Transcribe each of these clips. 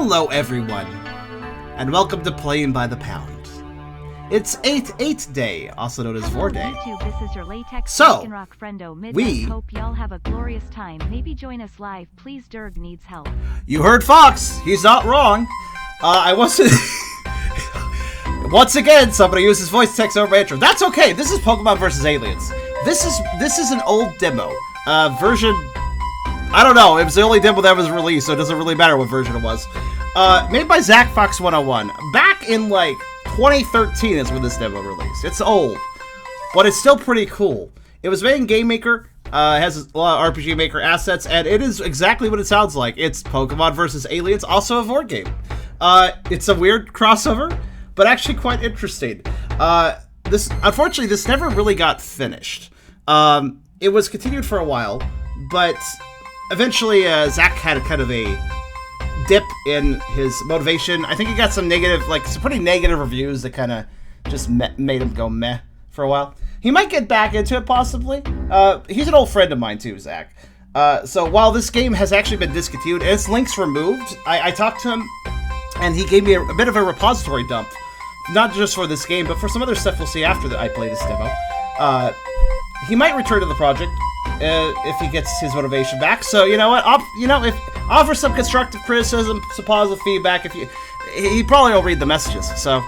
Hello everyone, and welcome to Playing by the Pound. It's 8/8 Day, also known as Vore Day. YouTube, this is your latex So, rock friendo we hope y'all have a glorious time. Maybe join us live, please. Dirg needs help. You heard Fox. He's not wrong. I wasn't. Once again, somebody uses voice text over my intro. That's okay. This is Pokemon vs. Aliens. This is an old demo. Version. I don't know. It was the only demo that was released, so it doesn't really matter what version it was. Made by Zack Fox 101. Back in like 2013 is when this demo released. It's old, but it's still pretty cool. It was made in Game Maker. It has a lot of RPG Maker assets, and it is exactly what it sounds like. It's Pokemon vs. Aliens, also a Vore game. It's a weird crossover, but actually quite interesting. Unfortunately, this never really got finished. It was continued for a while, but eventually Zack had kind of a dip in his motivation. I think he got some pretty negative reviews that kind of just made him go meh for a while. He might get back into it, possibly. He's an old friend of mine too, Zack. So while this game has actually been discontinued and its links removed, I talked to him, and he gave me a bit of a repository dump. Not just for this game, but for some other stuff we'll see after I play this demo. He might return to the project if he gets his motivation back. So you know what? If offer some constructive criticism, some positive feedback. He probably will read the messages. So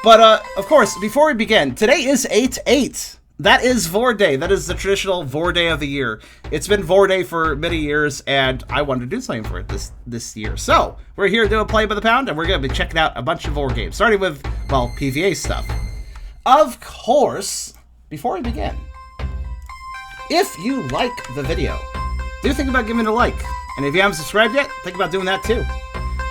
But of course, before we begin, today is 8/8. That is Vore Day. That is the traditional Vore Day of the year. It's been Vore Day for many years, and I wanted to do something for it this year. So we're here to do a Play by the Pound, and we're going to be checking out a bunch of Vore games, starting with, well, PVA stuff. Of course, before we begin, if you like the video, do think about giving it a like. And if you haven't subscribed yet, think about doing that too.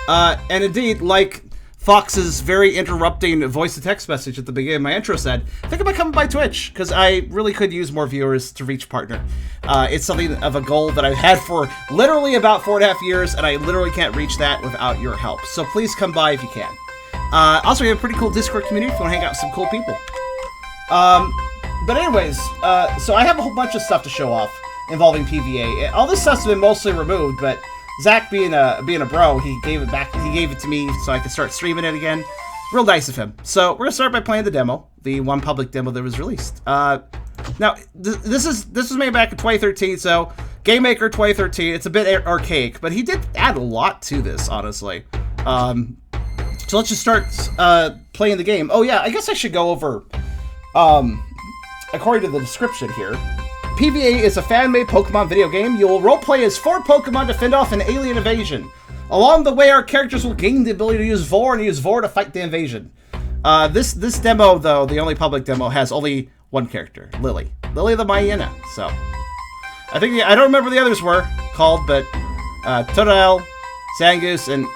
And indeed, like Fox's very interrupting voice-to-text message at the beginning of my intro said, think about coming by Twitch, because I really could use more viewers to reach partner. It's something of a goal that I've had for literally about 4.5 years, and I literally can't reach that without your help. So please come by if you can. Also, we have a pretty cool Discord community if you want to hang out with some cool people. But anyways, so I have a whole bunch of stuff to show off involving PVA. All this stuff's been mostly removed, but Zack being a bro, he gave it back. He gave it to me so I could start streaming it again. Real nice of him. So we're gonna start by playing the demo, the one public demo that was released. Now this was made back in 2013, so Game Maker 2013. It's a bit archaic, but he did add a lot to this, honestly. So let's just start playing the game. Oh yeah, I guess I should go over. According to the description here, PVA is a fan-made Pokemon video game. You will roleplay as 4 Pokemon to fend off an alien invasion. Along the way, our characters will gain the ability to use Vore and use Vore to fight the invasion. This demo, though, the only public demo, has only one character, Lily the Mightyena. So I don't remember the others were called, but Totodile, Zangoose, and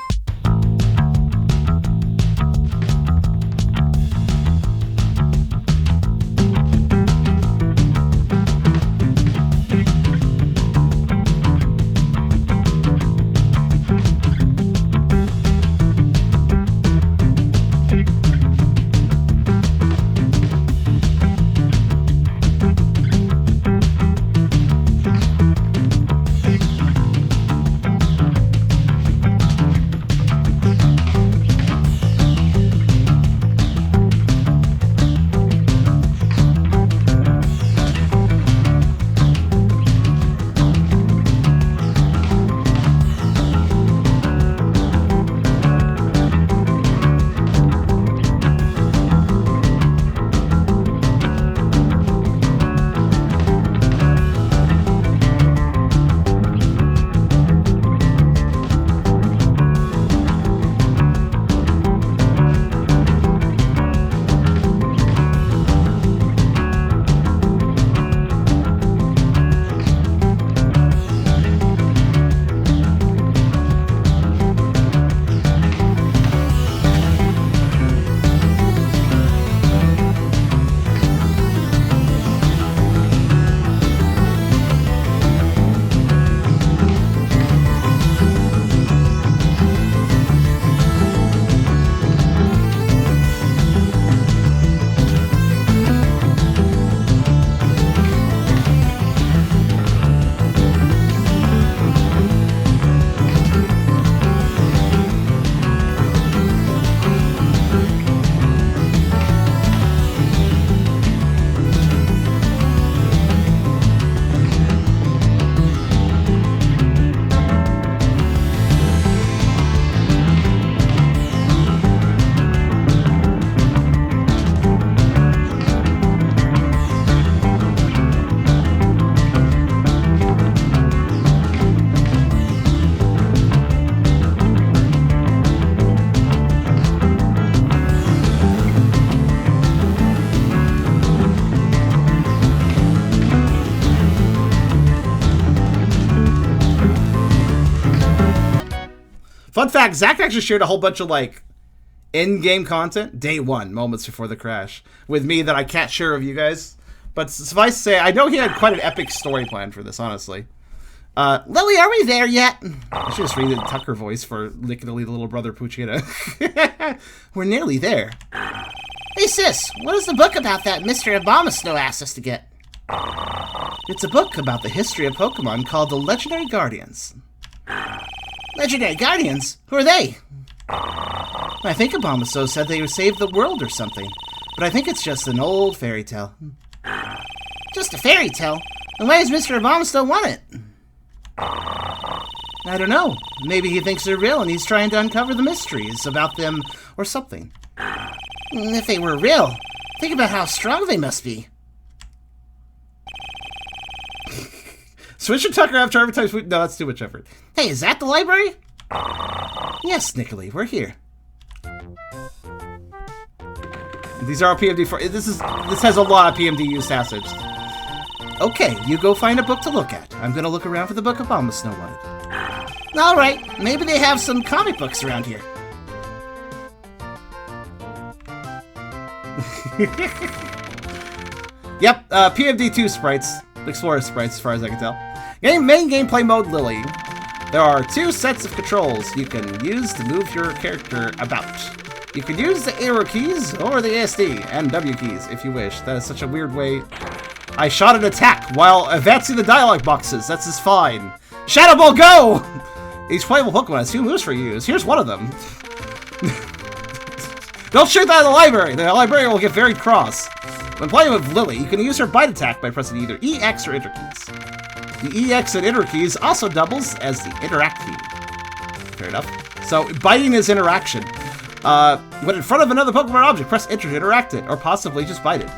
Fun fact, Zack actually shared a whole bunch of, like, in-game content, day one, moments before the crash, with me that I can't share with you guys. But suffice to say, I know he had quite an epic story plan for this, honestly. Lily, are we there yet? I should just read the Tucker voice for Lily the little brother Puchita. We're nearly there. Hey sis, what is the book about that Mr. MarbleStone asked us to get? It's a book about the history of Pokemon called The Legendary Guardians. Legendary Guardians? Who are they? I think MarbleStone said they saved the world or something, but I think it's just an old fairy tale. Just a fairy tale? Then why does Mr. MarbleStone want it? I don't know. Maybe he thinks they're real and he's trying to uncover the mysteries about them or something. If they were real, think about how strong they must be. Switch and Tucker after advertising food. No, that's too much effort. Hey, is that the library? Yes, Nicolai, we're here. These are our PMD for this has a lot of PMD use passage. Okay, you go find a book to look at. I'm gonna look around for the book of MarbleStone wanted. Alright, maybe they have some comic books around here. Yep, PMD2 sprites. Explorer sprites, as far as I can tell. Main gameplay mode Lily. There are 2 sets of controls you can use to move your character about. You can use the arrow keys or the ASD and W keys if you wish. That is such a weird way. I shot an attack while advancing the dialogue boxes. That's just fine. Shadow Ball, go! Each playable Pokemon has 2 moves for use. Here's one of them. Don't shoot that in the library. The librarian will get very cross. When playing with Lily, you can use her bite attack by pressing either EX or Enter keys. The EX and Enter keys also doubles as the Interact key. Fair enough. So, biting is interaction. When in front of another Pokemon object, press Enter to interact it, or possibly just bite it.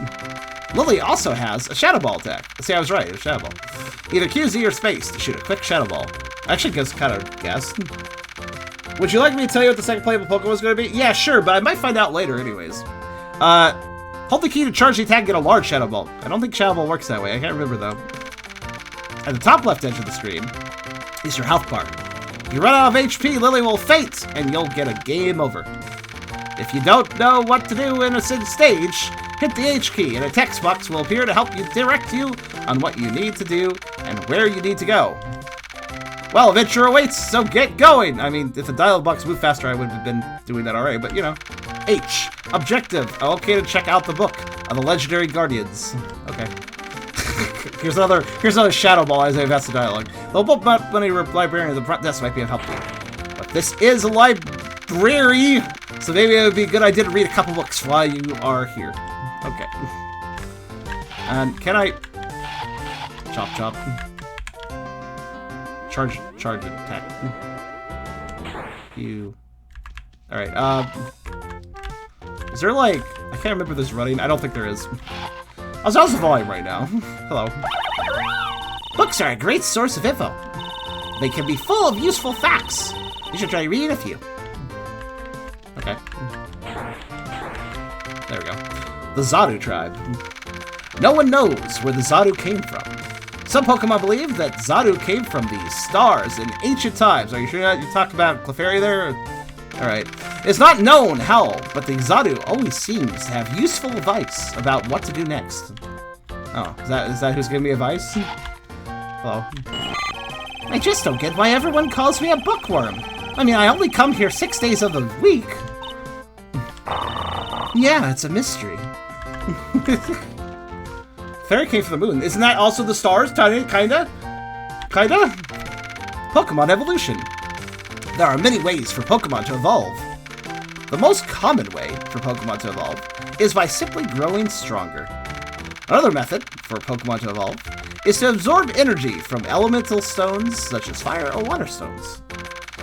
Lily also has a Shadow Ball attack. See, I was right, a Shadow Ball. Either QZ or space to shoot a quick Shadow Ball. I actually just kind of guessed. Would you like me to tell you what the second playable Pokemon is going to be? Yeah, sure, but I might find out later anyways. Hold the key to charge the attack and get a large Shadow Ball. I don't think Shadow Ball works that way. I can't remember, though. At the top left edge of the screen is your health bar. If you run out of HP, Lily will faint, and you'll get a game over. If you don't know what to do in a stage, hit the H key, and a text box will appear to help you direct you on what you need to do and where you need to go. Well, adventure awaits, so get going! I mean, if the dialogue box moved faster, I would have been doing that already, but you know. H. Objective. Okay, to check out the book of the Legendary Guardians. Okay. here's another Shadow Ball as I advance the dialogue. The book money librarian at the front desk might be of help to you. But this is a library, so maybe it would be a good idea to read a couple books while you are here. Okay. And can I... Chop, chop. Charge attack. You... Alright, is there like... I can't remember this running. I don't think there is. How's the volume right now? Hello. Books are a great source of info. They can be full of useful facts. You should try reading a few. Okay. There we go. The Zaru tribe. No one knows where the Zaru came from. Some Pokemon believe that Zaru came from the stars in ancient times. Are you sure you're talking about Clefairy there? Alright. It's not known how, but the Zaru always seems to have useful advice about what to do next. Oh, is that who's giving me advice? Hello. I just don't get why everyone calls me a bookworm. I mean, I only come here 6 days of the week. Yeah, it's a mystery. Fairy came from the moon. Isn't that also the stars? Kinda? Pokemon evolution. There are many ways for Pokemon to evolve. The most common way for Pokemon to evolve is by simply growing stronger. Another method for Pokemon to evolve is to absorb energy from elemental stones such as fire or water stones.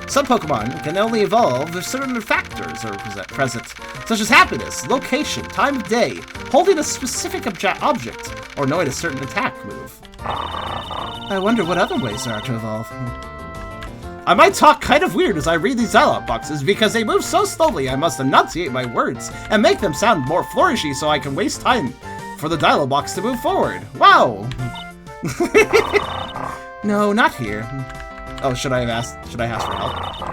Some Pokemon can only evolve if certain factors are present, such as happiness, location, time of day, holding a specific object, or knowing a certain attack move. I wonder what other ways there are to evolve. I might talk kind of weird as I read these dialogue boxes because they move so slowly I must enunciate my words and make them sound more flourishy so I can waste time for the dialogue box to move forward. Wow! No, not here. Oh, should I ask for help?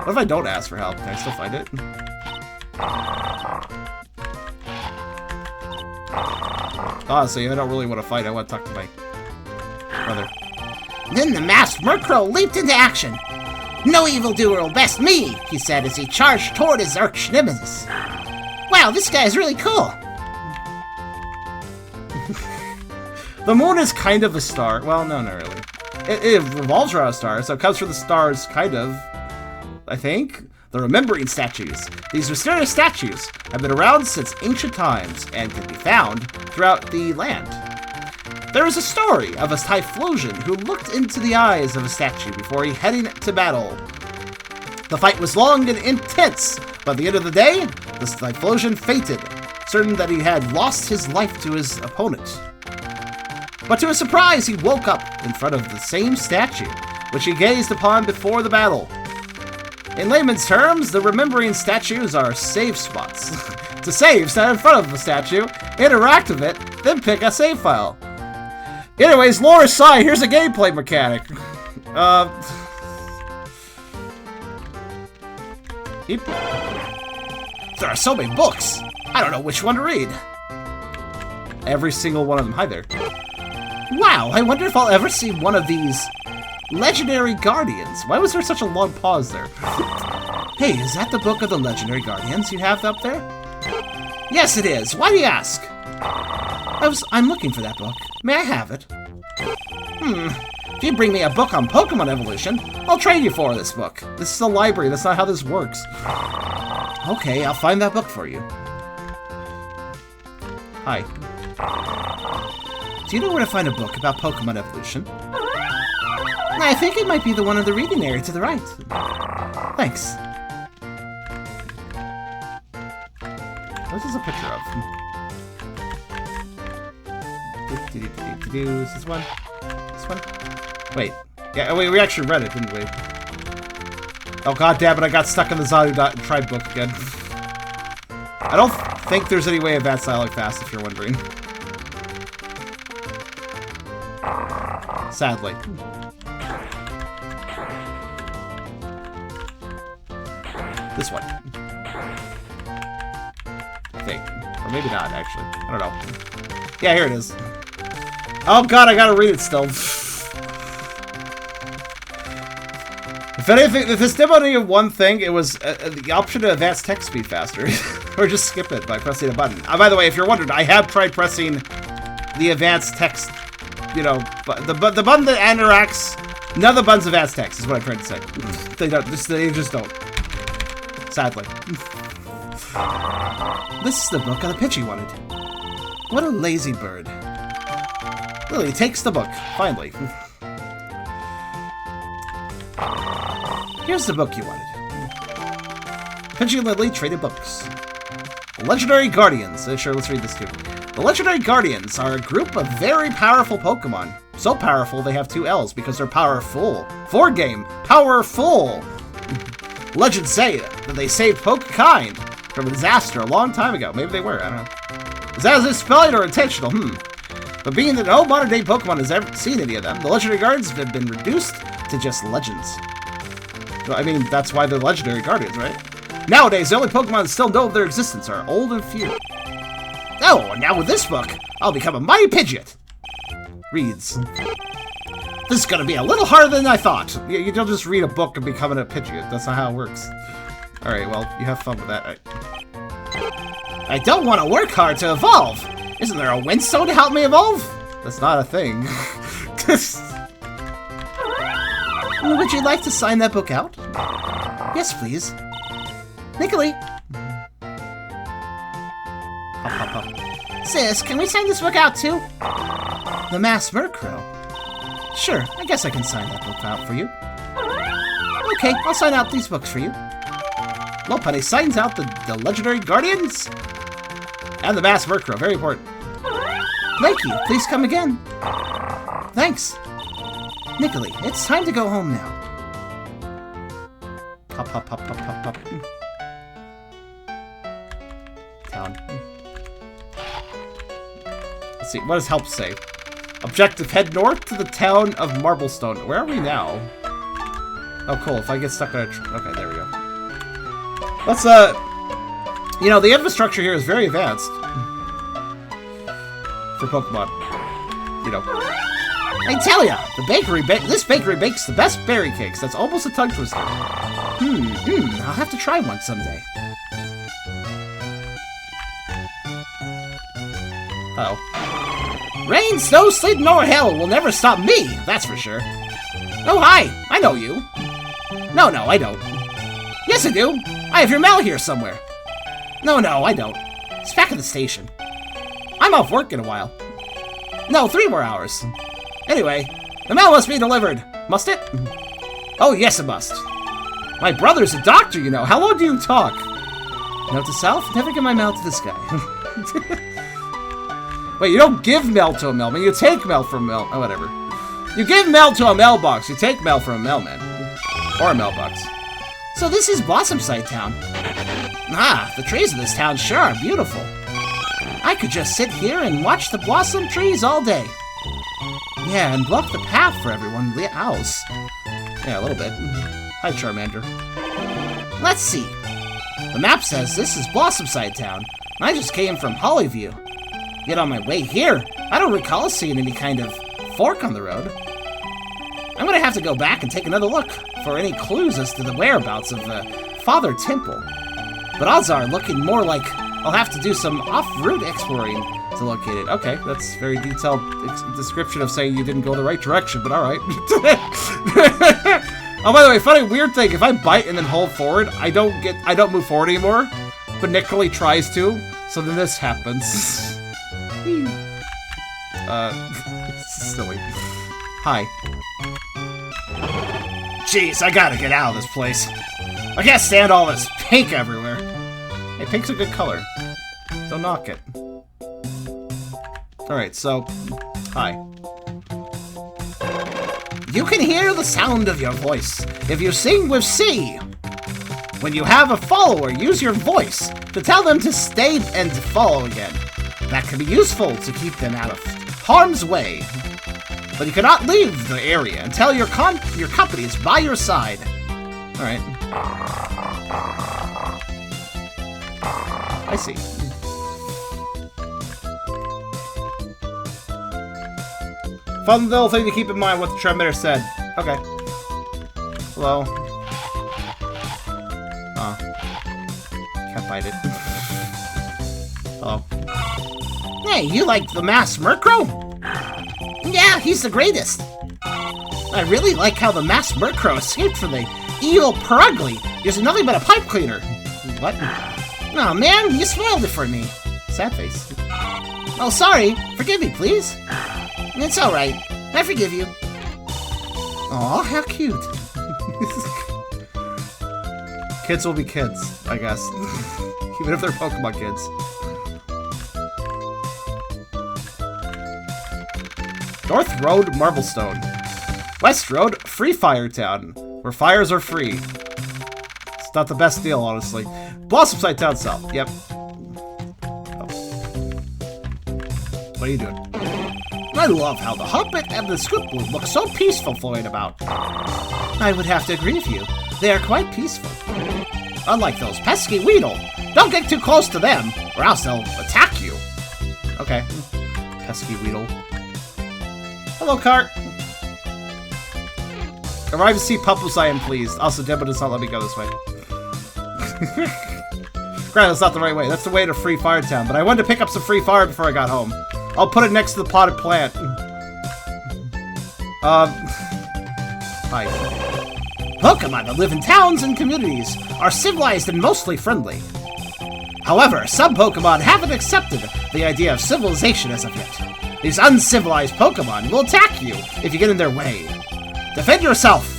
What if I don't ask for help? Can I still find it? Oh, so I don't really want to fight. I want to talk to my brother. Then the masked Murkrow leaped into action. No evildoer will best me, he said as he charged toward his arch nemesis. Wow, this guy is really cool. The moon is kind of a star. Well, no, not really. It revolves around a star, so it comes from the stars, kind of. I think. The remembering statues. These mysterious statues have been around since ancient times and can be found throughout the land. There is a story of a Typhlosion who looked into the eyes of a statue before he heading to battle. The fight was long and intense, but at the end of the day, the Typhlosion fainted, certain that he had lost his life to his opponent. But to his surprise, he woke up in front of the same statue, which he gazed upon before the battle. In layman's terms, the remembering statues are save spots. To save, stand in front of the statue, interact with it, then pick a save file. Anyways, lore aside, here's a gameplay mechanic. There are so many books. I don't know which one to read. Every single one of them. Hi there. Wow, I wonder if I'll ever see one of these legendary guardians. Why was there such a long pause there? Hey, is that the book of the legendary guardians you have up there? Yes, it is. Why do you ask? I'm looking for that book. May I have it? If you bring me a book on Pokemon evolution, I'll trade you for this book. This is a library. That's not how this works. Okay, I'll find that book for you. Hi. Do you know where to find a book about Pokemon evolution? I think it might be the one in the reading area to the right. Thanks. What is this a picture of? Is this one? This one? Wait. Yeah, wait, we actually read it, didn't we? Oh, god damn it, I got stuck in the Zadu Tribe book again. I don't think there's any way of that dialogue fast, if you're wondering. Sadly. This one. I think. Or maybe not, actually. I don't know. Yeah, here it is. Oh god, I gotta read it still. If anything, if this demoed any of one thing, it was the option to advance text speed faster. Or just skip it by pressing a button. By the way, if you're wondering, I have tried pressing the advanced text, you know, the button that interacts. None of the buttons advance text is what I'm trying to say. They just don't. Sadly. This is the book on the pitch he wanted. What a lazy bird. Lily takes the book, finally. Here's the book you wanted. Pidgey and Lily traded books. Legendary Guardians. Sure, let's read this too. The Legendary Guardians are a group of very powerful Pokemon. So powerful they have 2 L's because they're powerful. 4 game, powerful. Legends say that they saved Pokekind from a disaster a long time ago. Maybe they were, I don't know. Is that spelling or intentional? But being that no modern day Pokemon has ever seen any of them, the Legendary Guardians have been reduced to just legends. I mean, that's why they're Legendary Guardians, right? Nowadays, the only Pokemon that still know of their existence are old and few. Oh, and now with this book, I'll become a mighty Pidgeot. Reads. This is gonna be a little harder than I thought. You don't just read a book and become a Pidgeot. That's not how it works. Alright, well, you have fun with that. I don't want to work hard to evolve. Isn't there a Windstone to help me evolve? That's not a thing. Would you like to sign that book out? Yes, please. Nicolai. Hop, hop, hop. Sis, can we sign this book out too? The Masked Murkrow. Sure, I guess I can sign that book out for you. Okay, I'll sign out these books for you. Lopunny signs out the Legendary Guardians and the Masked Murkrow. Very important. Thank you. Please come again. Thanks. Nicolai, it's time to go home now. Pop, pop, pop, pop, pop, pop. Town. Let's see, what does help say? Objective, head north to the town of MarbleStone. Where are we now? Oh, cool. If I get stuck on a... Okay, there we go. Let's, you know, the infrastructure here is very advanced. For Pokemon. You know. I tell ya, this bakery bakes the best berry cakes. That's almost a tongue twister. I'll have to try one someday. Uh-oh. Rain, snow, sleet, nor hell will never stop me, that's for sure. Oh, hi, I know you. No, I don't. Yes, I do. I have your mail here somewhere. No, I don't. It's back at the station. I'm off work in a while. No, 3 more hours. Anyway, the mail must be delivered. Must it? Oh, yes, it must. My brother's a doctor, you know. How long do you talk? Note to self, never give my mail to this guy. Wait, you don't give mail to a mailman. You take mail from a mail... Oh, whatever. You give mail to a mailbox. You take mail from a mailman. Or a mailbox. So this is Blossomside Town. Ah, the trees of this town sure are beautiful. I could just sit here and watch the blossom trees all day. Yeah, and block the path for everyone. The owls. Yeah, a little bit. Hi, Charmander. Let's see. The map says this is Blossomside Town. I just came from Hollyview. Yet on my way here, I don't recall seeing any kind of fork on the road. I'm gonna have to go back and take another look for any clues as to the whereabouts of the Father Temple. But odds are looking more like I'll have to do some off-route exploring to locate it. Okay, that's very detailed description of saying you didn't go the right direction, but alright. Oh, by the way, funny weird thing, if I bite and then hold forward, I don't move forward anymore, but Nick really tries to, so then this happens. Silly. Hi. Jeez, I gotta get out of this place. I can't stand all this pink everywhere. Hey, pink's a good color. Don't knock it. Alright, so... Hi. You can hear the sound of your voice if you sing with C. When you have a follower, use your voice to tell them to stay and to follow again. That can be useful to keep them out of harm's way. But you cannot leave the area until your company is by your side. Alright. I see. Fun little thing to keep in mind what the transmitter said. Okay. Hello. Can't bite it. Hello. Hey, you like the masked Murkrow? Yeah, he's the greatest. I really like how the masked Murkrow escaped from the evil Perugly using nothing but a pipe cleaner. What? Oh man, you spoiled it for me. Sad face. Oh, sorry. Forgive me, please. It's alright. I forgive you. Aw, how cute. Kids will be kids, I guess. Even if they're Pokemon kids. North Road, MarbleStone. West Road, Freefire Town, where fires are free. It's not the best deal, honestly. Blossomside Town South. Yep. Oh. What are you doing? I love how the Humpet and the Scooploop look so peaceful floating about. I would have to agree with you. They are quite peaceful. Unlike those pesky Weedle. Don't get too close to them, or else they'll attack you. Okay. Pesky Weedle. Hello, Cart. Arrive to see Puppos, I am pleased. Also, Debo does not let me go this way. Granted, that's not the right way. That's the way to Free Fire Town, but I wanted to pick up some free fire before I got home. I'll put it next to the potted plant. Hi. Pokemon that live in towns and communities are civilized and mostly friendly. However, some Pokemon haven't accepted the idea of civilization as of yet. These uncivilized Pokemon will attack you if you get in their way. Defend yourself!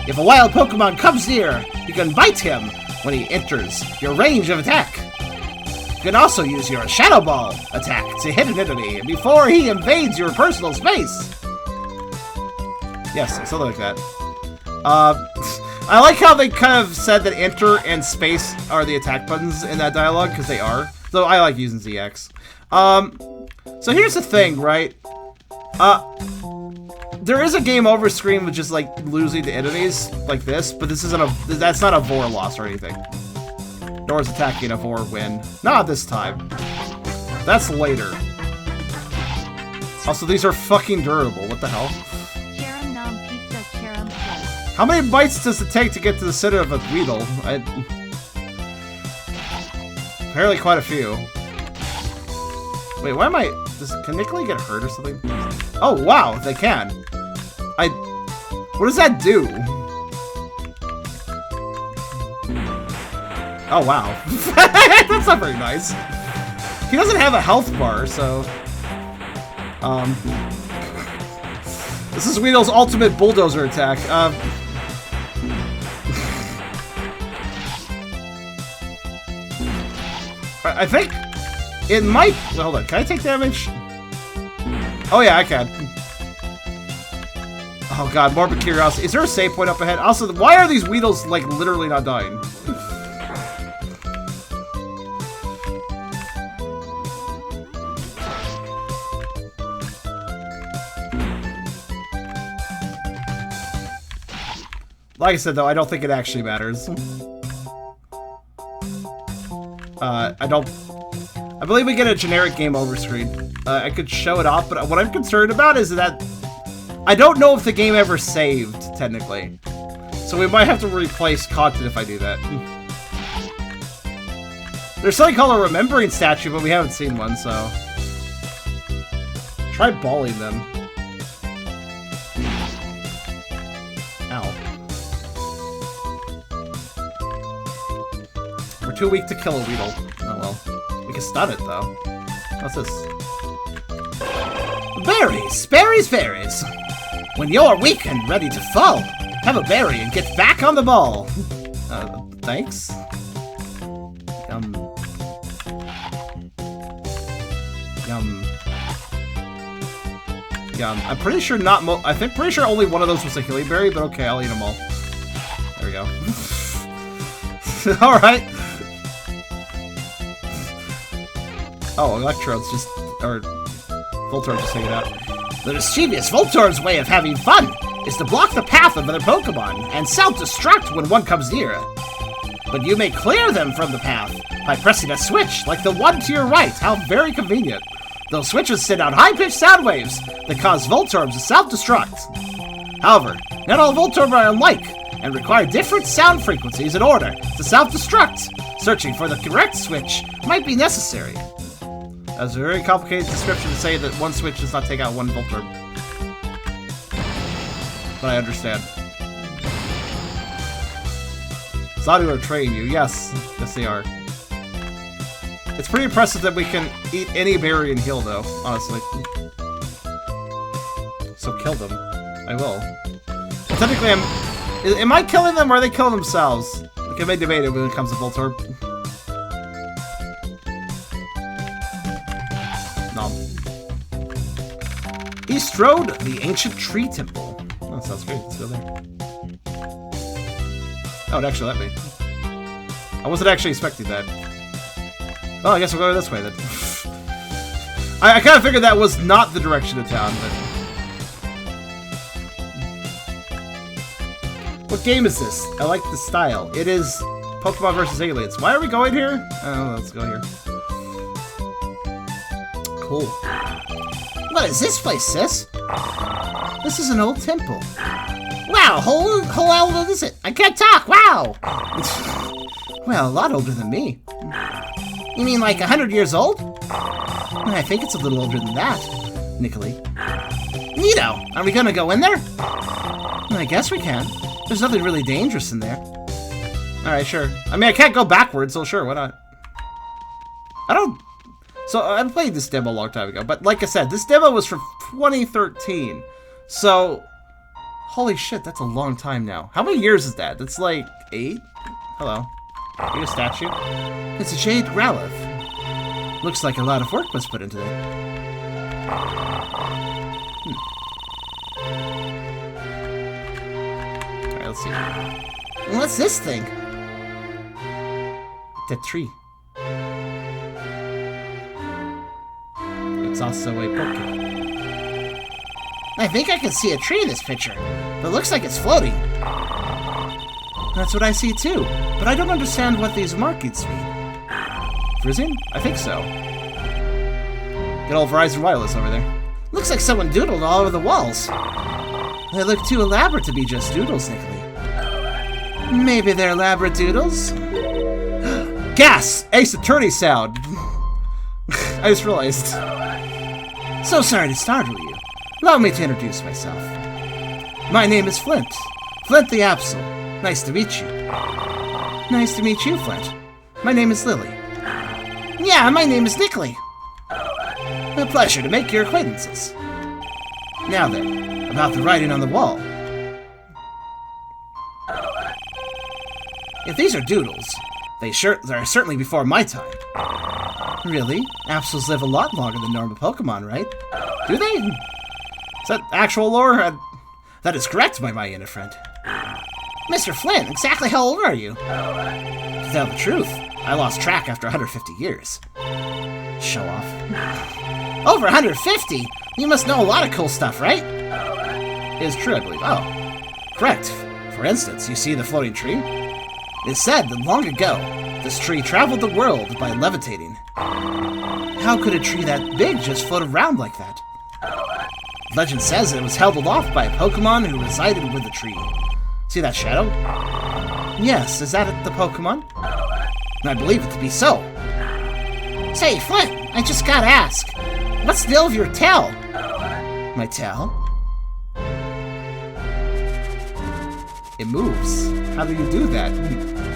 If a wild Pokemon comes near, you can bite him when he enters your range of attack. You can also use your Shadow Ball attack to hit an enemy before he invades your personal space. Yes, something like that. I like how they kind of said that enter and space are the attack buttons in that dialogue, because they are. So I like using ZX. So here's the thing, right? there is a game over screen with just like losing to enemies like this, but this isn't that's not a Vore loss or anything. Nor is attacking a Vore win. Not this time. That's later. Also, these are fucking durable. What the hell? Charum nom pizza charum slice. How many bites does it take to get to the center of a Weedle? Apparently quite a few. Wait, why am I... Can Nicolay get hurt or something? Oh, wow, they can. What does that do? Oh, wow. That's not very nice. He doesn't have a health bar, so... This is Weedle's ultimate bulldozer attack. I think it might... Well, hold on. Can I take damage? Oh, yeah, I can. Oh, God. Morbid curiosity. Is there a save point up ahead? Also, why are these Weedles, like, literally not dying? Like I said, though, I don't think it actually matters. I believe we get a generic game over screen. I could show it off, but what I'm concerned about is that I don't know if the game ever saved, technically. So we might have to replace content if I do that. There's something called a remembering statue, but we haven't seen one, so... Try balling them. Ow. We're too weak to kill a Weedle. Oh well. We can stun it, though. What's this? Berries! Berries, berries! When you're weak and ready to fall, have a berry and get back on the ball! Thanks? Yum. I'm pretty sure pretty sure only one of those was a healing berry, but okay, I'll eat them all. There we go. Alright. Oh, Electrode's just... or... Voltorb just hanging out. The mischievous Voltorb's way of having fun is to block the path of other Pokemon and self-destruct when one comes near. But you may clear them from the path by pressing a switch like the one to your right. How very convenient. Those switches send out high-pitched sound waves that cause Voltorbs to self-destruct. However, not all Voltorb are alike and require different sound frequencies in order to self-destruct. Searching for the correct switch might be necessary. That's a very complicated description to say that one switch does not take out one Voltorb. But I understand. Zadu are training you. Yes. Yes, they are. It's pretty impressive that we can eat any berry and heal, though, honestly. So kill them. I will. Well, technically, am I killing them or are they killing themselves? We may debate it when it comes to Voltorb. East Road, the ancient tree temple. Oh, that sounds great. Let's go there. Oh, it actually let me. I wasn't actually expecting that. Oh, I guess we'll go this way then. I kind of figured that was not the direction of town, but... What game is this? I like the style. It is Pokemon vs. Aliens. Why are we going here? Oh, let's go here. Cool. What is this place, sis? This is an old temple. Wow, how old is it? I can't talk, wow! Well, a lot older than me. You mean like 100 years old? I think it's a little older than that, Nicolay. Neato! Are we gonna go in there? I guess we can. There's nothing really dangerous in there. Alright, sure. I mean, I can't go backwards, so sure, why not? I don't... So, I played this demo a long time ago, but like I said, this demo was from 2013. So, holy shit, that's a long time now. How many years is that? That's like 8? Hello. Are you a statue? It's a jade Growlithe. Looks like a lot of work was put into it. Alright, let's see. What's this thing? That tree. It's also a Poke. I think I can see a tree in this picture, but it looks like it's floating. That's what I see too, but I don't understand what these markings mean. Freezing? I think so. Good old Verizon Wireless over there. Looks like someone doodled all over the walls. They look too elaborate to be just doodles, Nickly. Maybe they're elaborate doodles? Gas! Ace Attorney sound! I just realized. So sorry to startle you. Allow me to introduce myself. My name is Flint. Flint the Absol. Nice to meet you. Nice to meet you, Flint. My name is Lily. Yeah, my name is Nickly. A pleasure to make your acquaintances. Now then, about the writing on the wall. If these are doodles, they're certainly before my time. Really? Absols live a lot longer than normal Pokemon, right? Do they? Is that actual lore? That is correct, my Mightyena friend. Mr. Flint, exactly how old are you? To tell the truth, I lost track after 150 years. Show off. Over 150? You must know a lot of cool stuff, right? It is true, I believe. Oh, correct. For instance, you see the floating tree? It is said that long ago, this tree traveled the world by levitating. How could a tree that big just float around like that? Legend says that it was held aloft by a Pokemon who resided with the tree. See that shadow? Yes, is that the Pokemon? I believe it to be so. Say, Flint, I just gotta ask, what's the deal with your tail? My tail? It moves. How do you do that?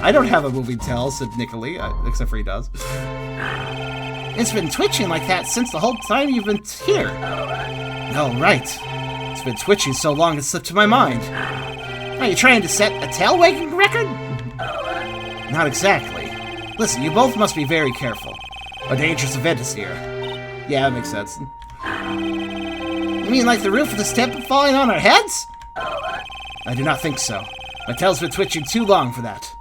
I don't have a moving tail, said Nickly, except for he does. It's been twitching like that since the whole time you've been here. Oh, right. It's been twitching so long it slipped to my mind. Are you trying to set a tail wagging record? Not exactly. Listen, you both must be very careful. A dangerous event is here. Yeah, that makes sense. You mean like the roof of this temple falling on our heads? I do not think so. My tail's been twitching too long for that.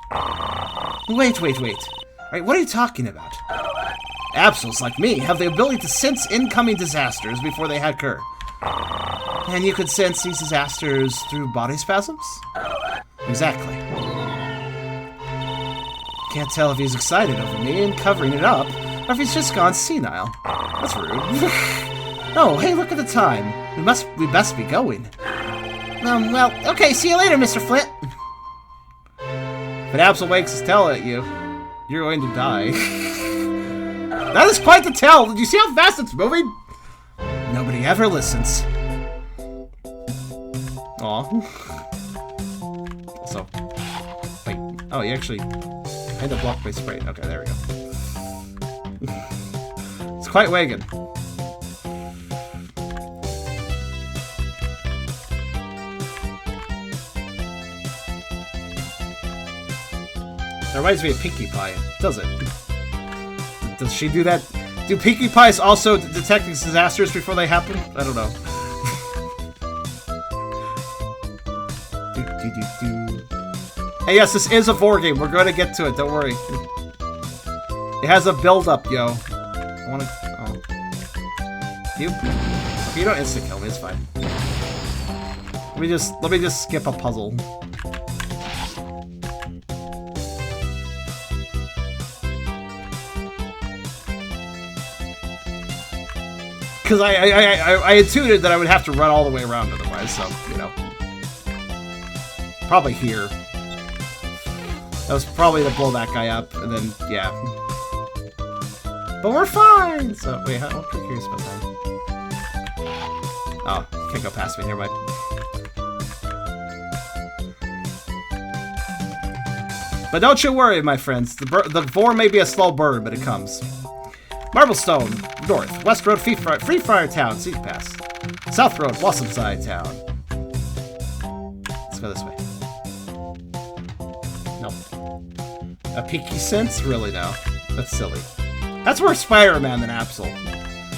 Wait. Alright, what are you talking about? Absols like me have the ability to sense incoming disasters before they occur. And you could sense these disasters through body spasms? Exactly. Can't tell if he's excited over me and covering it up, or if he's just gone senile. That's rude. Oh, hey, look at the time. We best be going. Well, okay, see you later, Mr. Flint. If an Absol wakes his tail at you, you're going to die. That is quite the tail. Did you see how fast it's moving? Nobody ever listens. Aw. So, wait. Oh, you actually kind of blocked my spray. Okay, there we go. It's quite wagging. That reminds me of Pinkie Pie, does it? Does she do that? Do Pinkie Pies also detect these disasters before they happen? I don't know. Hey, yes, this is a Vore game. We're going to get to it. Don't worry. It has a build-up, yo. I want to... Oh. You don't insta-kill me. It's fine. Let me just skip a puzzle. Because I intuited that I would have to run all the way around otherwise, so, you know. Probably here. That was probably to blow that guy up, and then, yeah. But we're fine! So, wait, I'm curious about that. Oh, can't go past me, never mind. But don't you worry, my friends. The Vore may be a slow burn, but it comes. MarbleStone, north. West Road, Freefire Town, Siege Pass. South Road, Blossomside Town. Let's go this way. Nope. A Peaky Sense? Really, no. That's silly. That's more Spider-Man than Absol.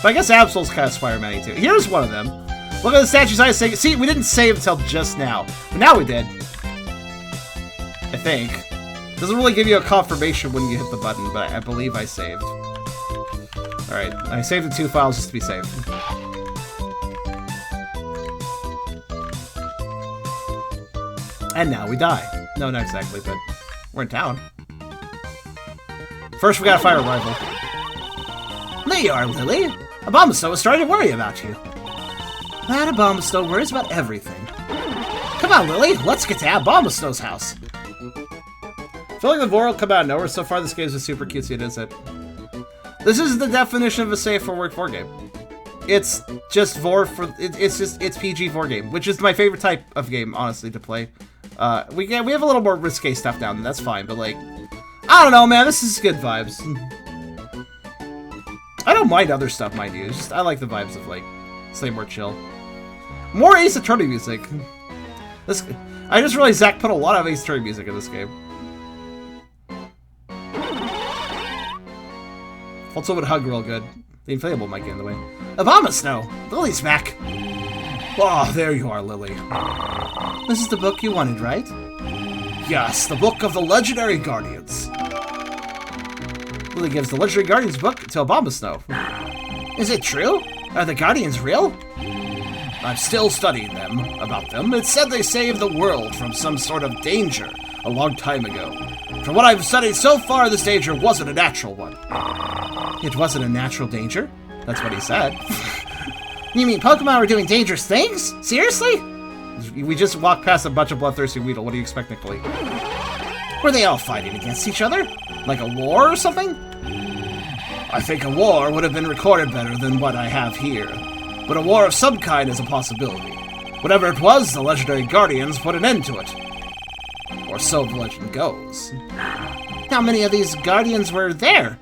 But I guess Absol's kind of Spider-Man-y too. Here's one of them. Look at the statue's eyes saying, see, we didn't save until just now. But now we did. I think. Doesn't really give you a confirmation when you hit the button, but I believe I saved. Alright, I saved the 2 files just to be safe. And now we die. No, not exactly, but we're in town. First, we gotta fight our rival. There you are, Lily. MarbleStone is starting to worry about you. That MarbleStone worries about everything. Come on, Lily, let's get to MarbleStone's house. I feel like the Vore will come out of nowhere. So far, this game is super cutesy, isn't it? This is the definition of a safe for work 4 game. It's just Vore for it's PG 4 game, which is my favorite type of game, honestly, to play. We have a little more risque stuff down, and that's fine. But like, I don't know, man. This is good vibes. I don't mind other stuff, mind you. It's just I like the vibes of like, say more chill, more Ace Attorney music. I just realized Zack put a lot of Ace Attorney music in this game. Also would hug real good. The inflatable might get in the way. MarbleStone! Lily's back! Oh, there you are, Lily. This is the book you wanted, right? Yes, the book of the Legendary Guardians. Lily gives the Legendary Guardians book to MarbleStone. Is it true? Are the Guardians real? I'm still studying about them. It said they saved the world from some sort of danger a long time ago. From what I've studied so far, this danger wasn't a natural one. It wasn't a natural danger? That's what he said. You mean Pokemon were doing dangerous things? Seriously? We just walked past a bunch of bloodthirsty Weedle. What do you expect, Nicolai? Were they all fighting against each other? Like a war or something? I think a war would have been recorded better than what I have here. But a war of some kind is a possibility. Whatever it was, the Legendary Guardians put an end to it. Or so the legend goes. How many of these Guardians were there?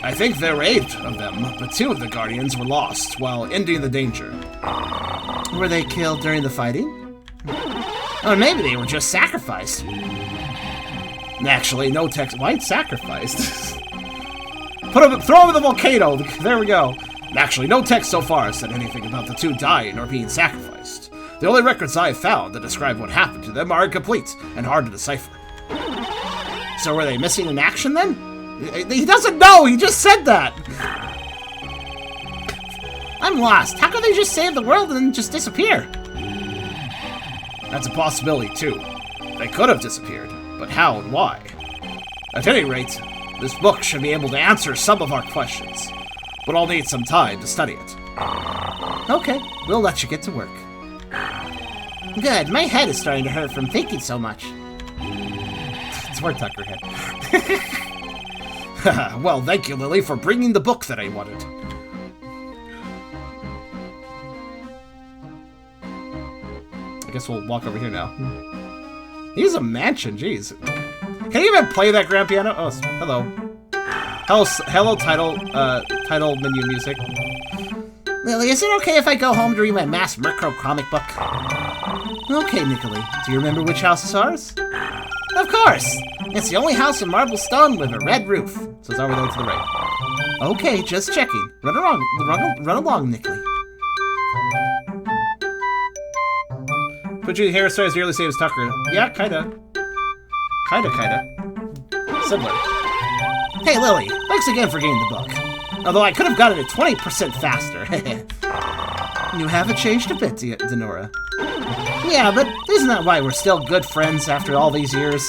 I think there were 8 of them, but 2 of the Guardians were lost while ending the danger. Were they killed during the fighting? Or maybe they were just sacrificed. Actually, no text. Why sacrificed? Throw them in the volcano. There we go. Actually, no text so far said anything about the 2 dying or being sacrificed. The only records I've found that describe what happened to them are incomplete and hard to decipher. So were they missing in action then? He doesn't know! He just said that! I'm lost. How could they just save the world and then just disappear? That's a possibility, too. They could have disappeared, but how and why? At any rate, this book should be able to answer some of our questions, but I'll need some time to study it. Okay, we'll let you get to work. Good, my head is starting to hurt from thinking so much. It's more Tucker head. Well, thank you, Lily, for bringing the book that I wanted. I guess we'll walk over here now. He's a mansion, jeez. Can you even play that grand piano? Oh, hello. Hello, title menu music. Lily, is it okay if I go home to read my Mass Murkrow comic book? Okay, Nicolai. Do you remember which house is ours? Of course! It's the only house in MarbleStone with a red roof. So it's over there to the right. Okay, just checking. Run along, Nicolai. Put you hairstyle as nearly same as Tucker. Yeah, kinda. Kinda. Similar. Hey, Lily, thanks again for getting the book. Although I could have gotten it 20% faster. You haven't changed a bit, Denora. Yeah, but isn't that why we're still good friends after all these years?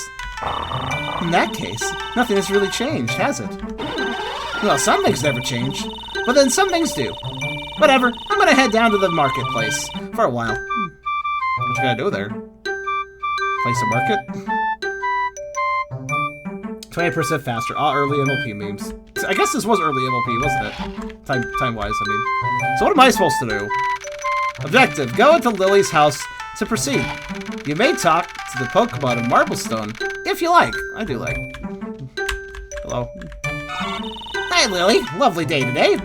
In that case, nothing has really changed, has it? Well, some things never change, but then some things do. Whatever, I'm gonna head down to the marketplace for a while. What you gotta do there? Place a market? 20% faster. Early MLP memes. I guess this was early MLP, wasn't it? Time-wise, I mean. So what am I supposed to do? Objective. Go into Lily's house to proceed. You may talk to the Pokemon of MarbleStone if you like. I do like. Hello. Hi, Lily. Lovely day today.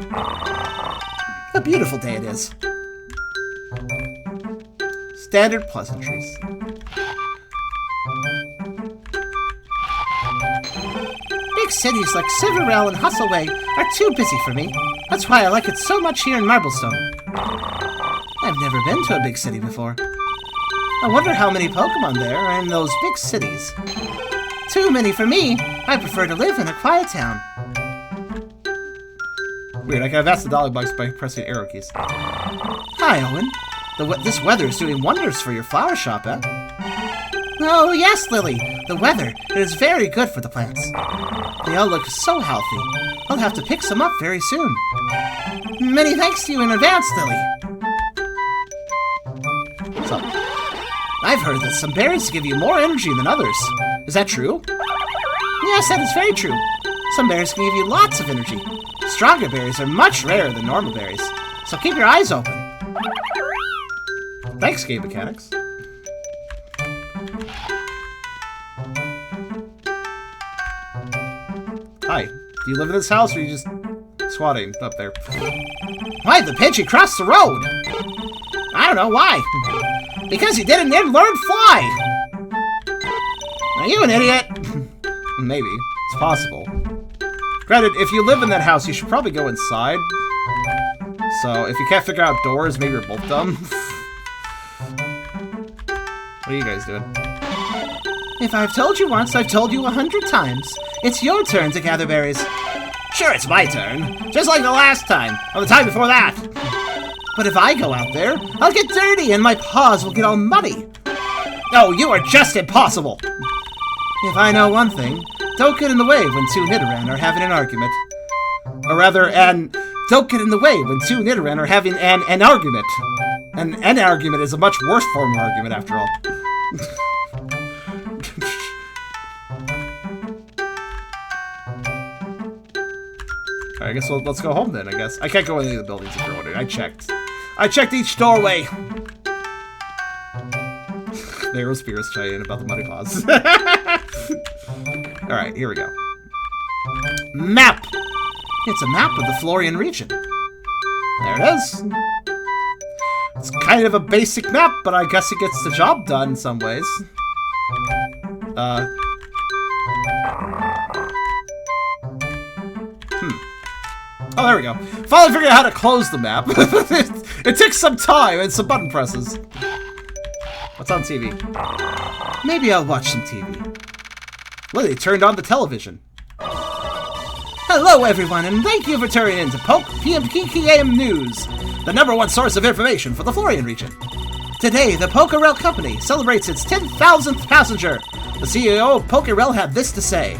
A beautiful day it is. Standard pleasantries. Big cities like Silverell and Hustleway are too busy for me. That's why I like it so much here in MarbleStone. I've never been to a big city before. I wonder how many Pokemon there are in those big cities. Too many for me. I prefer to live in a quiet town. Weird, I can have asked the Dolly Bugs by pressing arrow keys. Hi, Owen. This weather is doing wonders for your flower shop, eh? Oh, yes, Lily. The weather. It is very good for the plants. They all look so healthy. I'll have to pick some up very soon. Many thanks to you in advance, Lily. So, I've heard that some berries give you more energy than others. Is that true? Yes, that is very true. Some berries can give you lots of energy. Stronger berries are much rarer than normal berries, so keep your eyes open. Thanks, game mechanics. Hi. Do you live in this house, or are you just squatting up there? Why'd the pigeon cross the road? I don't know why. Because he didn't learn fly. Are you an idiot? Maybe. It's possible. Granted, if you live in that house, you should probably go inside. So, if you can't figure out doors, maybe you're both dumb. What are you guys doing? If I've told you once, I've told you 100 times. It's your turn to gather berries. Sure, it's my turn. Just like the last time, or the time before that. But if I go out there, I'll get dirty and my paws will get all muddy. Oh, you are just impossible. If I know one thing, don't get in the way when two Nidoran are having an argument. Or rather, don't get in the way when two Nidoran are having an argument. An argument is a much worse form of argument, after all. Alright, I guess let's go home then, I guess. I can't go in any of the buildings if you're wondering. I checked each doorway. There was Spears chiming about the muddy paws. Alright, here we go. Map! It's a map of the Florian region. There it is. It's kind of a basic map, but I guess it gets the job done in some ways. Oh, there we go. Finally figured out how to close the map. It took some time and some button presses. What's on TV? Maybe I'll watch some TV. Lily turned on the television. Hello, everyone, and thank you for tuning in to Poke-Puppo News, the #1 source of information for the Florian region. Today, the Pokerel Company celebrates its 10,000th passenger. The CEO of Pokerel had this to say.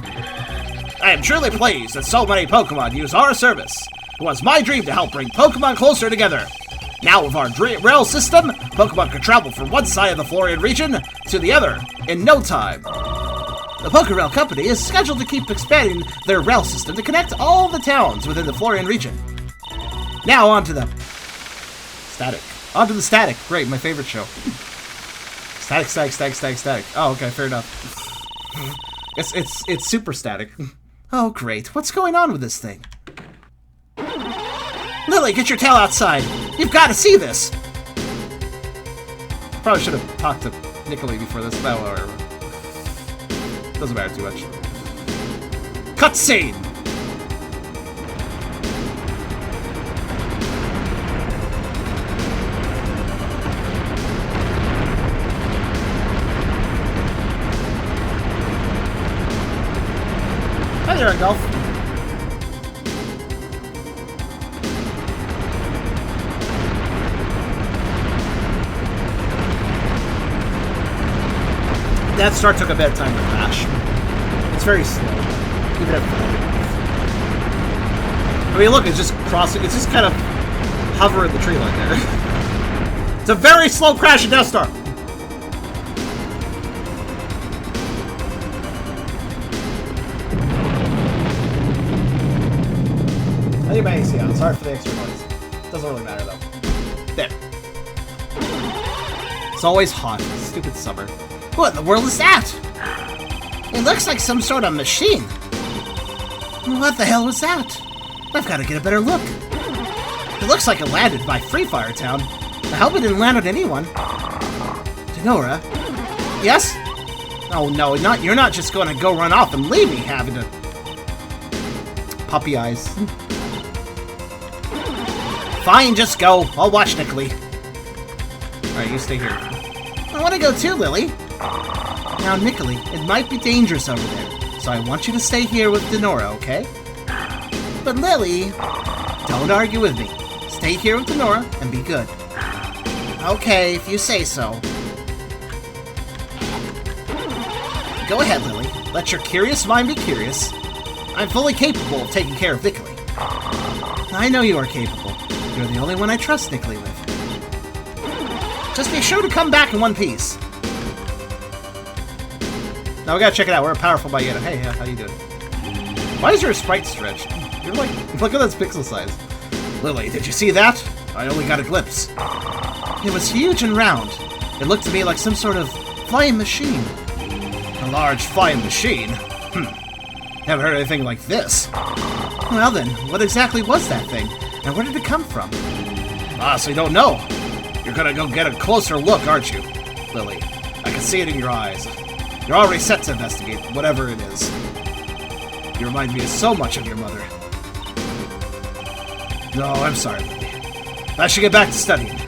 I am truly pleased that so many Pokemon use our service. It was my dream to help bring Pokemon closer together. Now with our rail system, Pokemon can travel from one side of the Florian region to the other in no time. The Pokerel Company is scheduled to keep expanding their rail system to connect all the towns within the Florian region. Now on to the Static. On to the Static. Great, my favorite show. Static. Oh, okay, fair enough. It's super static. Oh, great. What's going on with this thing? Lily, get your tail outside. You've got to see this. Probably should have talked to Nicolai before this, but whatever. Doesn't matter too much. Cutscene! Hi there, Golf. That start took a bit of time to crash. It's very slow. Even at I mean, look, it's just crossing. It's just kind of hovering the tree like there. It's a very slow crash in Death Star. I think my AC on. Sorry for the extra noise. Doesn't really matter though. There. It's always hot. Stupid summer. What in the world is that? It looks like some sort of machine. What the hell was that? I've got to get a better look. It looks like it landed by Freefire Town. I hope it didn't land on anyone. Denora? Yes? Oh no, you're not just going to go run off and leave me having to... Puppy eyes. Fine, just go. I'll watch Nicolai. Alright, you stay here. I want to go too, Lily. Now, Nicolai, it might be dangerous over there, so I want you to stay here with Denora, okay? But Lily, don't argue with me. Stay here with Denora and be good. Okay, if you say so. Go ahead, Lily. Let your curious mind be curious. I'm fully capable of taking care of Nickley. I know you are capable. You're the only one I trust Nickley with. Just be sure to come back in one piece. Now we gotta check it out. We're a powerful Mightyena. Hey, how you doing? Why is your sprite stretched? You're like, look at that pixel size. Lily, did you see that? I only got a glimpse. It was huge and round. It looked to me like some sort of flying machine. A large flying machine? Never heard anything like this. Well then, what exactly was that thing? And where did it come from? Honestly, don't know. You're gonna go get a closer look, aren't you? Lily, I can see it in your eyes. You're already set to investigate whatever it is. You remind me so much of your mother. No, I'm sorry, Lily. I should get back to studying.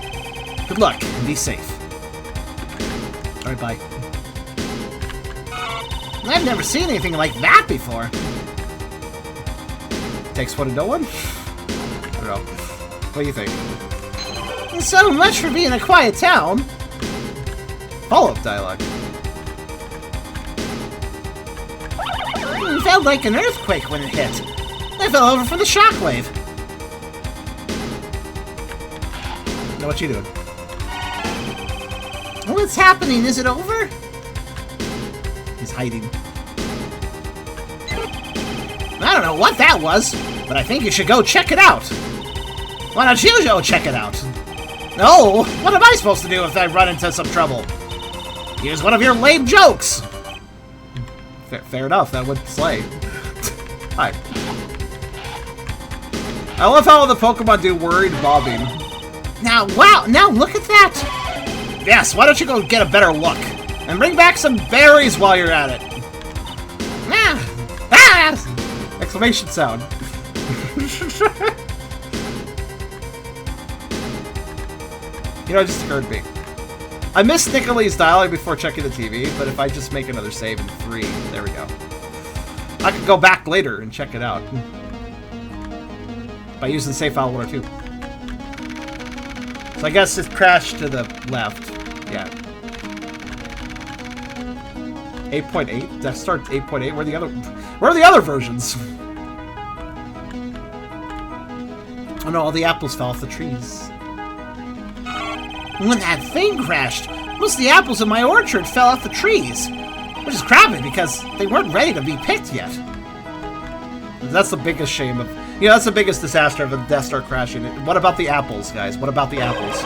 Good luck, and be safe. Alright, bye. I've never seen anything like that before. Takes one to know one? I don't know. What do you think? So much for being a quiet town. Follow-up dialogue. It felt like an earthquake when it hit. I fell over from the shockwave. Now what you doing? What's happening? Is it over? He's hiding. I don't know what that was, but I think you should go check it out. Why don't you go check it out? No, what am I supposed to do if I run into some trouble? Use one of your lame jokes. Fair enough, that would slay. Hi. I love how the Pokemon do worried bobbing. Now, wow, now look at that! Yes, why don't you go get a better look? And bring back some berries while you're at it. Exclamation sound. You know, it just occurred to me. I missed Nickley's dialogue before checking the TV, but if I just make another save in 3, there we go. I could go back later and check it out. By using save file 1 or 2. So I guess it crashed to the left. Yeah. 8.8? That starts 8.8? Where are the other versions? Oh no, all the apples fell off the trees. When that thing crashed, most of the apples in my orchard fell off the trees. Which is crappy because they weren't ready to be picked yet. That's the biggest shame of... You know, that's the biggest disaster of the Death Star crashing. What about the apples, guys? What about the apples?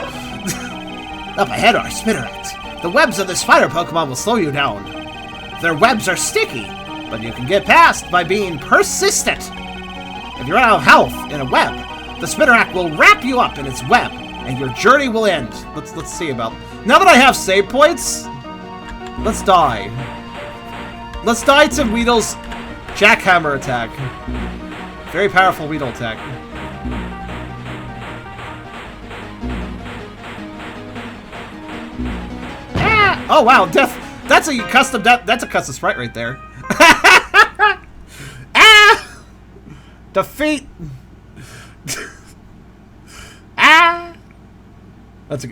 Up ahead are Spinnerets. The webs of this fighter Pokemon will slow you down. Their webs are sticky, but you can get past by being persistent. If you're out of health in a web, the Spinnerack will wrap you up in its web, and your journey will end. Let's see about... Now that I have save points, let's die. Let's die to Weedle's Jackhammer attack. Very powerful Weedle attack. Ah! Oh wow, death. That's a custom sprite right there. Ah! Defeat. Ah!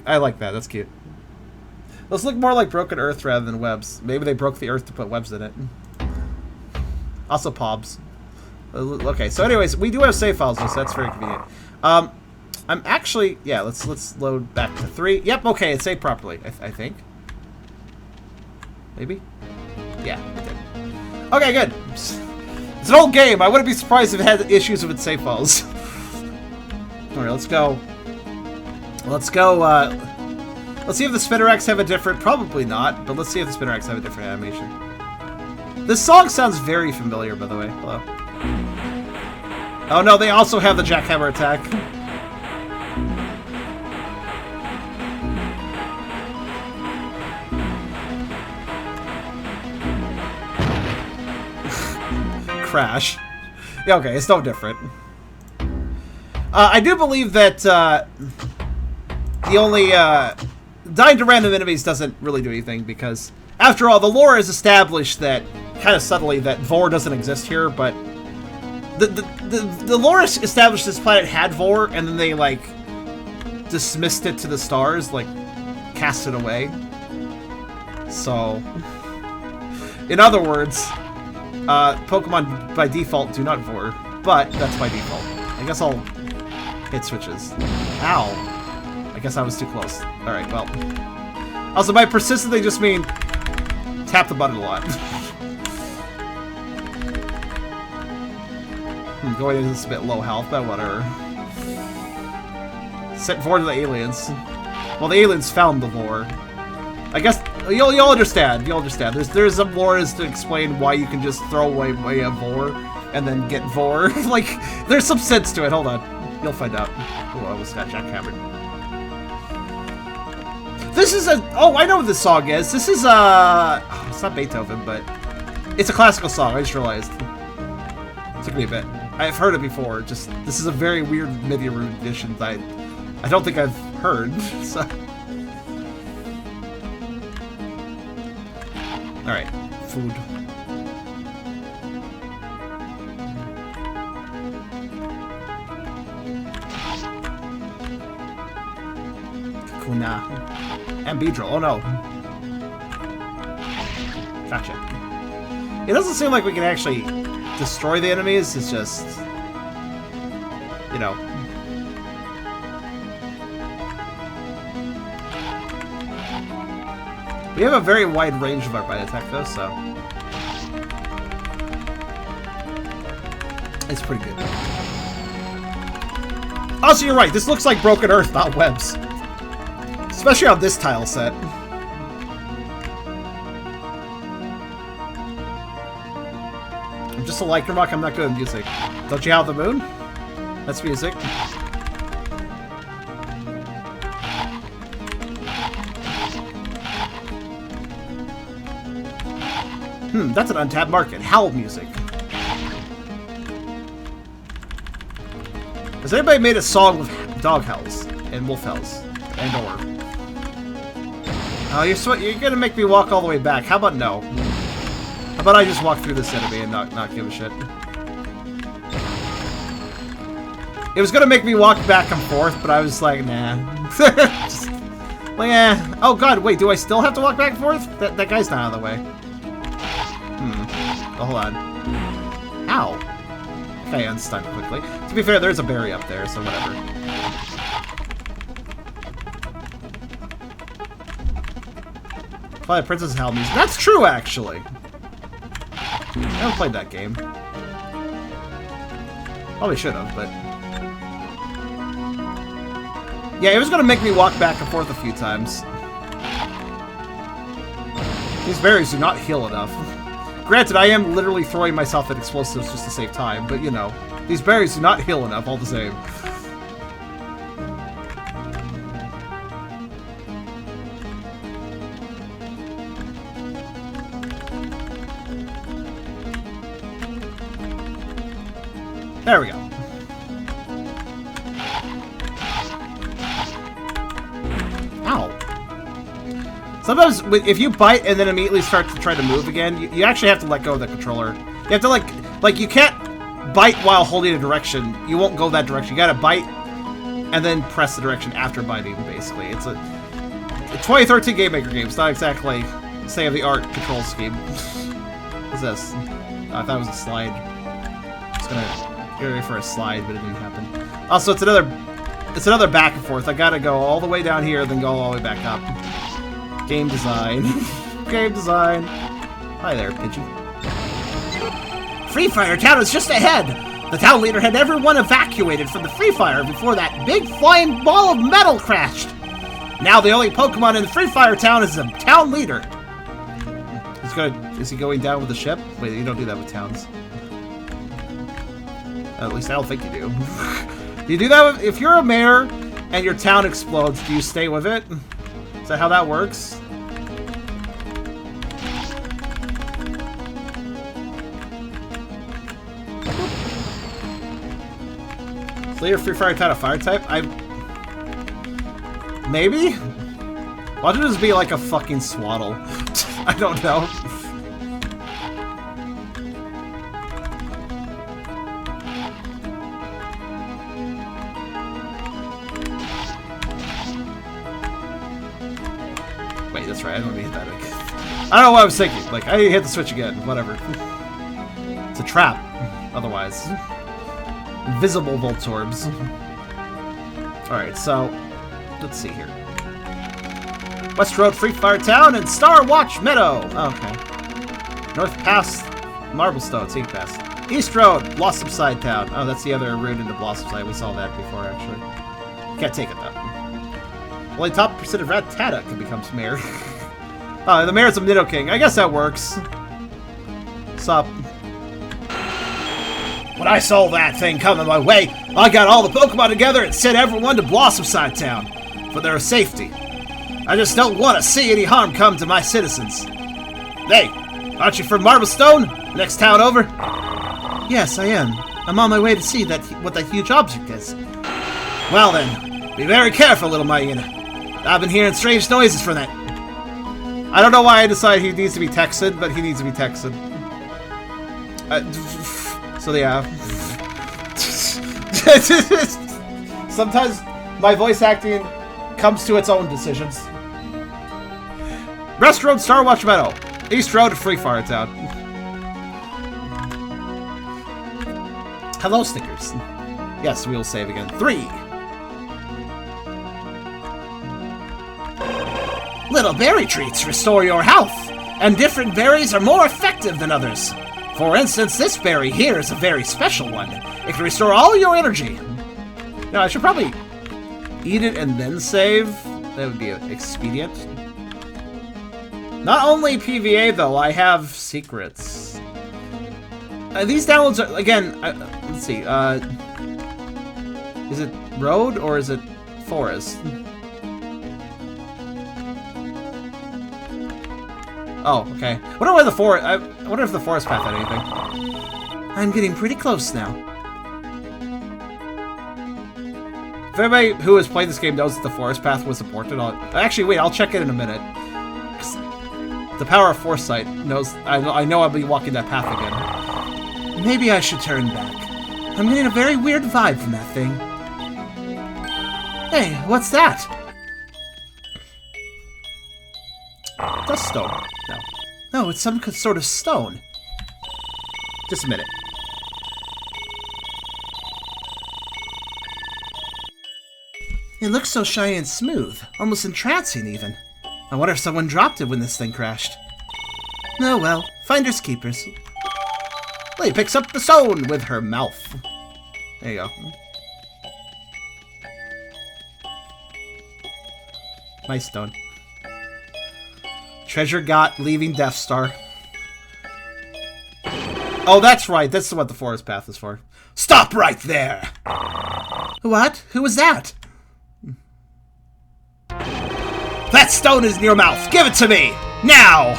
I like that. That's cute. Let's look more like Broken Earth rather than webs. Maybe they broke the earth to put webs in it. Also pobs. Okay, so anyways, we do have save files, so that's very convenient. I'm actually... Yeah, let's load back to 3. Yep, okay, it saved properly, I think. Maybe? Yeah, it did. Okay, good. It's an old game. I wouldn't be surprised if it had issues with its save files. Alright, let's go. Let's go, let's see if the Spinnerets have a different... Probably not, but let's see if the Spinnerets have a different animation. This song sounds very familiar, by the way. Hello. Oh no, they also have the Jackhammer attack. Crash. Yeah, okay, it's no different. I do believe that the only dying to random enemies doesn't really do anything because, after all, the lore is established that kind of subtly that Vore doesn't exist here, but the lore established this planet had Vore, and then they like dismissed it to the stars. Like cast it away. So, in other words, Pokemon by default do not Vore, but that's by default. I guess I'll hit switches. Ow. I guess I was too close. Alright, well. Also, by persistent, they just mean tap the button a lot. Going into this a bit low health, but whatever. Set Vore to the aliens. Well, the aliens found the Vore. I guess you'll understand. You'll understand. There's some lore to explain why you can just throw away a Vore and then get Vore. Like, there's some sense to it. Hold on, you'll find out. Oh, I almost got jackhammered. This is a. Oh, I know what this song is. This is a. Oh, it's not Beethoven, but it's a classical song. I just realized. It took me a bit. I've heard it before. Just this is a very weird MIDI rendition that I don't think I've heard. So. All right, food. Kakuna. And Beedrill. Oh no. Gotcha. It doesn't seem like we can actually destroy the enemies. It's just, you know. We have a very wide range of our bite attack though, so it's pretty good. Also, you're right. This looks like Broken Earth, not webs. Especially on this tile set. I'm just a Lycan Rock, I'm not good at music. Don't you have the moon? That's music. That's an untapped market. Howl music. Has anybody made a song with dog howls and wolf howls and or? Oh, you're gonna make me walk all the way back. How about no? How about I just walk through this enemy and not give a shit? It was gonna make me walk back and forth, but I was like, nah. Just, well, yeah. Oh god, wait, do I still have to walk back and forth? That guy's not out of the way. Oh, hold on. Ow. Okay, unstuck quickly. To be fair, there's a berry up there, so whatever. Probably Princess Howl music. That's true, actually. I haven't played that game. Probably should have, but... yeah, it was gonna make me walk back and forth a few times. These berries do not heal enough. Granted, I am literally throwing myself at explosives just to save time, but you know, these berries do not heal enough all the same. There we go. Ow. Sometimes, if you bite and then immediately start to try to move again, you actually have to let go of the controller. You have to, like, you can't bite while holding a direction. You won't go that direction. You gotta bite and then press the direction after biting, basically. It's a 2013 Game Maker game. It's not exactly state-of-the-art control scheme. What's this? I thought it was a slide. I was gonna get ready for a slide, but it didn't happen. Also, it's another back and forth. I gotta go all the way down here, then go all the way back up. Game design. Game design. Hi there, Pidgey. Freefire town is just ahead! The town leader had everyone evacuated from the Freefire before that big flying ball of metal crashed! Now the only Pokemon in the Freefire town is the town leader! Is he going down with the ship? Wait, you don't do that with towns. At least I don't think you do. Do you do that if you're a mayor and your town explodes, do you stay with it? Is that how that works? Later Freefire town a fire type? Maybe? Why don't it just be like a fucking swaddle? I don't know. that's right. I don't need that again. I don't know what I was thinking. Like, I hit the switch again. Whatever. It's a trap. Otherwise. Invisible Voltorbs. Alright, so... let's see here. West Road, Freefire Town, and Star Watch Meadow! Oh, okay. North Pass, MarbleStone, Sea Pass. East Road, Blossomside Town. Oh, that's the other route into Blossomside. We saw that before, actually. Can't take it, though. Only top percent of Rattata can become mayor. Oh, the mayor's of Nidoking. I guess that works. Sup? When I saw that thing coming my way, I got all the Pokemon together and sent everyone to Blossomside Town for their safety. I just don't want to see any harm come to my citizens. Hey, aren't you from MarbleStone? Next town over? Yes, I am. I'm on my way to see what that huge object is. Well then, be very careful, Little Mightyena. I've been hearing strange noises from that. I don't know why I decided he needs to be Texan, but he needs to be Texan. So yeah. Sometimes my voice acting comes to its own decisions. West Road, Star Watch Meadow. East Road, Freefire Town. Hello, Snickers. Yes, we'll save again. 3. Little berry treats restore your health, and different berries are more effective than others. For instance, this berry here is a very special one. It can restore all your energy. Now, I should probably eat it and then save. That would be expedient. Not only PVA, though, I have secrets. These downloads are, again, let's see, is it road or is it forest? Oh, okay. I wonder if the forest path had anything. I'm getting pretty close now. If anybody who has played this game knows that the forest path was important, actually, wait, I'll check it in a minute. The power of foresight knows. I know I'll be walking that path again. Maybe I should turn back. I'm getting a very weird vibe from that thing. Hey, what's that? Dust stone. No. No, it's some sort of stone. Just a minute. It looks so shiny and smooth, almost entrancing even. I wonder if someone dropped it when this thing crashed. Oh well, finders keepers. Lily picks up the stone with her mouth. There you go. Nice stone. Treasure got leaving Death Star. Oh, that's right. That's what the forest path is for. Stop right there! What? Who was that? That stone is in your mouth. Give it to me! Now!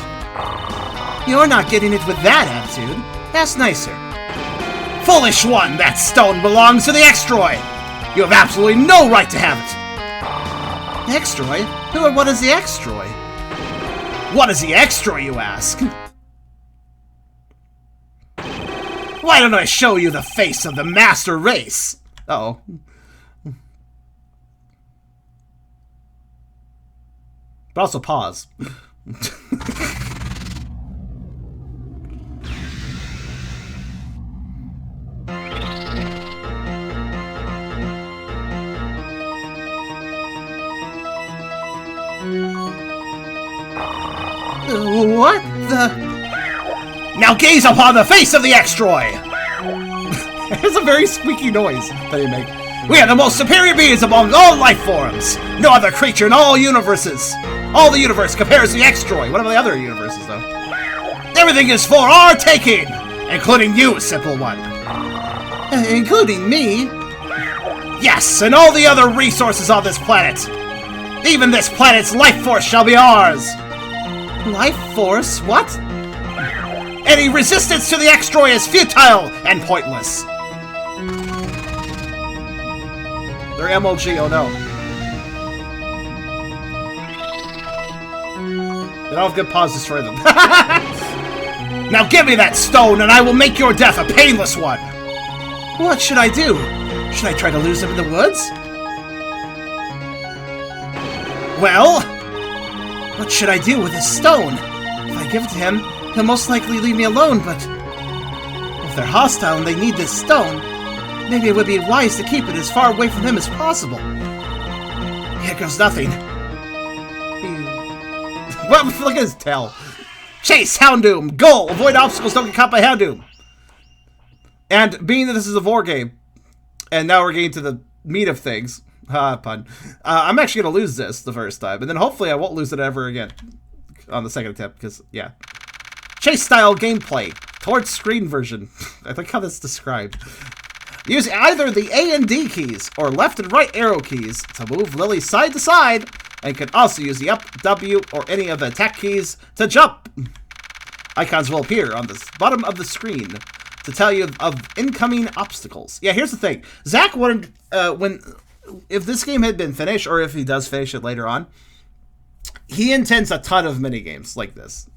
You're not getting it with that attitude. That's nicer. Foolish one! That stone belongs to the Extroid! You have absolutely no right to have it! Extroid? Who or what is the Extroid? What is the Extroid, you ask? Why don't I show you the face of the Master Race? Uh-oh. But also pause. What the? Now gaze upon the face of the Extroid! It's a very squeaky noise that they make. We are the most superior beings among all life forms! No other creature in all universes! All the universe compares to the Extroid. What about the other universes, though? Everything is for our taking! Including you, simple one. Including me? Yes, and all the other resources on this planet! Even this planet's life force shall be ours! Life force? What? Any resistance to the Extroid is futile and pointless. They're MOG, oh no. They don't have good pause to destroy them. Now give me that stone and I will make your death a painless one. What should I do? Should I try to lose him in the woods? Well, What should I do with this stone? If I give it to him, he'll most likely leave me alone, but if they're hostile and they need this stone, maybe it would be wise to keep it as far away from him as possible. Here goes nothing. Well, look at his tail. Chase Houndoom! Goal! Avoid obstacles, don't get caught by Houndoom! And being that this is a Vore game, and now we're getting to the meat of things, pun, I'm actually going to lose this the first time, and then hopefully I won't lose it ever again on the second attempt, because, yeah. Chase-style gameplay, towards screen version. I like how that's described. Use either the A and D keys, or left and right arrow keys, to move Lily side to side, and can also use the up, W, or any of the attack keys to jump. Icons will appear on the bottom of the screen to tell you of incoming obstacles. Yeah, here's the thing. Zack wanted, if this game had been finished, or if he does finish it later on, he intends a ton of minigames like this.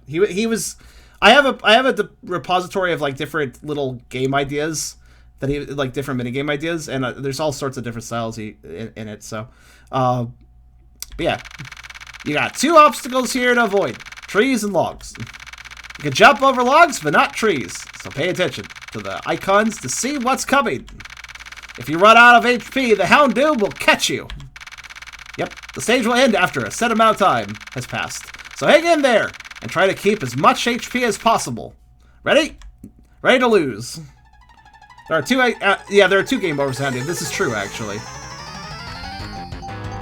He was, I have a repository of like different little game ideas that he, like different minigame ideas, and there's all sorts of different styles in it, so, but yeah. You got 2 obstacles here to avoid. Trees and logs. You can jump over logs, but not trees. So pay attention to the icons to see what's coming. If you run out of HP, the Houndoom will catch you. Yep, the stage will end after a set amount of time has passed. So hang in there and try to keep as much HP as possible. Ready? Ready to lose. There are 2, there are 2 game overs Houndoom. This is true, actually.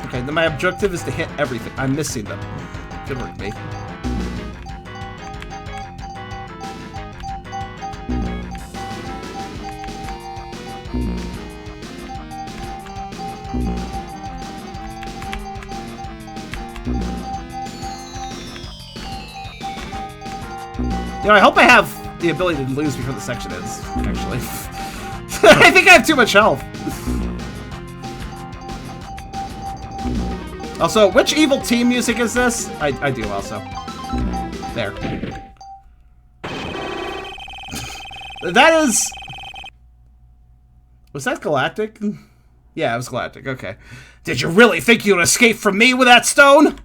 Okay, then my objective is to hit everything. I'm missing them. Good work, me. You know, I hope I have the ability to lose before the section ends, actually. I think I have too much health. Also, which evil team music is this? I do also. There. That is... Was that Galactic? Yeah, it was Galactic, okay. Did you really think you'd escape from me with that stone?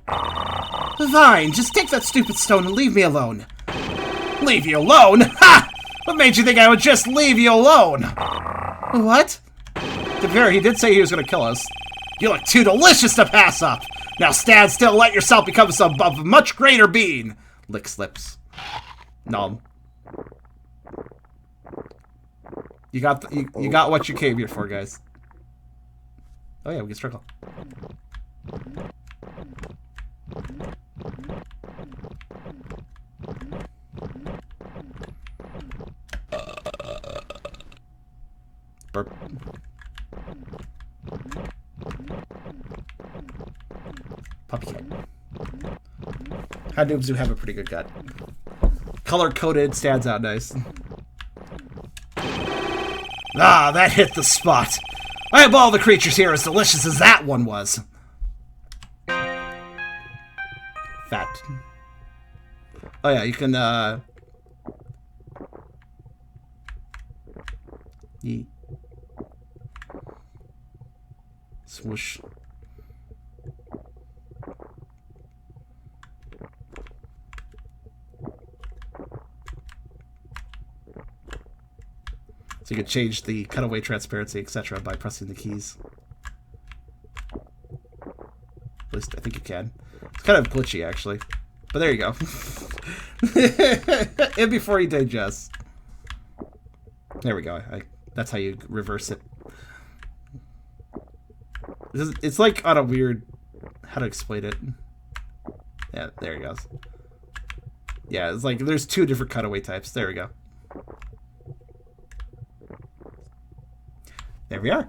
Fine, just take that stupid stone and leave me alone. Leave you alone? Ha! What made you think I would just leave you alone? What? To be fair, he did say he was going to kill us. You look too delicious to pass up. Now stand still and let yourself become a much greater being. Licks lips. Nom. You got you got what you came here for, guys. Oh yeah, we can struggle. Burp. Puppy cat. Houndooms do have a pretty good gut. Color-coded, stands out nice. Ah, that hit the spot. I hope all the creatures here as delicious as that one was. Fat. Oh yeah, you can, Yeet. Swoosh. So you can change the cutaway transparency, etc. by pressing the keys. At least I think you can. It's kind of glitchy, actually. But there you go. And before you digest. There we go. That's how you reverse it. It's like on a weird... How to explain it? Yeah, there he goes. Yeah, it's like there's 2 different cutaway types. There we go. There we are.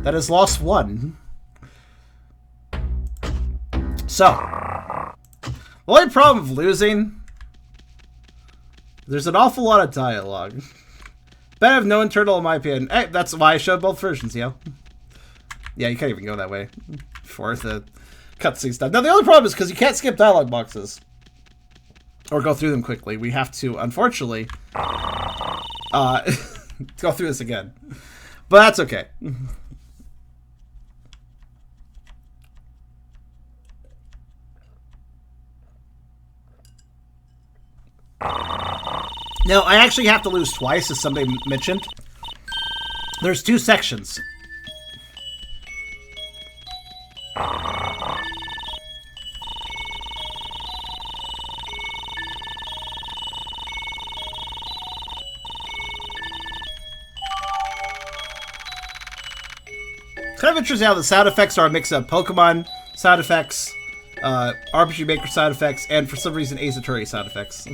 That is lost 1. So, the only problem of losing, there's an awful lot of dialogue. Better have no internal, in my opinion. Hey, that's why I showed both versions, yo. Yeah, you can't even go that way for the cutscene stuff. Now, the only problem is because you can't skip dialogue boxes or go through them quickly. We have to, unfortunately, go through this again. But that's okay. Now, I actually have to lose twice, as somebody mentioned. There's 2 sections. Kind of interesting how the sound effects are a mix of Pokemon sound effects, RPG Maker sound effects, and for some reason Ace Attorney sound effects.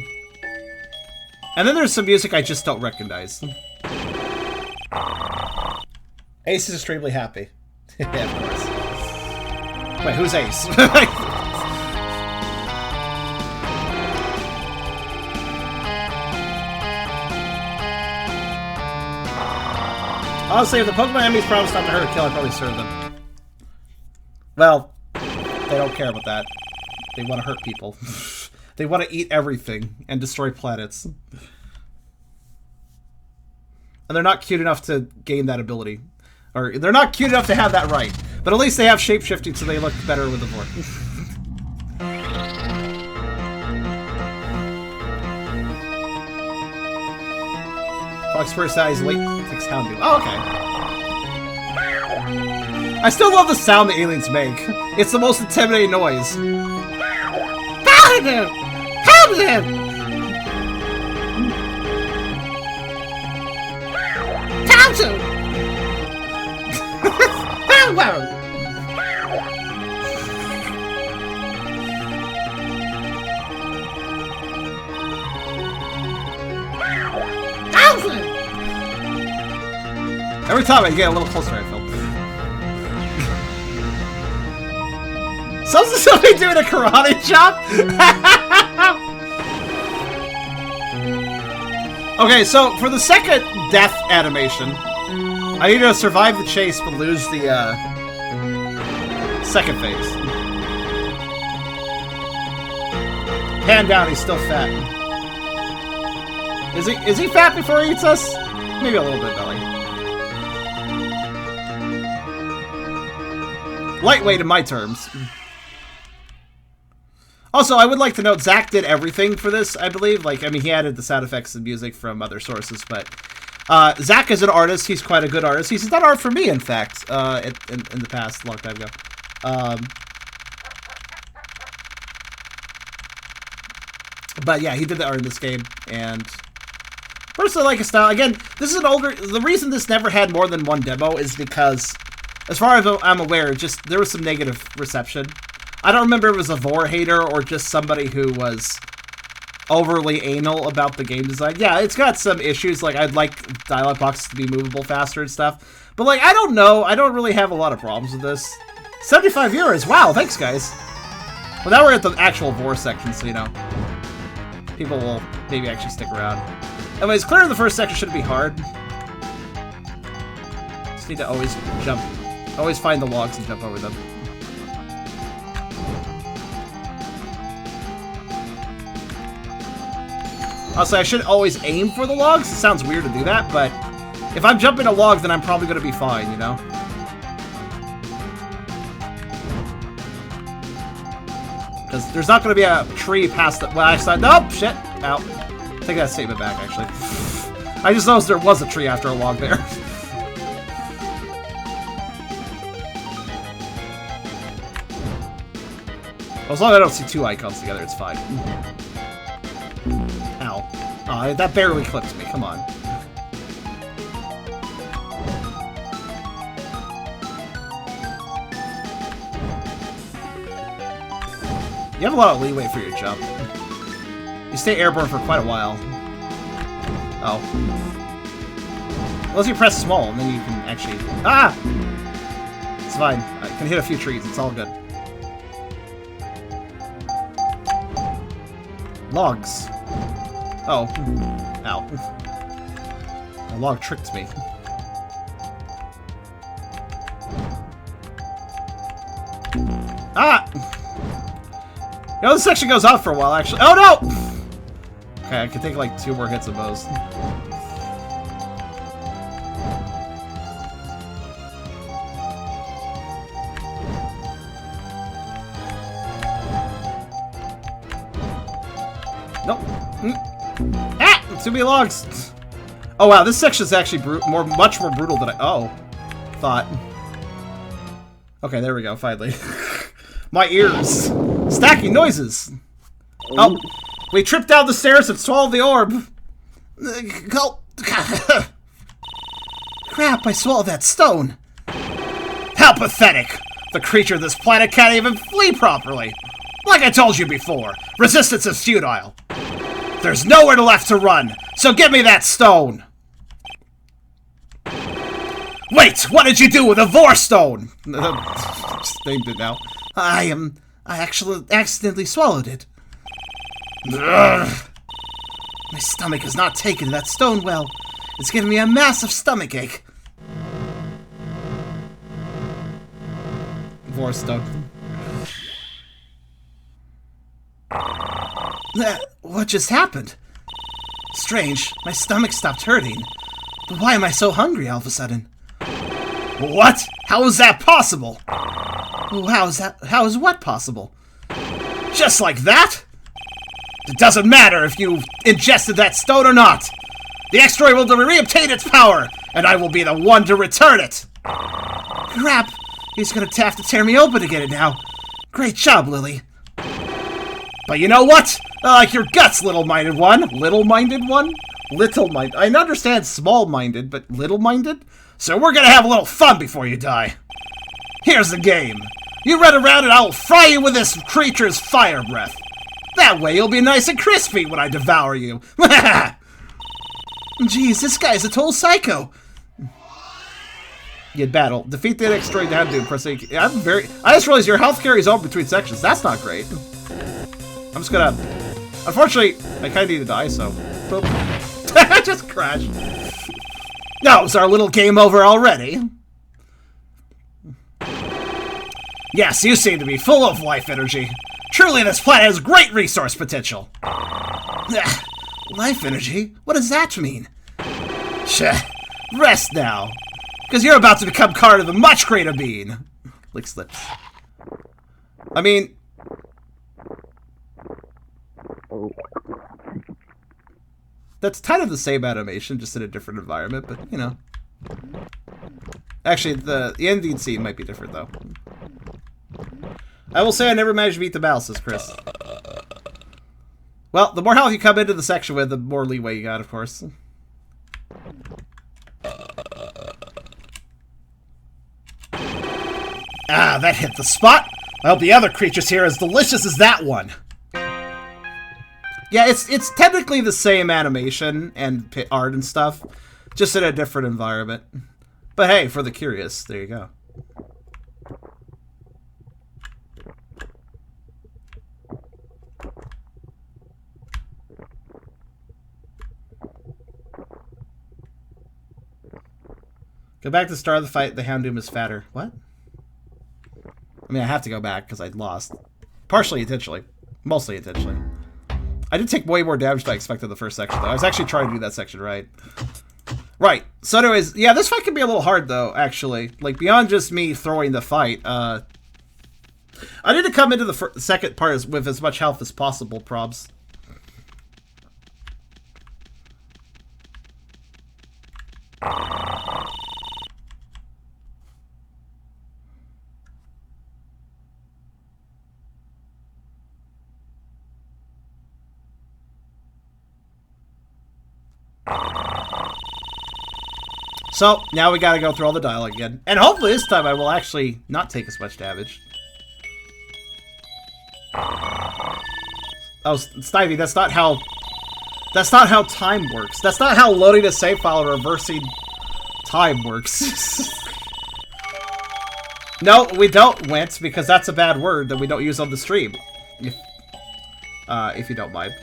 And then there's some music I just don't recognize. Ace is extremely happy. Yeah, of course. Wait, who's Ace? Honestly, if the Pokemon enemies promise not to hurt or kill, I'd probably serve them. Well, they don't care about that. They want to hurt people. They want to eat everything and destroy planets. And they're not cute enough to gain that ability. Or, they're not cute enough to have that right. But at least they have shapeshifting, so they look better with the Vore. Fox personalities late takes Houndoom. Oh, okay. I still love the sound the aliens make. It's the most intimidating noise. Houndoom! Houndoom! Houndoom! Wow! Every time I get a little closer, I feel. Somebody doing a karate chop? Okay, so for the second death animation, I need to survive the chase but lose the second phase. Hand down, he's still fat. Is he fat before he eats us? Maybe a little bit, belly. Lightweight in my terms. Also, I would like to note, Zack did everything for this, I believe. Like, I mean, he added the sound effects and music from other sources, but Zack is an artist. He's quite a good artist. He's done art for me, in fact, in the past, a long time ago. But yeah, he did the art in this game, and personally, I like his style. Again, this is an older... The reason this never had more than one demo is because, as far as I'm aware, just there was some negative reception. I don't remember if it was a Vore hater or just somebody who was overly anal about the game design. Yeah, it's got some issues. Like, I'd like dialogue boxes to be movable faster and stuff. But, like, I don't know. I don't really have a lot of problems with this. 75 viewers. Wow, thanks, guys. Well, now we're at the actual Vore section, so, you know, people will maybe actually stick around. Anyways, clearing the first section shouldn't be hard. Just need to always jump. Always find the logs and jump over them. Also, I should always aim for the logs. It sounds weird to do that, but if I'm jumping a log, then I'm probably going to be fine, you know? Because there's not going to be a tree past the... Well, I said... Nope! Shit! Ow. Take that statement back, actually. I just noticed there was a tree after a log there. As long as I don't see two icons together, it's fine. Ow. Aw, that barely clipped me. Come on. You have a lot of leeway for your jump. You stay airborne for quite a while. Oh. Unless you press small, and then you can actually... Ah! It's fine. I can hit a few trees. It's all good. Logs. Oh. Ow. A log tricked me. Ah! You know, this section goes on for a while, actually. Oh, no! Okay, I can take, like, 2 more hits of those. Nope. Ah! too many logs. Oh wow, this section is actually much more brutal than I thought. Okay, there we go. Finally, my ears stacking noises. Oh, we tripped down the stairs and swallowed the orb. Crap! I swallowed that stone. How pathetic! The creature of this planet can't even flee properly. Like I told you before, resistance is futile. There's nowhere left to run, so give me that stone! Wait, what did you do with the Vore stone? Just named it now. I actually accidentally swallowed it. Ugh. My stomach is not taken to that stone well. It's giving me a massive stomachache. Vore stone. What just happened? Strange, my stomach stopped hurting. But why am I so hungry all of a sudden? What? How is that possible? How is what possible? Just like that? It doesn't matter if you ingested that stone or not. The X-Ray will re-obtain its power, and I will be the one to return it. Crap, he's gonna have to tear me open to get it now. Great job, Lily. But you know what? I like your guts, little-minded one. Little-minded one? Little-minded. I understand small-minded, but little-minded? So we're gonna have a little fun before you die. Here's the game. You run around and I'll fry you with this creature's fire breath. That way you'll be nice and crispy when I devour you. Jeez, this guy's a total psycho. You battle. Defeat the X-Droid down to press A. I just realized your health carries over between sections. That's not great. I'm just gonna... Unfortunately, I kinda need to die, so... Boop. I just crashed. No, is our little game over already? Yes, you seem to be full of life energy. Truly, this planet has great resource potential. Life energy? What does that mean? Rest now. Because you're about to become part of a much greater being. Licks lips. I mean... That's kind of the same animation, just in a different environment, but, you know. Actually, the ending scene might be different, though. I will say I never managed to beat the battle, says Chris. Well, the more health you come into the section with, the more leeway you got, of course. Ah, that hit the spot! I hope the other creature's here as delicious as that one! Yeah, it's technically the same animation and art and stuff, just in a different environment. But hey, for the curious, there you go. Go back to the start of the fight, the Houndoom is fatter. What? I mean, I have to go back because I lost. Partially intentionally. Mostly intentionally. I did take way more damage than I expected the first section, though. I was actually trying to do that section right. Right. So anyways, yeah, this fight can be a little hard, though, actually. Like, beyond just me throwing the fight, I need to come into the second part with as much health as possible, probs. So, now we gotta go through all the dialogue again. And hopefully this time I will actually not take as much damage. Oh, Snivy, that's not how time works. That's not how loading a save file or reversing time works. No, we don't, Wentz, because that's a bad word that we don't use on the stream. If you don't mind.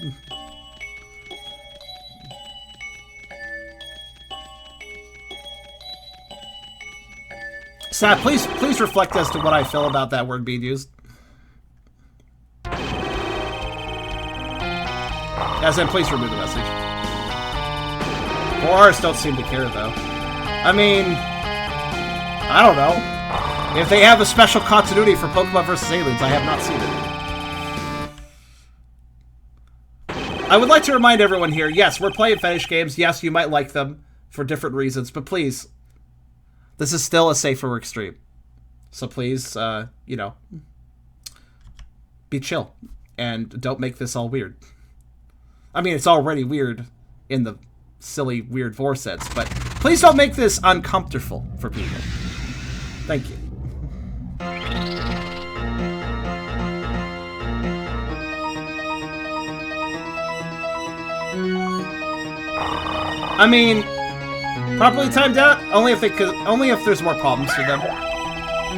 Sad, please reflect as to what I feel about that word being used. As in, please remove the message. 4Rs don't seem to care, though. I mean, I don't know. If they have a special continuity for Pokemon vs. Aliens, I have not seen it. I would like to remind everyone here, yes, we're playing fetish games. Yes, you might like them for different reasons, but please, this is still a safer work stream. So please, you know, be chill and don't make this all weird. I mean, it's already weird in the silly, weird Vore sets, but please don't make this uncomfortable for people. Thank you. I mean, properly timed out? Only if there's more problems for them.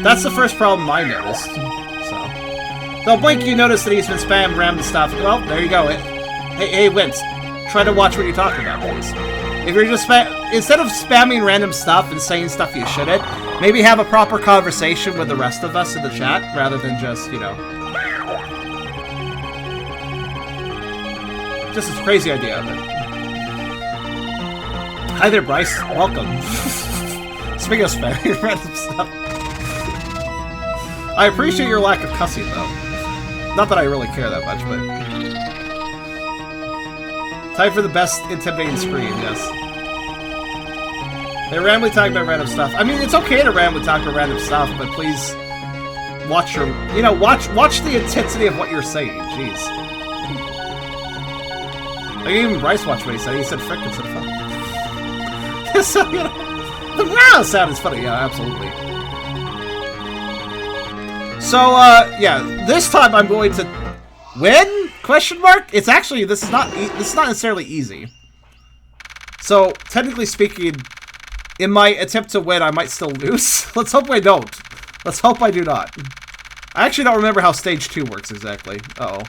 That's the first problem I noticed. So, though Blink, you notice that he's been spamming random stuff. Well, there you go. Hey, Wince, try to watch what you're talking about, please. If you're just instead of spamming random stuff and saying stuff you shouldn't, maybe have a proper conversation with the rest of us in the chat rather than just, you know, just a crazy idea of it. Hi there, Bryce. Welcome. Speaking of spamming random stuff. I appreciate your lack of cussing, though. Not that I really care that much, but... Time for the best intimidating screen, yes. They randomly talk about random stuff. I mean, it's okay to randomly talk about random stuff, but please... watch your... You know, watch the intensity of what you're saying. Jeez. Like, even Bryce watched what he said. He said frick instead of fuck. So, you know, the wow sound is funny. Yeah, absolutely. So, yeah, this time I'm going to win? Question mark? It's actually, this is not necessarily easy. So, technically speaking, in my attempt to win, I might still lose. Let's hope I don't. Let's hope I do not. I actually don't remember how stage 2 works exactly. Uh-oh.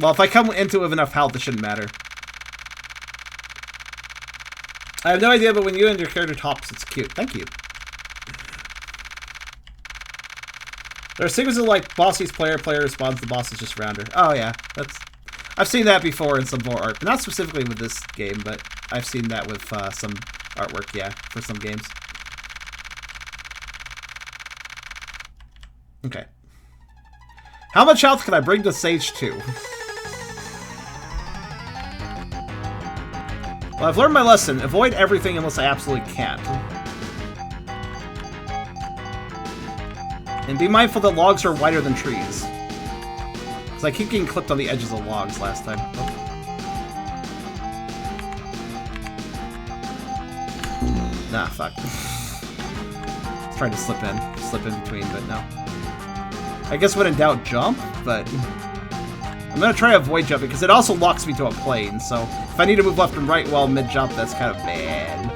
Well, if I come into it with enough health, it shouldn't matter. I have no idea, but when you and your character talks, it's cute. Thank you. There are sequences like Bossy's player responds, the boss is just rounder. Oh yeah, I've seen that before in some Vore art. Not specifically with this game, but I've seen that with some artwork, yeah, for some games. Okay. How much health can I bring to stage 2? Well, I've learned my lesson. Avoid everything unless I absolutely can't. And be mindful that logs are wider than trees. Because I keep getting clipped on the edges of logs last time. Oh. Nah, fuck. I was trying to slip in between, but no. I guess when in doubt, jump, but... I'm gonna try to avoid jumping, because it also locks me to a plane, so if I need to move left and right while mid-jump, that's kind of bad.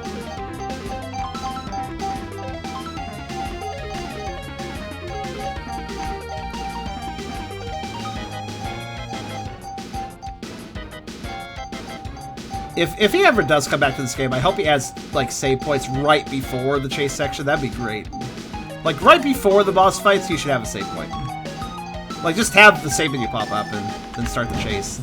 If he ever does come back to this game, I hope he adds, like, save points right before the chase section. That'd be great. Like, right before the boss fights, you should have a save point. Like, just have the save menu pop up and then start the chase.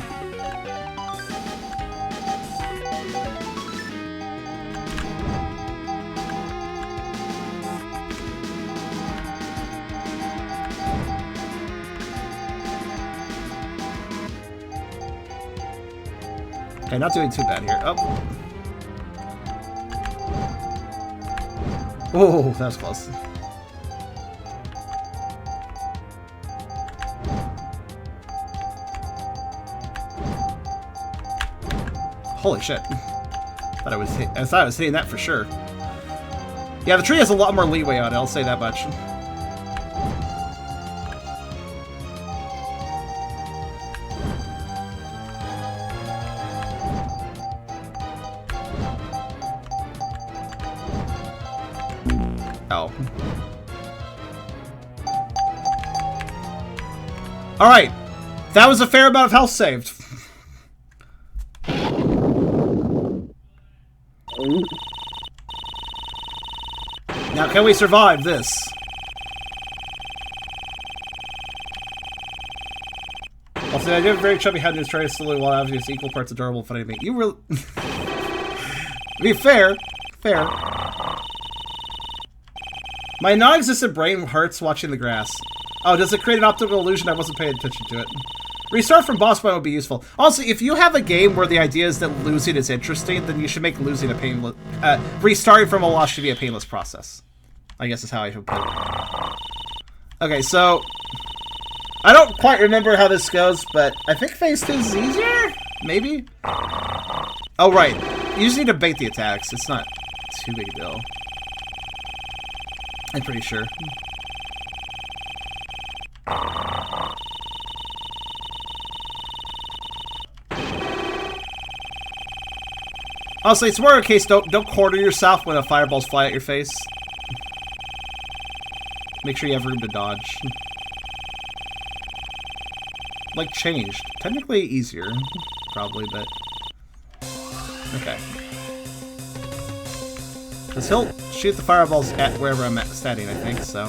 Okay, not doing too bad here. Oh. Oh, that was close. Holy shit. I thought I was hitting that for sure. Yeah, the tree has a lot more leeway on it, I'll say that much. Oh. Alright. That was a fair amount of health saved. Now, can we survive this? Also, I do have a very chubby head and is trying to slowly while having just equal parts adorable and funny to me. You really... To be fair. My non-existent brain hurts watching the grass. Oh, does it create an optical illusion? I wasn't paying attention to it. Restart from boss point would be useful. Also, if you have a game where the idea is that losing is interesting, then you should make losing a painless... restarting from a loss should be a painless process. I guess is how I should put it. Okay, so... I don't quite remember how this goes, but I think phase 2 is easier? Maybe? Oh, right. You just need to bait the attacks. It's not too big a deal. I'm pretty sure. Honestly, it's more a case, don't corner yourself when the fireballs fly at your face. Make sure you have room to dodge. Like, changed. Technically easier, probably, but... Okay. Because he'll shoot the fireballs at wherever I'm standing, I think, so...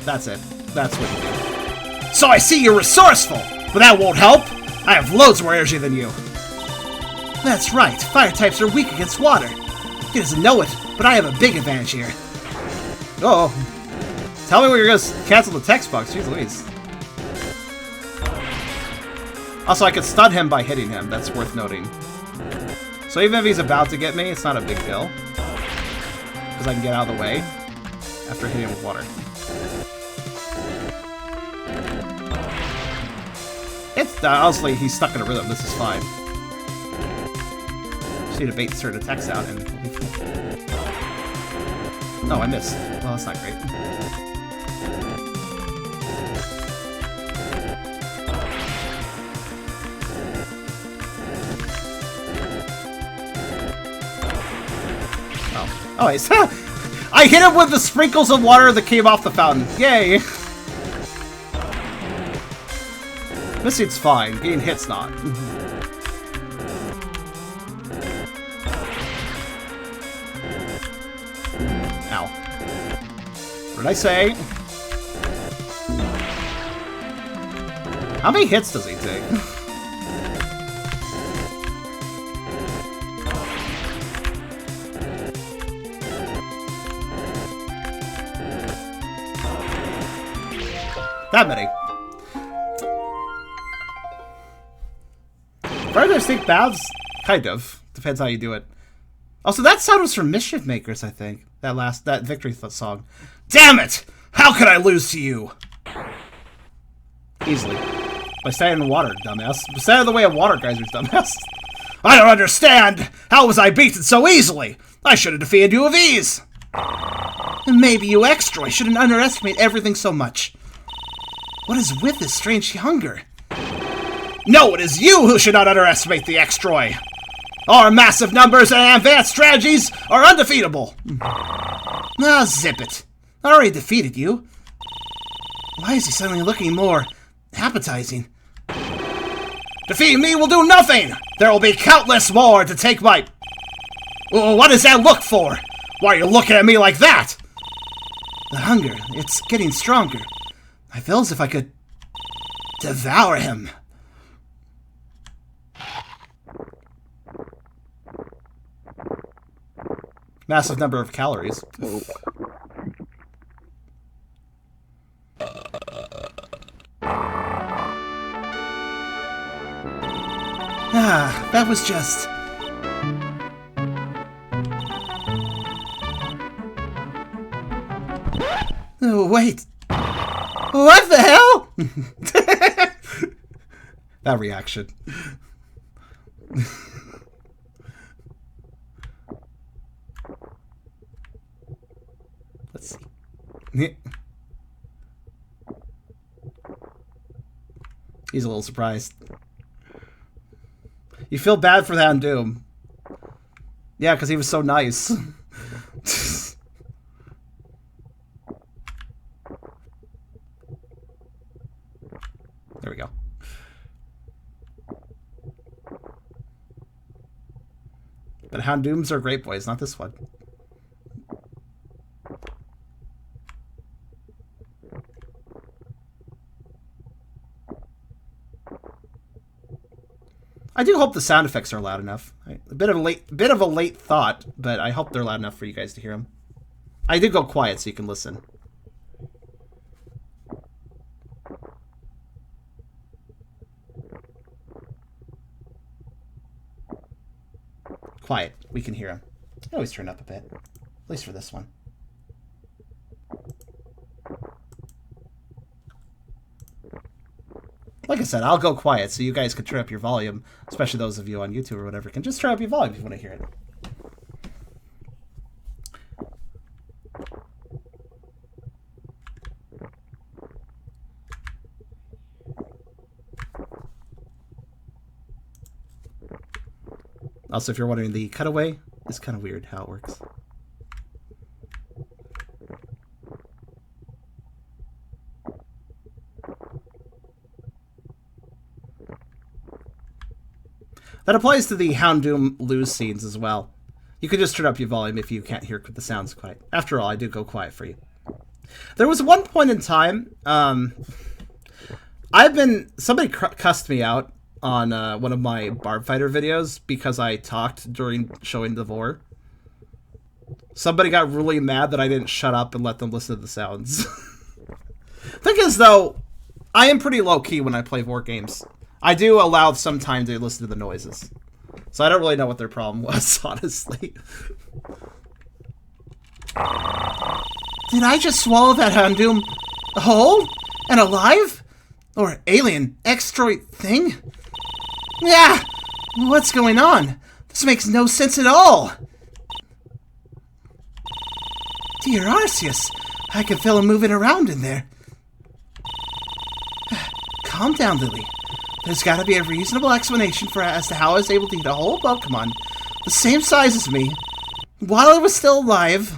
That's it. That's what you do. So I see you're resourceful! But that won't help! I have loads more energy than you! That's right, fire types are weak against water. He doesn't know it, but I have a big advantage here. Uh oh. Tell me when you're gonna cancel the text box, jeez Louise. Also, I could stun him by hitting him, that's worth noting. So even if he's about to get me, it's not a big deal. Because I can get out of the way after hitting him with water. It's honestly, he's stuck in a rhythm, this is fine. Just need to bait certain attacks out and... Oh, I missed. Well, that's not great. Oh. Oh, he's... I hit him with the sprinkles of water that came off the fountain. Yay! Missing's fine. Getting hit's not. Ow. What did I say? How many hits does he take? That many. Further stink baths? Kind of. Depends how you do it. Also, that sound was from Mischief Makers, I think. That victory song. Damn it! How could I lose to you? Easily. By standing in the water, dumbass. Stand in the way of water geysers, dumbass. I don't understand! How was I beaten so easily? I should have defeated you with ease! Maybe you extra shouldn't underestimate everything so much. What is with this strange hunger? No, it is you who should not underestimate the Extroy! Our massive numbers and advanced strategies are undefeatable! Ah, zip it. I already defeated you. Why is he suddenly looking more appetizing? Defeating me will do nothing! There will be countless more to take my... What does that look for? Why are you looking at me like that? The hunger, it's getting stronger. I feel as if I could devour him. Massive number of calories. Ah, that was just... Oh, wait. What the hell? That reaction. Let's see. He's a little surprised. You feel bad for that Doom. Yeah, because he was so nice. There we go. But Houndooms are great boys, not this one. I do hope the sound effects are loud enough. A bit of a late thought, but I hope they're loud enough for you guys to hear them. I did go quiet so you can listen. quiet. We can hear him. I always turn up a bit. At least for this one. Like I said, I'll go quiet so you guys can turn up your volume, especially those of you on YouTube or whatever, can just turn up your volume if you want to hear it. Also, if you're wondering, the cutaway is kind of weird how it works. That applies to the Houndoom lose scenes as well. You can just turn up your volume if you can't hear the sounds quite. After all, I do go quiet for you. There was one point in time, somebody cussed me out on one of my Barb Fighter videos because I talked during showing the Vore. Somebody got really mad that I didn't shut up and let them listen to the sounds. Thing is, though, I am pretty low-key when I play Vore games. I do allow some time to listen to the noises. So I don't really know what their problem was, honestly. Did I just swallow that Houndoom whole and alive? Or alien extroid thing? Yeah! What's going on? This makes no sense at all! Dear Arceus, I can feel him moving around in there. Calm down, Lily. There's got to be a reasonable explanation as to how I was able to eat a whole Pokemon the same size as me while it was still alive.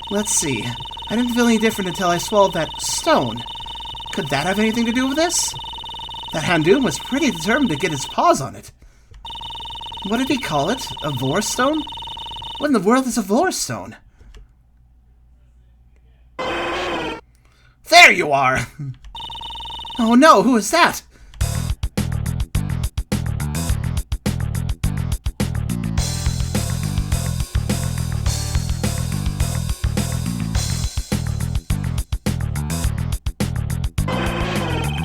Let's see. I didn't feel any different until I swallowed that stone. Could that have anything to do with this? That Houndoom was pretty determined to get his paws on it. What did he call it? A Vore stone? What in the world is a Vore stone? There you are! Oh no, who is that?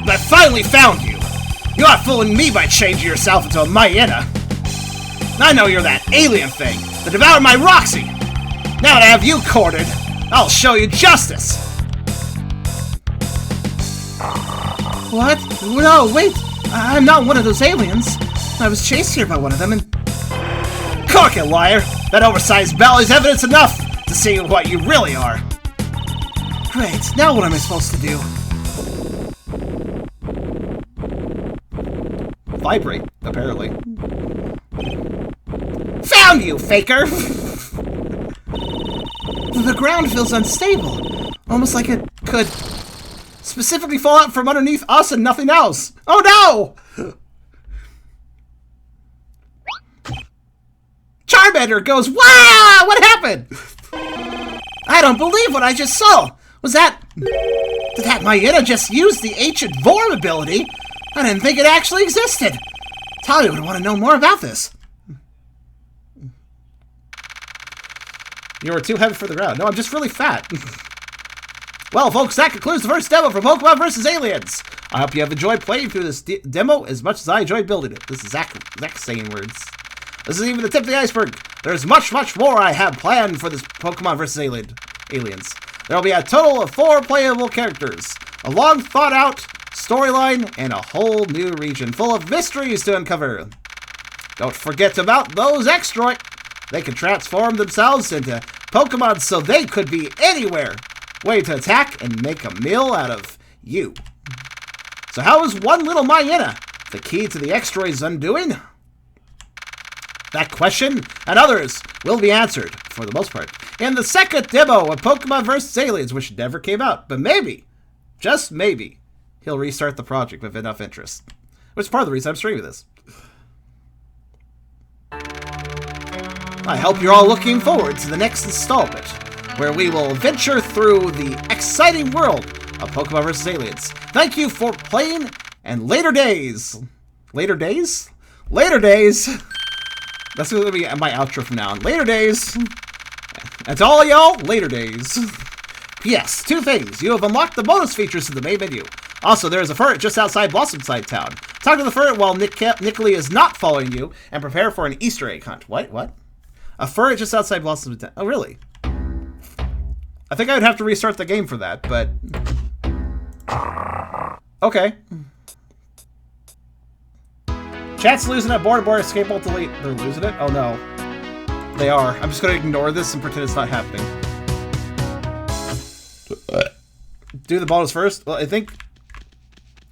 I finally found you! You're not fooling me by changing yourself into a Mightyena! I know you're that alien thing that devoured my Roxy! Now that I have you cornered, I'll show you justice! What? No, wait! I'm not one of those aliens. I was chased here by one of them and... Cork it, liar! That oversized bell is evidence enough to see what you really are! Great, now what am I supposed to do? Vibrate, apparently. Found you, faker! The ground feels unstable. Almost like it could specifically fall out from underneath us and nothing else. Oh no! Charmander goes, wow! What happened? I don't believe what I just saw. Did that Mightyena just use the ancient Vore ability? I didn't think it actually existed. Talia would want to know more about this. You were too heavy for the ground. No, I'm just really fat. Well, folks, that concludes the first demo for Pokemon vs. Aliens. I hope you have enjoyed playing through this demo as much as I enjoyed building it. This is Zack saying words. This is even the tip of the iceberg. There's much, much more I have planned for this Pokemon vs. Aliens. There will be a total of 4 playable characters, a long thought-out storyline, and a whole new region full of mysteries to uncover. Don't forget about those Extroid. They can transform themselves into Pokemon so they could be anywhere, waiting to attack and make a meal out of you. So how is one little Mightyena the key to the Extroid's undoing? That question and others will be answered, for the most part, in the second demo of Pokemon vs. Aliens, which never came out. But maybe, just maybe, he'll restart the project with enough interest. Which is part of the reason I'm streaming this. I hope you're all looking forward to the next installment, where we will venture through the exciting world of Pokemon vs. Aliens. Thank you for playing, and later days. Later days? Later days! That's going to be my outro from now on. Later days! And to all y'all, later days. P.S. 2 things. You have unlocked the bonus features in the main menu. Also, there is a fort just outside Blossomside Town. Talk to the furret while Nickley is not following you, and prepare for an Easter egg hunt. What? A furret just outside Blossom's tent. Oh, really? I think I would have to restart the game for that, but... Okay. Chat's losing it. Border escape ult delete. They're losing it? Oh, no. They are. I'm just going to ignore this and pretend it's not happening. Do the bonus first? Well, I think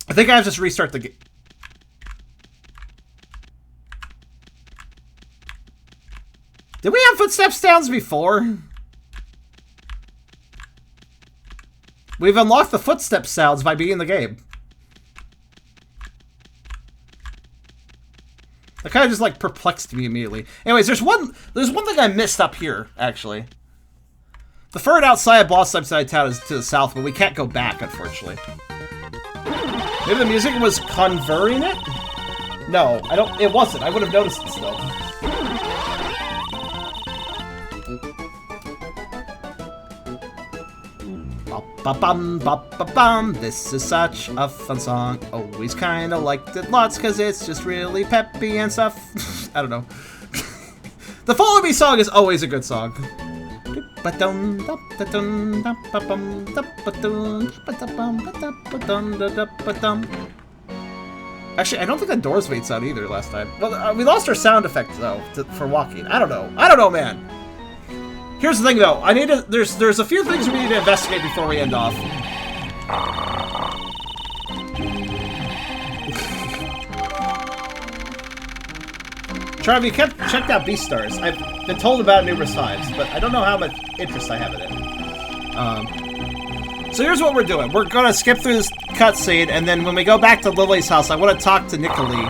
I have to just restart the game. Did we have footsteps sounds before? We've unlocked the footstep sounds by being in the game. That kind of just like perplexed me immediately. Anyways, there's one thing I missed up here, actually. The furret outside Blossom Side Town is to the south, but we can't go back, unfortunately. Maybe the music was converting it? No, it wasn't. I would have noticed it still. Ba-bum, ba-ba-bum. This is such a fun song. Always kinda liked it lots, cause it's just really peppy and stuff. I don't know. The Follow Me song is always a good song. Actually, I don't think the doors made sound either last time. Well, we lost our sound effect, though, for walking. I don't know, man. Here's the thing, though. There's a few things we need to investigate before we end off. Charlie, checked out Beastars. I've been told about it numerous times, but I don't know how much interest I have in it. So here's what we're doing. We're gonna skip through this cutscene, and then when we go back to Lily's house, I want to talk to Nickley.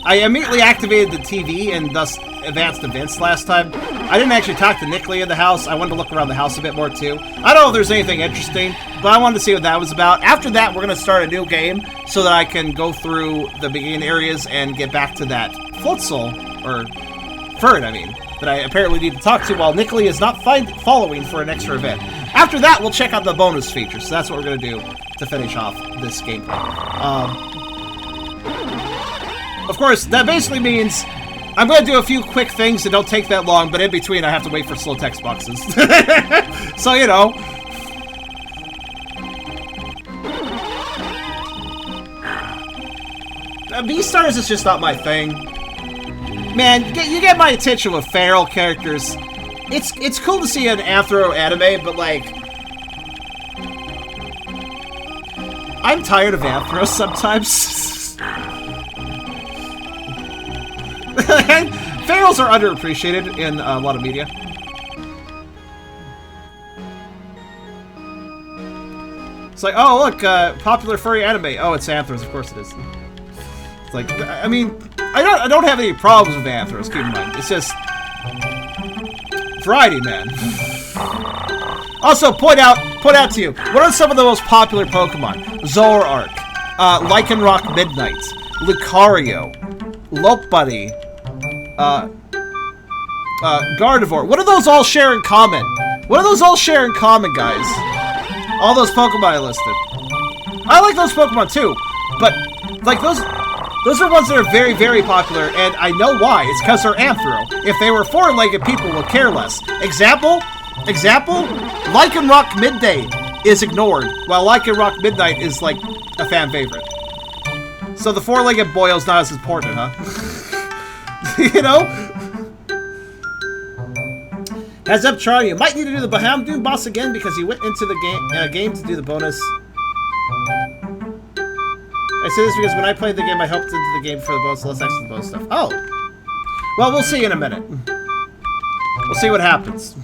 I immediately activated the TV and thus advanced events last time. I didn't actually talk to Nickley in the house. I wanted to look around the house a bit more too. I don't know if there's anything interesting, but I wanted to see what that was about. After that, we're gonna start a new game so that I can go through the beginning areas and get back to that Floatzel, or Ferd, I mean, that I apparently need to talk to while Nickley is not following for an extra event. After that, we'll check out the bonus features, so that's what we're going to do to finish off this gameplay. Of course, that basically means I'm going to do a few quick things that don't take that long, but in between I have to wait for slow text boxes. So, you know. Beastars is just not my thing. Man, you get my attention with feral characters. It's cool to see an anthro anime, but like, I'm tired of anthros sometimes. Ferals are underappreciated in a lot of media. It's like, oh look, popular furry anime. Oh, it's anthros, of course it is. It's like, I mean, I don't have any problems with anthros, keep in mind. It's just variety, man. Also, point out to you, what are some of the most popular Pokemon? Zoroark, Lycanroc Midnight, Lucario, Lopebuddy, Gardevoir. What do those all share in common? Guys? All those Pokemon I listed. I like those Pokemon too, but like those are ones that are very, very popular, and I know why. It's because they're anthro. If they were four-legged, people would care less. Example, Lycanroc Midday is ignored, while Lycanroc Midnight is like a fan favorite. So the four-legged boyo's not as important, huh? You know? Heads up, Charlie. You might need to do the Bahamdoon boss again because you went into the game to do the bonus. I say this because when I played the game, I helped into the game for the bonus, less extra bonus stuff. Oh! Well, we'll see in a minute. We'll see what happens.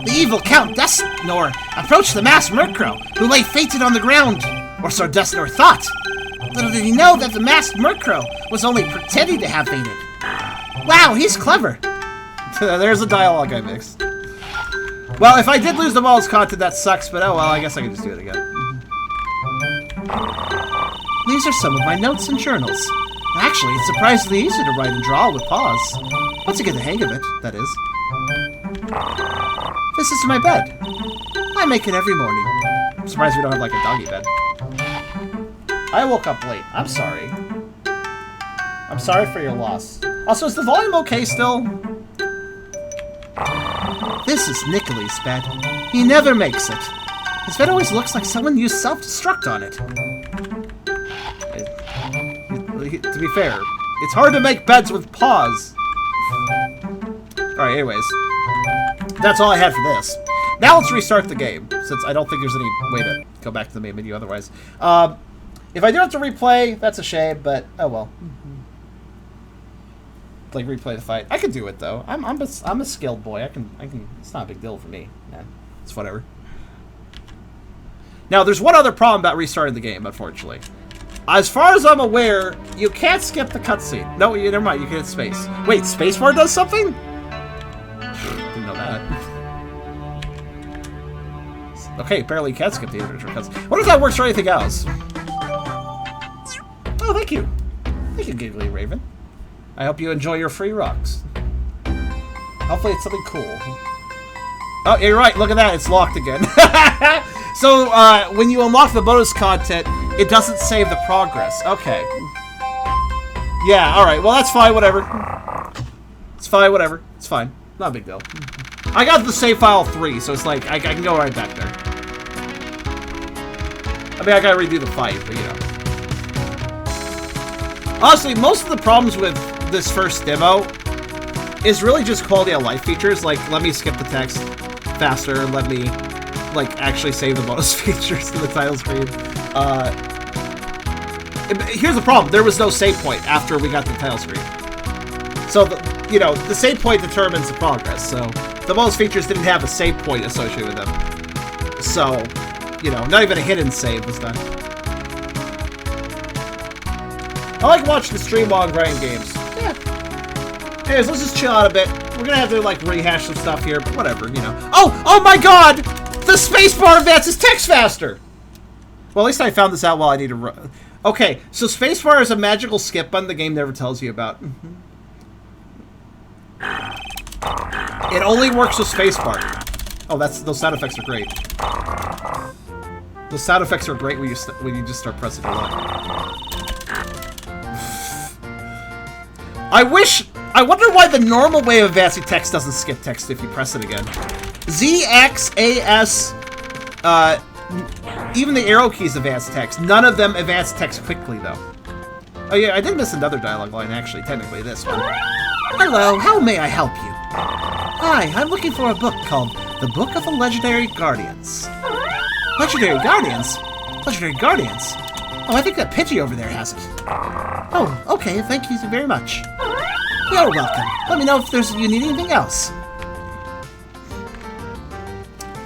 The evil Count Desnor approached the masked Murkrow, who lay fainted on the ground. Or so Desnor thought. Little did he know that the masked Murkrow was only pretending to have fainted. Wow, he's clever. There's a dialogue I mixed. Well, if I did lose the bonus content, that sucks, but oh well, I guess I can just do it again. These are some of my notes and journals. Actually, it's surprisingly easy to write and draw with pause. Once you get the hang of it, that is. This is my bed. I make it every morning. I'm surprised we don't have like a doggy bed. I woke up late. I'm sorry. I'm sorry for your loss. Also, is the volume okay still? This is Nicholas' bed. He never makes it. His bed always looks like someone used self-destruct on it. To be fair, it's hard to make beds with paws. Alright, anyways. That's all I had for this. Now let's restart the game, since I don't think there's any way to go back to the main menu otherwise. If I do have to replay, that's a shame, but oh well. Like replay the fight. I can do it though. I'm a skilled boy. I can. It's not a big deal for me, man. It's whatever. Now, there's one other problem about restarting the game, unfortunately. As far as I'm aware, you can't skip the cutscene. No, never mind. You can hit space. Wait, spacebar does something? Didn't know that. Okay, apparently you can skip the individual cutscene. What if that works for anything else? Oh, thank you. Thank you, Giggly Raven. I hope you enjoy your free rocks. Hopefully it's something cool. Oh, you're right. Look at that. It's locked again. So, when you unlock the bonus content, it doesn't save the progress. Okay. Yeah, alright. Well, that's fine. Whatever. It's fine. Whatever. It's fine. Not a big deal. I got the save file 3, so it's like, I can go right back there. I mean, I gotta redo the fight, but you know. Honestly, most of the problems with this first demo is really just quality of life features, like let me skip the text faster, let me like actually save the bonus features in the title screen. Here's the problem: there was no save point after we got the title screen. So you know, the save point determines the progress. So the bonus features didn't have a save point associated with them. So you know, not even a hidden save was done. I like watching the stream while I'm grinding games. Yeah. Anyways, let's just chill out a bit. We're gonna have to like rehash some stuff here, but whatever, you know. Oh my God! The spacebar advances text faster. Well, at least I found this out while I need to run. Okay, so spacebar is a magical skip button the game never tells you about. It only works with spacebar. Oh, those sound effects are great. Those sound effects are great when you just start pressing a lot. I wonder why the normal way of advancing text doesn't skip text if you press it again. Z, X, A, S, even the arrow keys advance text. None of them advance text quickly, though. Oh yeah, I did miss another dialogue line, actually, technically, this one. Hello, how may I help you? Hi, I'm looking for a book called The Book of the Legendary Guardians. Legendary Guardians? Legendary Guardians? Oh, I think that Pidgey over there has it. Oh, okay, thank you very much. You're welcome. Let me know if you need anything else.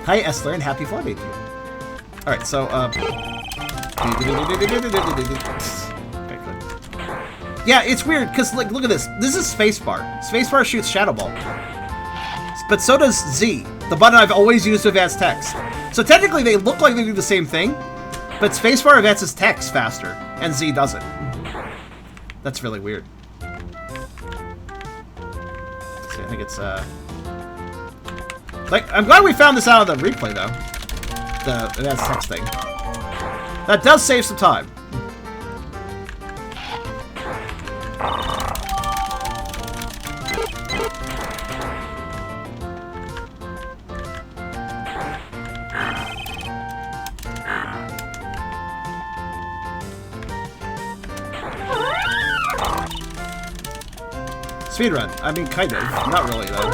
Hi, Esther, and happy 4-day to you. Alright, so, okay, good. Yeah, it's weird, because, like, look at this. This is spacebar. Spacebar shoots Shadow Ball. But so does Z, the button I've always used to advance text. So technically, they look like they do the same thing, but spacebar advances text faster, and Z doesn't. That's really weird. See, I think it's, like, I'm glad we found this out of the replay, though. The advanced text thing. That does save some time. Speedrun. I mean, kind of. Not really, though.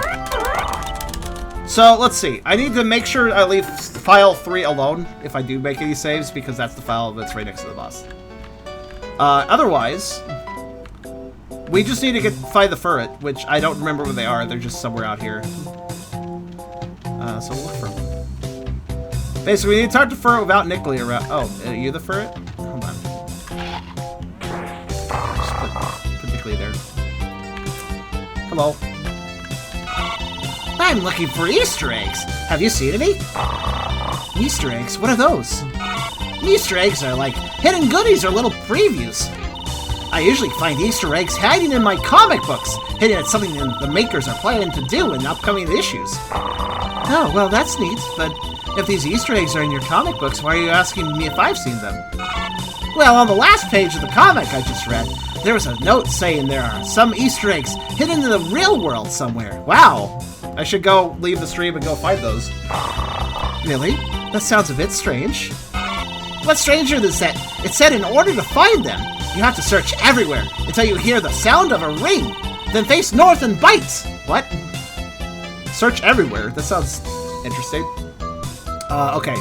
So, let's see. I need to make sure I leave file 3 alone if I do make any saves, because that's the file that's right next to the boss. Otherwise, we just need to find the ferret, which I don't remember where they are. They're just somewhere out here. So we'll look for them. Basically, we need to talk to ferret without Nicolay around. Oh, are you the ferret? Hold on. Just put Nicolay there. Hello. I'm looking for Easter eggs. Have you seen any? Easter eggs? What are those? Easter eggs are like hidden goodies or little previews. I usually find Easter eggs hiding in my comic books, hinting at something the makers are planning to do in upcoming issues. Oh, well, that's neat, but if these Easter eggs are in your comic books, why are you asking me if I've seen them? Well, on the last page of the comic I just read, there was a note saying there are some Easter eggs hidden in the real world somewhere. Wow. I should go leave the stream and go find those. Really? That sounds a bit strange. What's stranger than that? It said in order to find them, you have to search everywhere until you hear the sound of a ring. Then face north and bite. What? Search everywhere. That sounds interesting. Okay.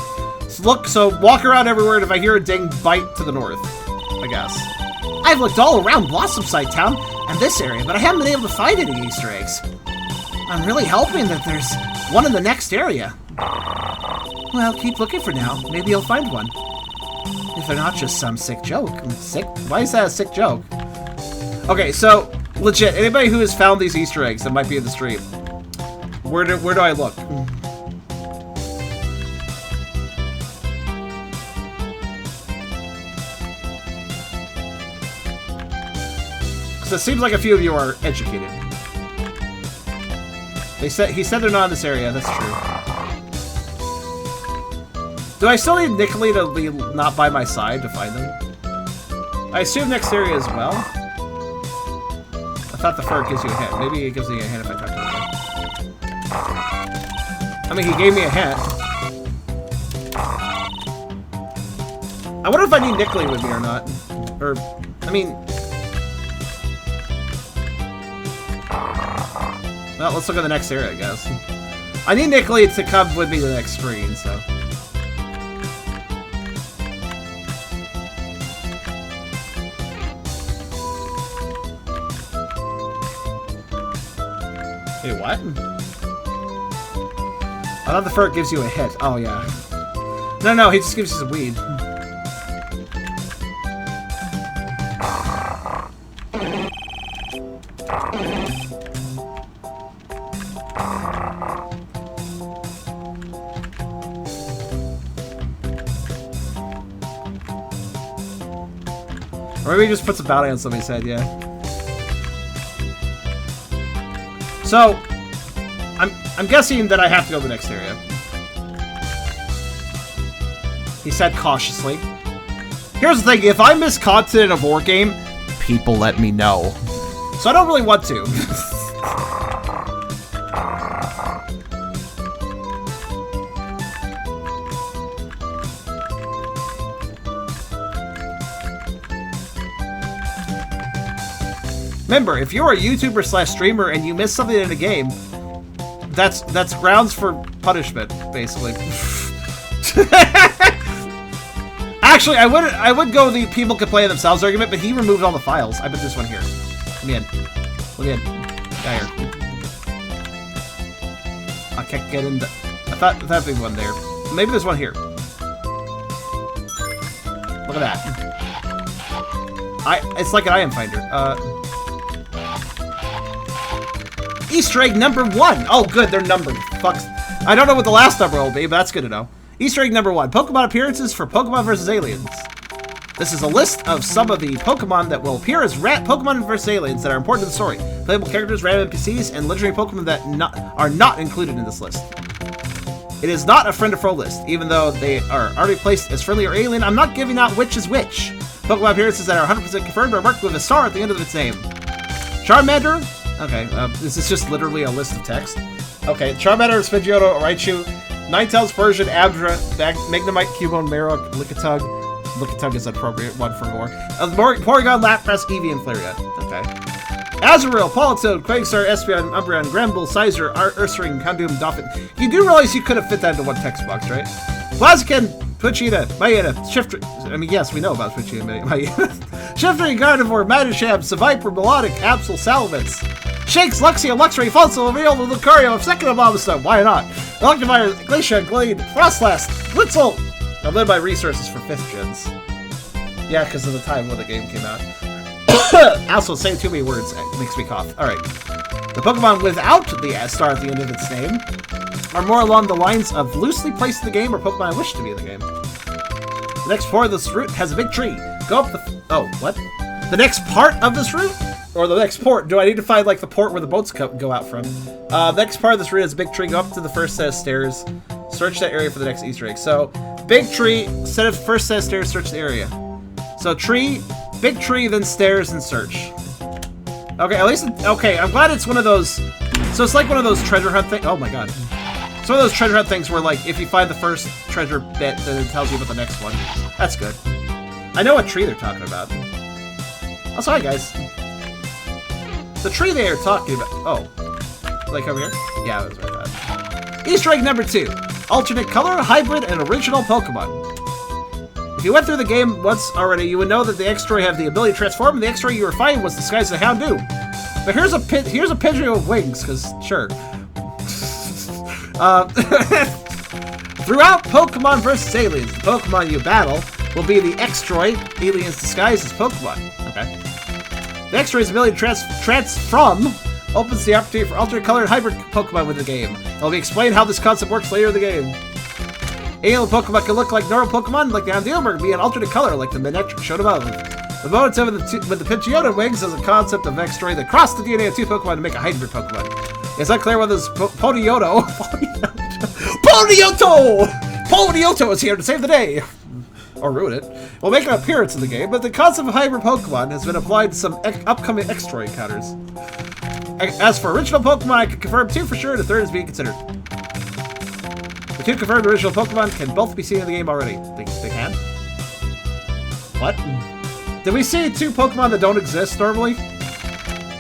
So walk around everywhere, and if I hear a ding, bite to the north, I guess. I've looked all around Blossomside Town and this area, but I haven't been able to find any Easter eggs. I'm really hoping that there's one in the next area. Well, keep looking for now. Maybe you'll find one. If they're not just some sick joke. Sick? Why is that a sick joke? Okay, so, legit, anybody who has found these Easter eggs that might be in the stream, where do I look? Because it seems like a few of you are educated. He said they're not in this area, that's true. Do I still need Nicolene to be not by my side to find them? I assume next area as well. I thought the fur gives you a hint. Maybe it gives me a hint if I talk to him. I mean, he gave me a hint. I wonder if I need Nicolene with me or not. Or, I mean... Well, let's look at the next area, I guess. I need Nicolene to come with me to the next screen, so... Wait, what? I thought the fur gives you a hit. Oh, yeah. No, he just gives you some weed. Or maybe he just puts a bounty on somebody's head, yeah. So, I'm guessing that I have to go to the next area. He said cautiously. Here's the thing, if I miss content in a Vore game, people let me know. So I don't really want to. Remember, if you're a YouTuber / streamer and you miss something in a game, that's grounds for punishment, basically. Actually, I would go the people can play themselves argument, but he removed all the files. I bet there's one here. Let me in. Let me in. Got here. I can't get in. I thought that'd be one there. Maybe there's one here. Look at that. It's like an item finder. Easter egg number 1. Oh, good, they're numbered. Fuck. I don't know what the last number will be, but that's good to know. Easter egg number 1. Pokemon appearances for Pokemon vs. Aliens. This is a list of some of the Pokemon that will appear as Pokemon vs. Aliens that are important to the story. Playable characters, random NPCs, and legendary Pokemon that are not included in this list. It is not a friend or foe list. Even though they are already placed as friendly or alien, I'm not giving out which is which. Pokemon appearances that are 100% confirmed are marked with a star at the end of its name. Charmander. Okay, this is just literally a list of text. Okay, Charmander, Spidgeotto, Raichu, Ninetales, Persian, Abdra, Magnemite, Cubone, Marowak, Lickitung. Lickitung is an appropriate one for Vore. Porygon, Lapras, Eevee, and Flareon. Okay. Azurill, Politoed, Quagstar, Espeon, Umbreon, Granbull, Sizer, Ursaring, Houndoom, Dolphin. You do realize you could have fit that into one text box, right? Blaziken, Poochyena, Maeda, Shifter. I mean, yes, we know about Poochyena and Maeda. Shiftering, Gardevoir, Madisham, Seviper, Melodic, Absol, Salamence. Shakes, Luxio, Luxray, Falso, Real, Lucario, second of MarbleStone. Why not? Electivire, Glacier, Glade, Frostlass, Blitzel. I'm led by resources for 5th gens. Yeah, because of the time when the game came out. Also, saying too many words makes me cough. Alright. The Pokemon without the star at the end of its name are more along the lines of loosely placed in the game or Pokemon I wish to be in the game. The next part of this route has a big tree. Go up the... Oh, what? The next part of this route? Or the next port? Do I need to find, like, the port where the boats go out from? The next part of this route has a big tree. Go up to the first set of stairs. Search that area for the next Easter egg. So, big tree, first set of stairs, search the area. So tree, big tree, then stairs and search. Okay, at least, okay, I'm glad it's one of those, so it's like one of those treasure hunt things. Oh my god. It's one of those treasure hunt things where, like, if you find the first treasure bit, then it tells you about the next one. That's good. I know what tree they're talking about. Oh, sorry, guys. The tree they are talking about. Oh. Like over here? Yeah, that's what I thought. Easter egg number 2. Alternate color, hybrid, and original Pokemon. If you went through the game once already, you would know that the X-Ray have the ability to transform, and the X-Ray you were fighting was disguised as a Houndoom. But here's a Pidgeot with wings, because, sure. Throughout Pokemon vs. Aliens, the Pokemon you battle will be the X-Droid, aliens disguised as Pokemon. Okay. The X-Ray's ability to transform opens the opportunity for alternate colored hybrid Pokemon within the game. It'll be explained how this concept works later in the game. Alien Pokemon can look like normal Pokemon, like the Houndoom, or be an alternate color, like the Manectric shown above. The bonus with the Pidgeot wings is a concept of X-Ray that crossed the DNA of 2 Pokemon to make a hybrid Pokemon. It's unclear whether this Ponyotto is here to save the day! Or ruin it. Will make an appearance in the game, but the concept of hybrid Pokemon has been applied to some upcoming X-Droid encounters. As for original Pokemon, I can confirm 2 for sure, and the 3rd is being considered. The 2 confirmed original Pokemon can both be seen in the game already. They can? What? Did we see 2 Pokemon that don't exist normally?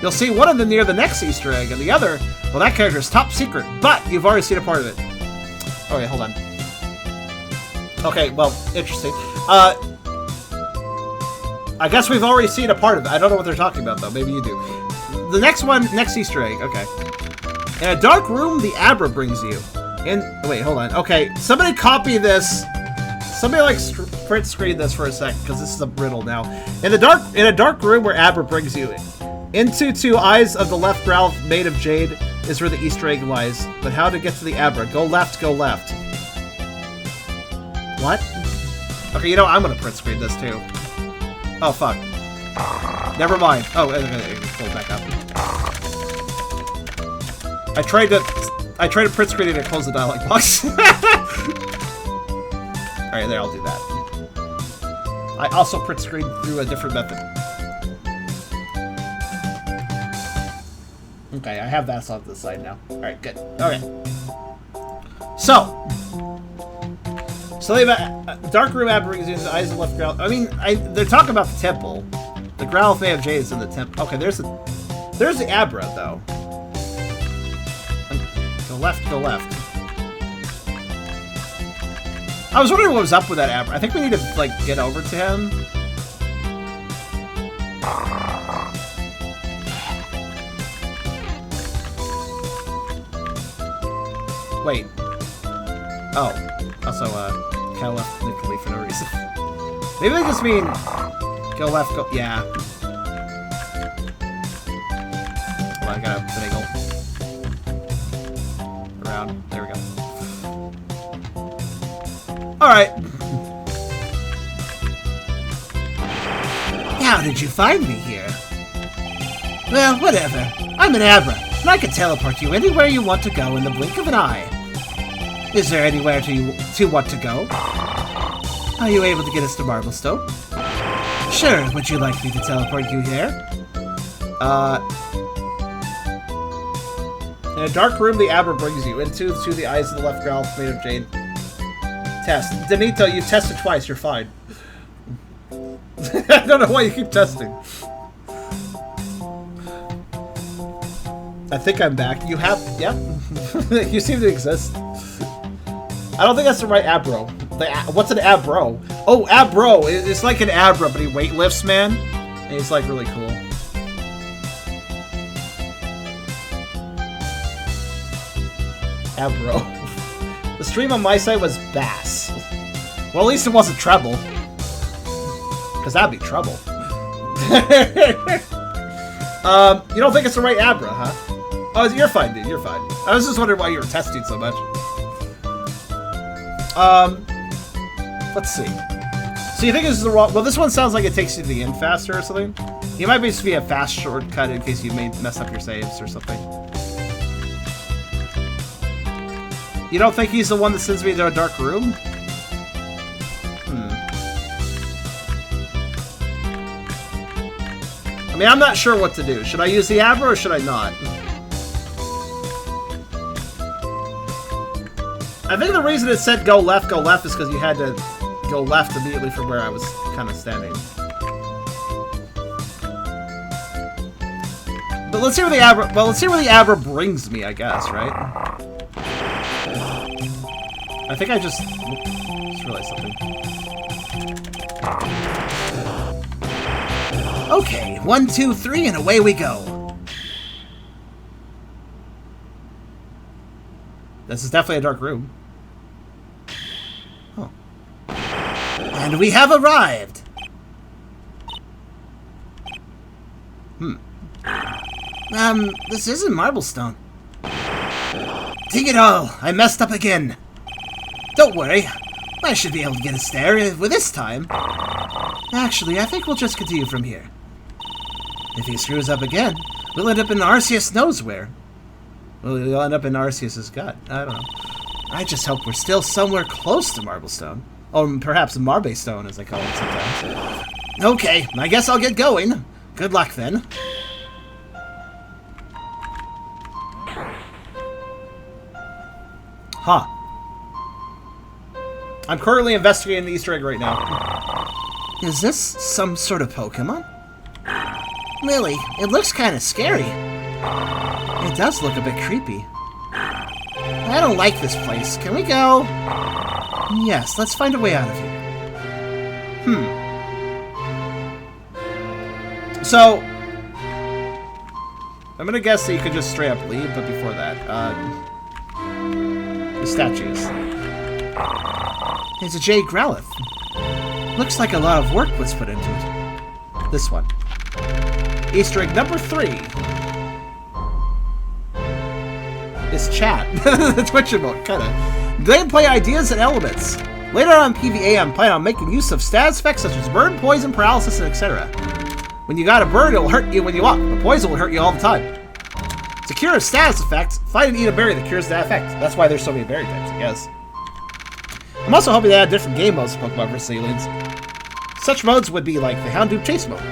You'll see one of them near the next Easter egg, and the other, well, that character is top secret, but you've already seen a part of it. Oh, wait, hold on. Okay, well, interesting. I guess we've already seen a part of it. I don't know what they're talking about, though. Maybe you do. The next one, next Easter egg. Okay. In a dark room, the Abra brings you. Wait, hold on. Okay, somebody copy this. Somebody, like, print screen this for a sec, because this is a riddle now. In a dark room where Abra brings you, into 2 eyes of the left growl made of jade is where the Easter egg lies. But how to get to the Abra? Go left, go left. What? Okay, you know, I'm gonna print screen this too. Oh, fuck. Never mind. Oh, pull it back up. I tried to print screen it and close the dialog box. Alright, there, I'll do that. I also print screen through a different method. Okay, I have that off to the side now. Alright, good. Okay. So the dark room Abra brings you into the eyes of the left growl. I mean, they're talking about the temple. The growl may have jade is in the temple. Okay, there's the Abra though. Go left, go left. I was wondering what was up with that Abra. I think we need to like get over to him. Wait. Oh. Also, kind of left Nicolai for no reason. Maybe they just mean go left, go. Yeah. Hold on, I gotta finagle. Around. There we go. Alright. How did you find me here? Well, whatever. I'm an Abra, and I can teleport you anywhere you want to go in the blink of an eye. Is there anywhere to want to go? Are you able to get us to MarbleStone? Sure, would you like me to teleport you here? In a dark room, the Abra brings you into the eyes of the left growl made of jade. Test. Danito, you tested twice, you're fine. I don't know why you keep testing. I think I'm back. You have... Yep. You seem to exist. I don't think that's the right Abro. What's an Abro? Oh, Abro! It's like an Abra, but he weightlifts, man. And he's like really cool. Abro. The stream on my side was bass. Well, at least it wasn't treble. Because that'd be trouble. You don't think it's the right Abra, huh? Oh, you're fine, dude. You're fine. I was just wondering why you were testing so much. Let's see. So you think this is the wrong... Well, this one sounds like it takes you to the end faster or something. You might just be a fast shortcut in case you may mess up your saves or something. You don't think he's the one that sends me to a dark room? mean, I'm not sure what to do. Should I use the Abra or should I not? I think the reason it said go left is because you had to go left immediately from where I was kind of standing. But let's see where the Abra. Well, let's see where the Abra brings me, I guess, right? I think I just realized something. Okay, 1, 2, 3, and away we go. This is definitely a dark room. Oh. And we have arrived. This isn't MarbleStone. Dang it all, I messed up again. Don't worry, I should be able to get us there with this time. Actually, I think we'll just continue from here. If he screws up again, we'll end up in Arceus knows where. We'll end up in Arceus's gut. I don't know. I just hope we're still somewhere close to MarbleStone. Or perhaps MarbleStone, as I call it sometimes. Okay, I guess I'll get going. Good luck, then. Huh. I'm currently investigating the Easter egg right now. Is this some sort of Pokemon? Lily, it looks kind of scary. It does look a bit creepy. I don't like this place. Can we go? Yes, let's find a way out of here. So, I'm gonna guess that you could just straight up leave, but before that, the statues. It's a Jade Growlithe. Looks like a lot of work was put into it. This one. Easter egg number 3 is chat. The Twitch emote, kinda. Gameplay ideas and elements. Later on in PvA, I'm planning on making use of status effects such as burn, poison, paralysis, and etc. When you got a burn, it'll hurt you when you walk, but poison will hurt you all the time. To cure a status effect, find and eat a berry that cures that effect. That's why there's so many berry types, I guess. I'm also hoping to add different game modes to Pokemon vs. Aliens. Such modes would be like the Houndoom Chase mode.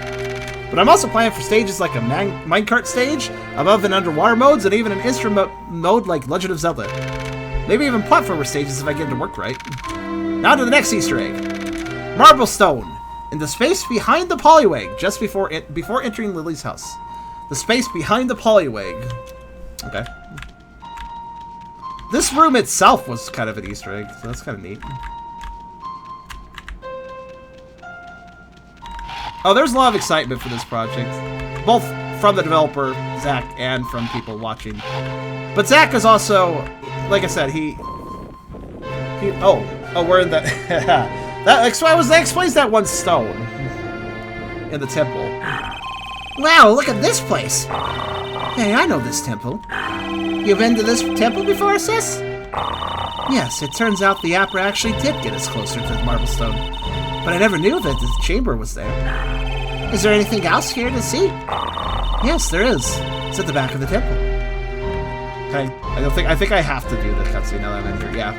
But I'm also planning for stages like a minecart stage, above and underwater modes, and even an instrument mode like Legend of Zelda. Maybe even platformer stages if I get it to work right. Now to the next Easter egg. MarbleStone. In the space behind the Poliwag, just before entering Lily's house. The space behind the Poliwag. Okay. This room itself was kind of an Easter egg, so that's kind of neat. Oh, there's a lot of excitement for this project. Both from the developer, Zack, and from people watching. But Zack is also, like I said, oh, we're in the... that explains that one stone in the temple. Wow, look at this place. Hey, I know this temple. You've been to this temple before, sis? Yes, it turns out the Abra actually did get us closer to the MarbleStone. But I never knew that the chamber was there. Is there anything else here to see? Yes, there is. It's at the back of the temple. Okay, I think I have to do the cutscene now that I'm in here, yeah.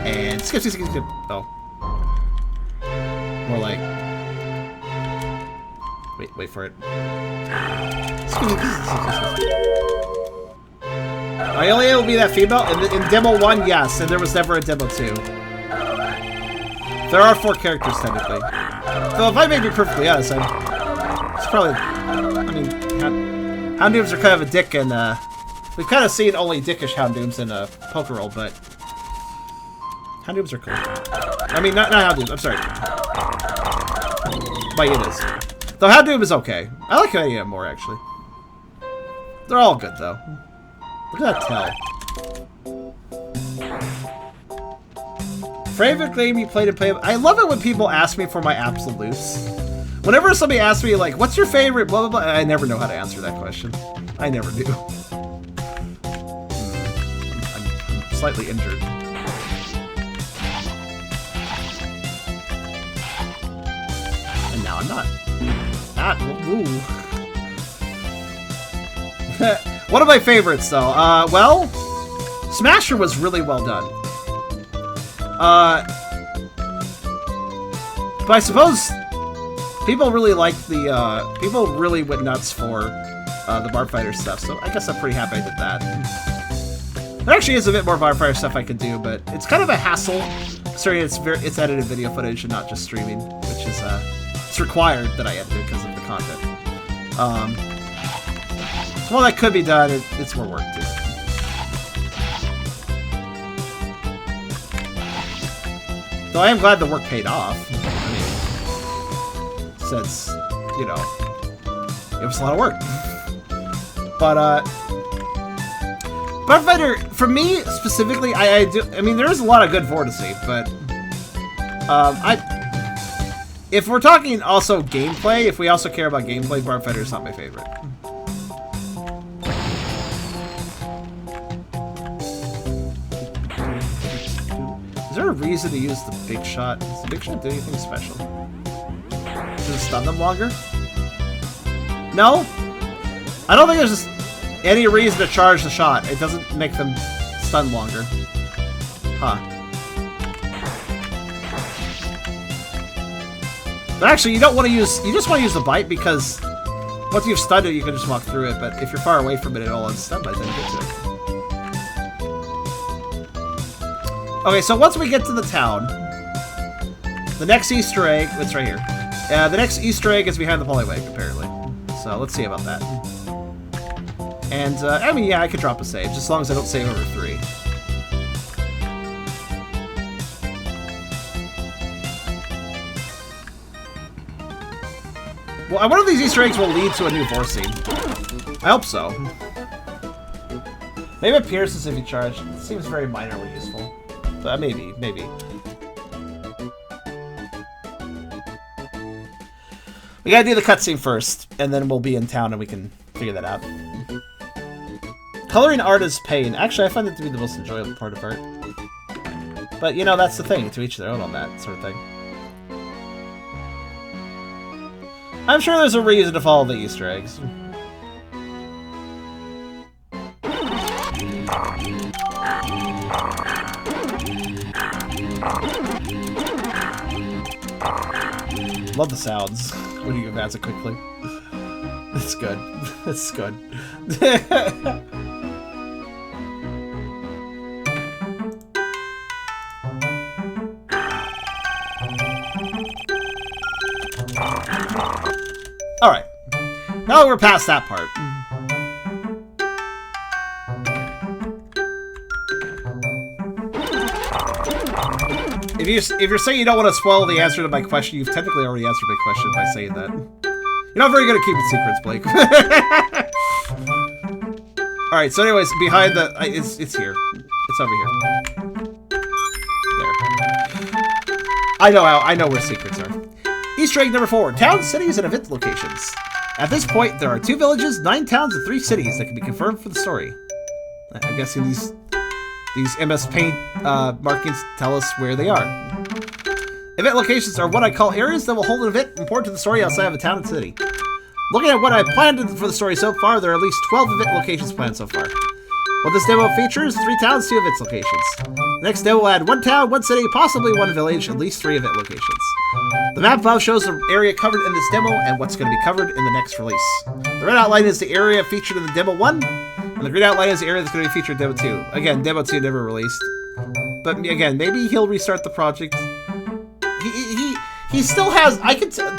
And skip. Oh. More like... Wait for it. I only able to be that female? In Demo 1, yes, and there was never a Demo 2. There are 4 characters, technically. So if I may be perfectly honest, it's probably... I mean, Houndooms are kind of a dick, and we've kind of seen only dickish Houndooms in Poke-Roll, but... Houndooms are cool. I mean, not Houndoom, I'm sorry. Hyenas. Though Houndoom is okay. I like Hyena more, actually. They're all good, though. Look at that tail. Favorite game you played and play? I love it when people ask me for my absolutes. Whenever somebody asks me, like, what's your favorite, blah, blah, blah, I never know how to answer that question. I never do. I'm slightly injured. And now I'm not. Ooh. One of my favorites, though. Well, Smasher was really well done. But I suppose people really like the, people really went nuts for the Barb Fighter stuff, so I guess I'm pretty happy I did that. There actually is a bit more Barb Fighter stuff I could do, but it's kind of a hassle. Sorry, it's edited video footage and not just streaming, which is, it's required that I edit it because of the content. So while that could be done, it's more work too. Though I am glad the work paid off. I mean, since, you know, it was a lot of work. But, Barb Fighter, for me specifically, I mean, there is a lot of good Vore to see, but, if we're talking also gameplay, if we also care about gameplay, Barb Fighter is not my favorite. Is there a reason to use the big shot? Does the big shot do anything special? Does it stun them longer? No? I don't think there's just any reason to charge the shot. It doesn't make them stun longer. Huh. But actually, you don't want to use... You just want to use the bite because once you've stunned it, you can just walk through it. But if you're far away from it, it'll unstun by the time you get to it. Okay, so once we get to the town, the next Easter egg... It's right here. The next Easter egg is behind the Poliwag, apparently. So let's see about that. And, I mean, yeah, I could drop a save, just as long as I don't save over 3. Well, one of these Easter eggs will lead to a new Vore scene. I hope so. Maybe it pierces if you charge. It seems very minorly useful. But maybe. We gotta do the cutscene first, and then we'll be in town and we can figure that out. Coloring art is pain. Actually, I find it to be the most enjoyable part of art. But, you know, that's the thing. To each their own on that sort of thing. I'm sure there's a reason to follow the Easter eggs. Love the sounds when you advance it quickly. It's good. It's good. Alright. Now that we're past that part. If you're saying you don't want to spoil the answer to my question, you've technically already answered my question by saying that. You're not very good at keeping secrets, Blake. Alright, so anyways, behind the... It's here. It's over here. There. I know where secrets are. Easter egg number 4. Towns, cities, and event locations. At this point, there are 2 villages, 9 towns, and 3 cities that can be confirmed for the story. I'm guessing these MS Paint markings tell us where they are. Event locations are what I call areas that will hold an event important to the story outside of a town and city. Looking at what I've planned for the story so far, there are at least 12 event locations planned so far. What this demo features, 3 towns, 2 event locations. The next demo will add 1 town, 1 city, possibly 1 village, at least 3 event locations. The map above shows the area covered in this demo and what's going to be covered in the next release. The red outline is the area featured in the demo 1, and the green outline is the area that's going to be featured in demo 2. Again, demo 2 never released. But again, maybe he'll restart the project. He still has...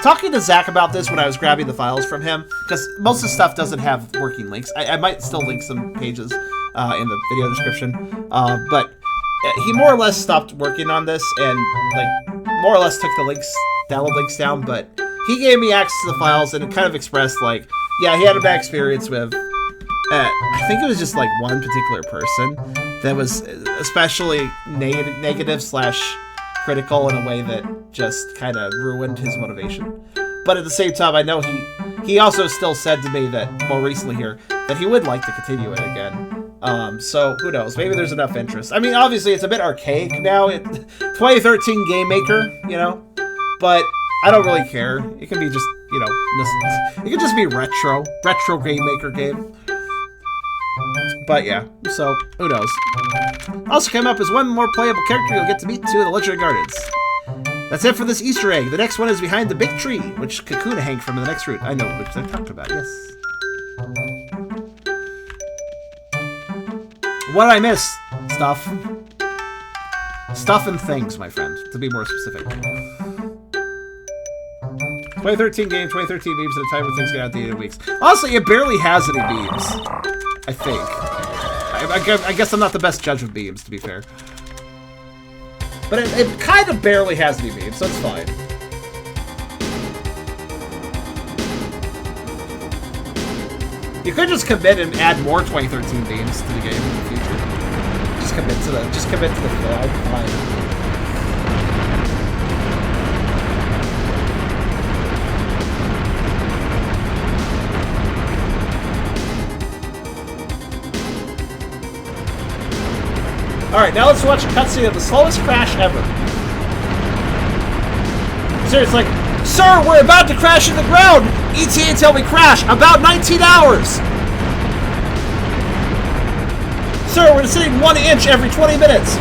talking to Zack about this when I was grabbing the files from him, because most of the stuff doesn't have working links. I might still link some pages in the video description. But he more or less stopped working on this and, like, more or less took the links, download links down, but he gave me access to the files and it kind of expressed, like, yeah, he had a bad experience with, I think it was just, like, one particular person that was especially negative/critical in a way that just kind of ruined his motivation. But at the same time, I know he also still said to me that, more recently here, that he would like to continue it again. So, who knows? Maybe there's enough interest. I mean, obviously, it's a bit archaic now. 2013 Game Maker, you know? But I don't really care. It can be just, you know, it can just be retro Game Maker game. But yeah, so who knows? Also came up as one more playable character you'll get to meet two of the Legendary Gardens. That's it for this Easter egg. The next one is behind the big tree, which Kakuna hanged from in the next route. I know, which I talked about, yes. What did I miss? Stuff. Stuff and things, my friend, to be more specific. 2013 game, 2013 beams at a time when things get out the 8 weeks. Honestly, it barely has any beams. I think. I guess I'm not the best judge of beams, to be fair. But it kind of barely has any beams, so it's fine. You could just commit and add more 2013 beams to the game in the future. Just commit to the flow. Fine. Alright, now let's watch a cutscene of the slowest crash ever. Seriously, like, sir, we're about to crash in the ground! ETA until we crash, about 19 hours! Sir, we're sitting 1 inch every 20 minutes!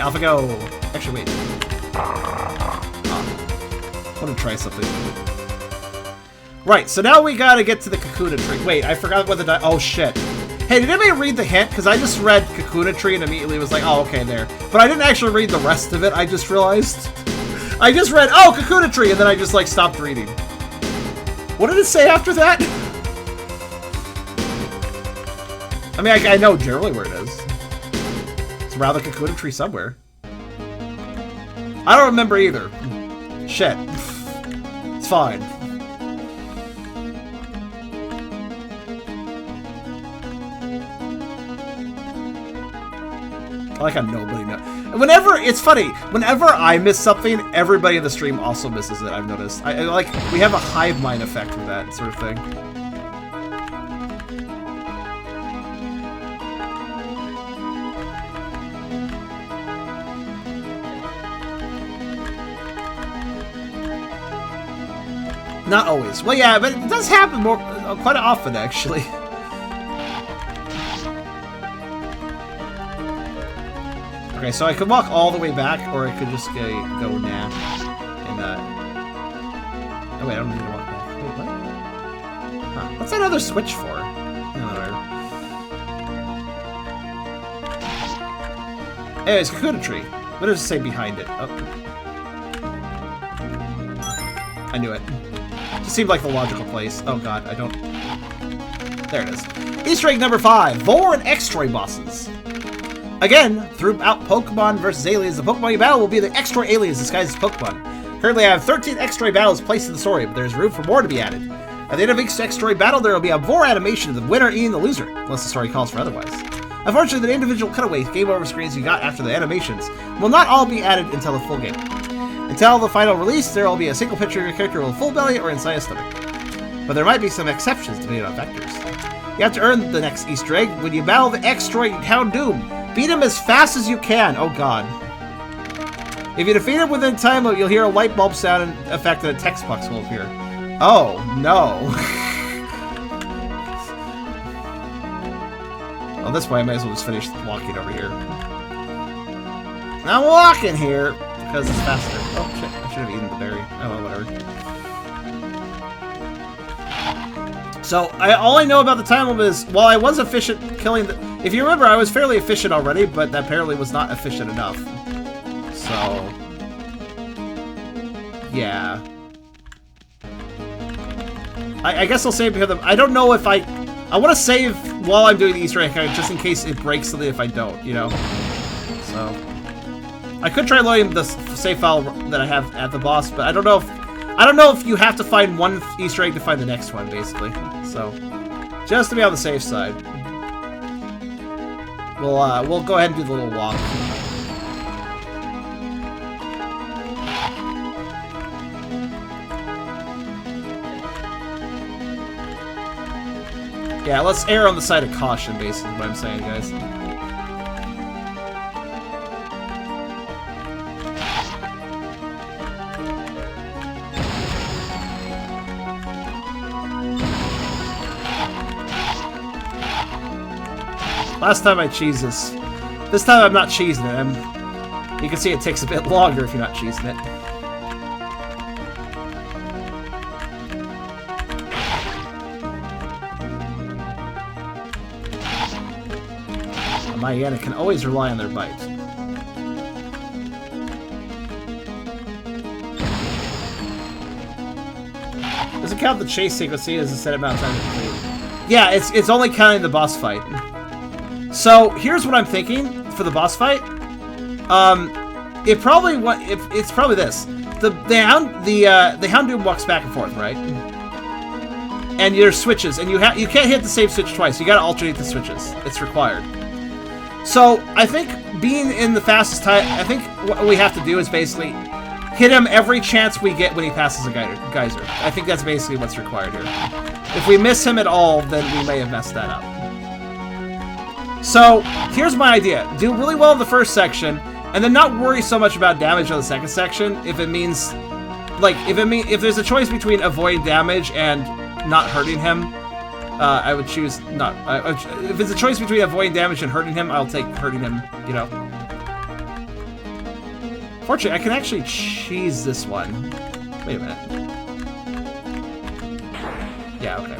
Alpha go! Actually, wait. I want to try something. Right, so now we gotta get to the Kakuna tree. Wait, I forgot what the oh shit. Hey, did anybody read the hint? Because I just read Kakuna tree and immediately was like, oh, okay, there. But I didn't actually read the rest of it, I just realized. I just read, oh, Kakuna tree, and then I just, like, stopped reading. What did it say after that? I mean, I know generally where it is. It's around the Kakuna tree somewhere. I don't remember either. Shit. It's fine. I like how nobody knows. Whenever, it's funny, whenever I miss something, everybody in the stream also misses it, I've noticed. I like, we have a hive mind effect with that sort of thing. Not always. Well, yeah, but it does happen more, quite often, actually. Okay, so I could walk all the way back, or I could just go nah. And, oh, wait, I don't need to walk back. Wait, what? Huh. What's that other switch for? Anyways, Kakuna tree. What does it say behind it? Oh. I knew it. Just seemed like the logical place. Oh god, I don't... There it is. Easter egg number 5. Vore and X-Troy bosses. Again, throughout Pokemon vs. Aliens, the Pokemon you battle will be the X-Troy aliens disguised as Pokemon. Currently, I have 13 X-Troy battles placed in the story, but there's room for more to be added. At the end of each X-Troy battle, there will be a Vore animation of the winner eating the loser, unless the story calls for otherwise. Unfortunately, the individual cutaway game over screens you got after the animations will not all be added until the full game. Until the final release, there will be a single picture of your character with a full belly or inside a stomach. But there might be some exceptions depending on vectors. You have to earn the next Easter egg when you battle the X-Troy Houndoom. Beat him as fast as you can. Oh god. If you defeat him within time, you'll hear a light bulb sound and effect and a text box will appear. Oh, no. Well, this way I might as well just finish walking over here. I'm walking here because it's faster. Oh shit, I should have eaten the berry. Oh well, whatever. So, all I know about the time limit is, while I was efficient killing the... If you remember, I was fairly efficient already, but that apparently was not efficient enough. So... Yeah. I guess I'll save because of... I don't know if I want to save while I'm doing the Easter egg, just in case it breaks something if I don't, you know? So... I could try loading the save file that I have at the boss, but I don't know if you have to find one Easter egg to find the next one, basically. So, just to be on the safe side, we'll go ahead and do the little walk. Yeah, let's err on the side of caution, basically, what I'm saying, guys. Last time I cheesed this. This time I'm not cheesing it. You can see it takes a bit longer if you're not cheesing it. A Mightyena can always rely on their bite. Does it count the chase sequence as a set amount of time to complete? Yeah, it's only counting the boss fight. So here's what I'm thinking for the boss fight. It's probably this. The Houndoom walks back and forth, right? And there's switches, and you can't hit the same switch twice. You gotta alternate the switches. It's required. So I think being in the fastest time, I think what we have to do is basically hit him every chance we get when he passes a geyser. I think that's basically what's required here. If we miss him at all, then we may have messed that up. So, here's my idea. Do really well in the first section, and then not worry so much about damage on the second section if it means... Like, if there's a choice between avoiding damage and not hurting him, I would choose not... if it's a choice between avoiding damage and hurting him, I'll take hurting him, you know. Fortunately, I can actually cheese this one. Wait a minute. Yeah, okay.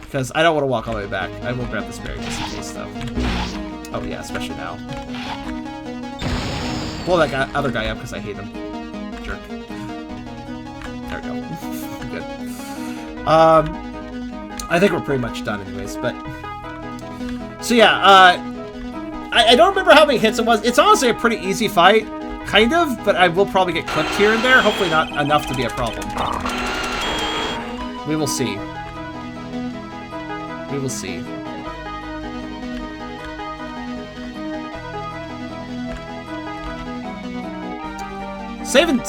Because I don't want to walk all the way back. I will grab this berry just in case, though. Oh yeah, especially now. Blow that other guy up because I hate him. Jerk. There we go. Good. I think we're pretty much done anyways, but... So yeah, I don't remember how many hits it was. It's honestly a pretty easy fight, kind of, but I will probably get clipped here and there. Hopefully not enough to be a problem. We will see. We will see.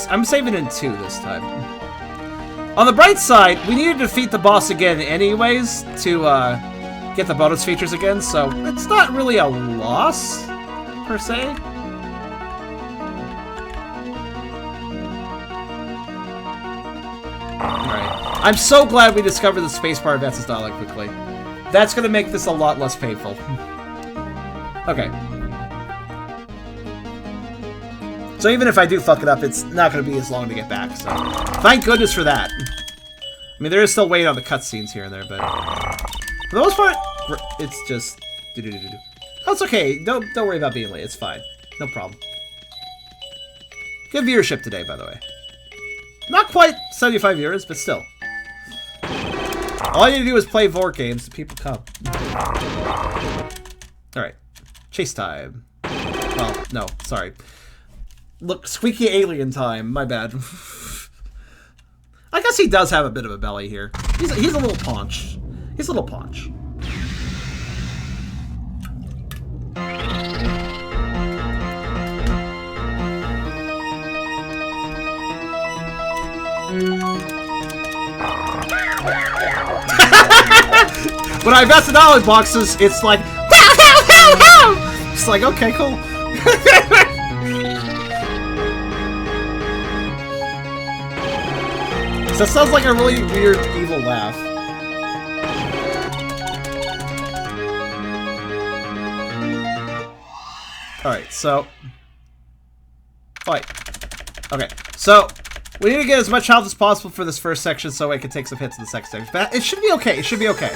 I'm saving in 2 this time. On the bright side, we need to defeat the boss again anyways to get the bonus features again, so it's not really a loss, per se. Alright. I'm so glad we discovered the spacebar advances dialogue quickly. That's gonna make this a lot less painful. Okay. So even if I do fuck it up, it's not gonna be as long to get back, so... Thank goodness for that. I mean, there is still waiting on the cutscenes here and there, but... For the most part, it's just... Oh, it's okay. Don't worry about being late. It's fine. No problem. Good viewership today, by the way. Not quite 75 viewers, but still. All you need to do is play Vore games and people come. Alright. Chase time. Well, no, sorry. Look, squeaky alien time. My bad. I guess he does have a bit of a belly here. He's a little paunch. He's a little paunch. When I invest in knowledge boxes, it's like, it's like, okay, cool. So that sounds like a really weird, evil laugh. Alright, so... Fight. Okay, so... We need to get as much health as possible for this first section so I can take some hits in the second section. But it should be okay, it should be okay.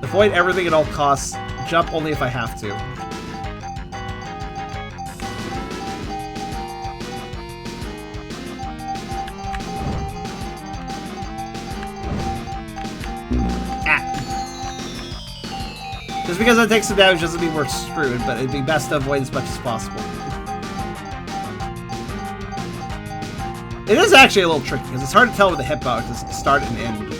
Avoid everything at all costs. Jump only if I have to. Just because I take some damage doesn't mean we're screwed, but it'd be best to avoid as much as possible. It is actually a little tricky, because it's hard to tell with the hitbox to start and end.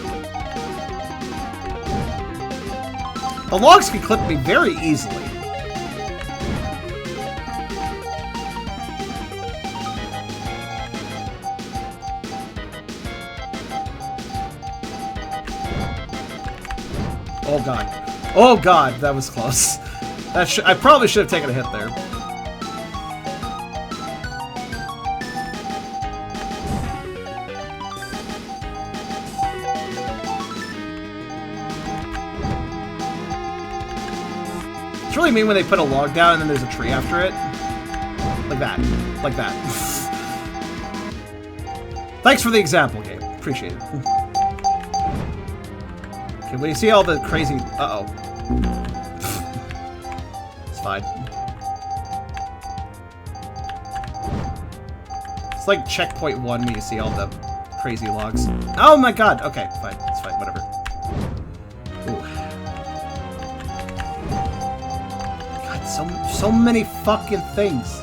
The logs can clip me very easily. Oh god. Oh god, that was close. I probably should have taken a hit there. It's really mean when they put a log down and then there's a tree after it. Like that. Like that. Thanks for the example, game. Appreciate it. Okay, when you see all the crazy... Uh-oh. It's fine. It's like checkpoint 1 when you see all the crazy logs. Oh my god! Okay, fine. It's fine. Whatever. Ooh. God, so many fucking things.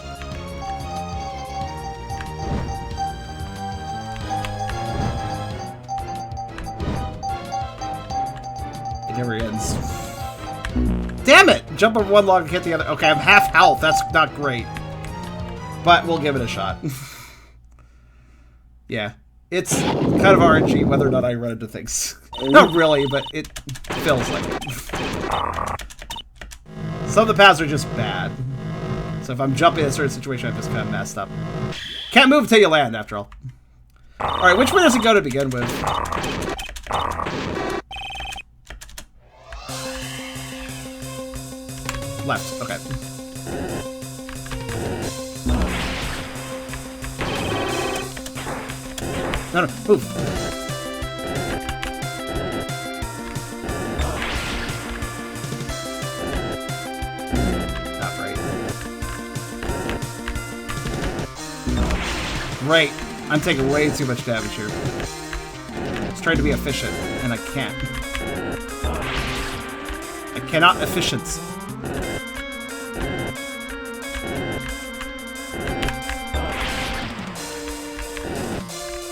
It never ends. Damn it! Jump over one log and hit the other. Okay, I'm half health. That's not great. But we'll give it a shot. Yeah. It's kind of RNG whether or not I run into things. Not really, but it feels like it. Some of the paths are just bad. So if I'm jumping in a certain situation, I'm just kind of messed up. Can't move until you land, after all. Alright, which way does it go to begin with? Left, okay. No, move. Not right. Great. I'm taking way too much damage here. It's trying to be efficient, and I can't. I cannot efficiency.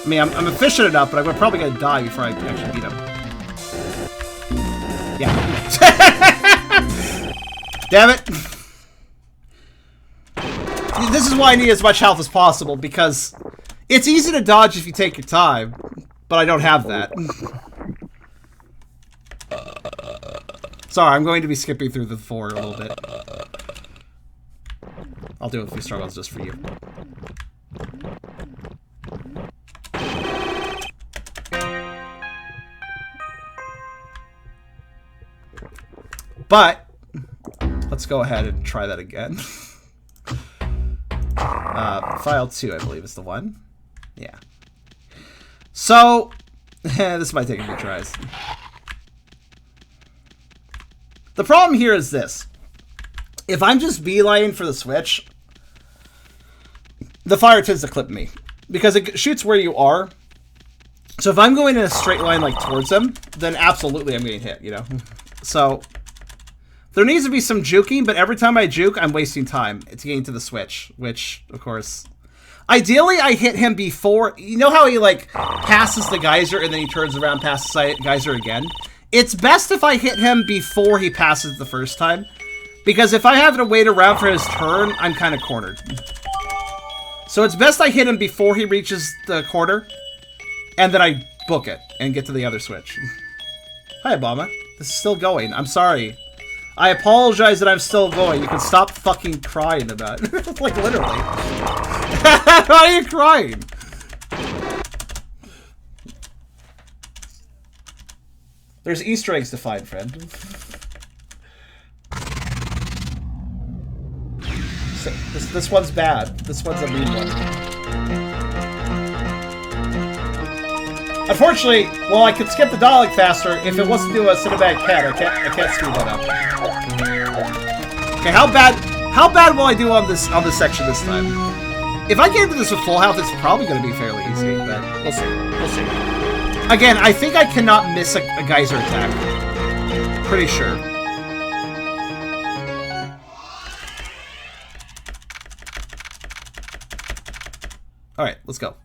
I mean, I'm efficient enough, but I'm probably gonna die before I actually beat him. Yeah. Damn it! This is why I need as much health as possible, because it's easy to dodge if you take your time, but I don't have that. Sorry, I'm going to be skipping through the Vore a little bit. I'll do a few struggles just for you. But let's go ahead and try that again. File 2, I believe, is the one. Yeah. So, this might take a few tries. The problem here is this. If I'm just beelining for the switch, the fire tends to clip me. Because it shoots where you are. So if I'm going in a straight line, like, towards them, then absolutely I'm getting hit, you know? So... there needs to be some juking, but every time I juke, I'm wasting time. It's getting to the switch, which, of course... ideally, I hit him before... you know how he, like, passes the geyser and then he turns around past the geyser again? It's best if I hit him before he passes the first time. Because if I have to wait around for his turn, I'm kind of cornered. So it's best I hit him before he reaches the corner. And then I book it and get to the other switch. Hi, Obama. This is still going. I'm sorry. I apologize that I'm still going. You can stop fucking crying about it. Like, literally. Why are you crying? There's Easter eggs to find, friend. This one's bad. This one's a mean one. Unfortunately, well, I could skip the dialogue faster if it wasn't doing a cinematic pad. I can't speed that up. Okay, how bad will I do on this section this time? If I get into this with full health, it's probably going to be fairly easy, but we'll see. We'll see. Again, I think I cannot miss a geyser attack. Pretty sure. Alright, let's go.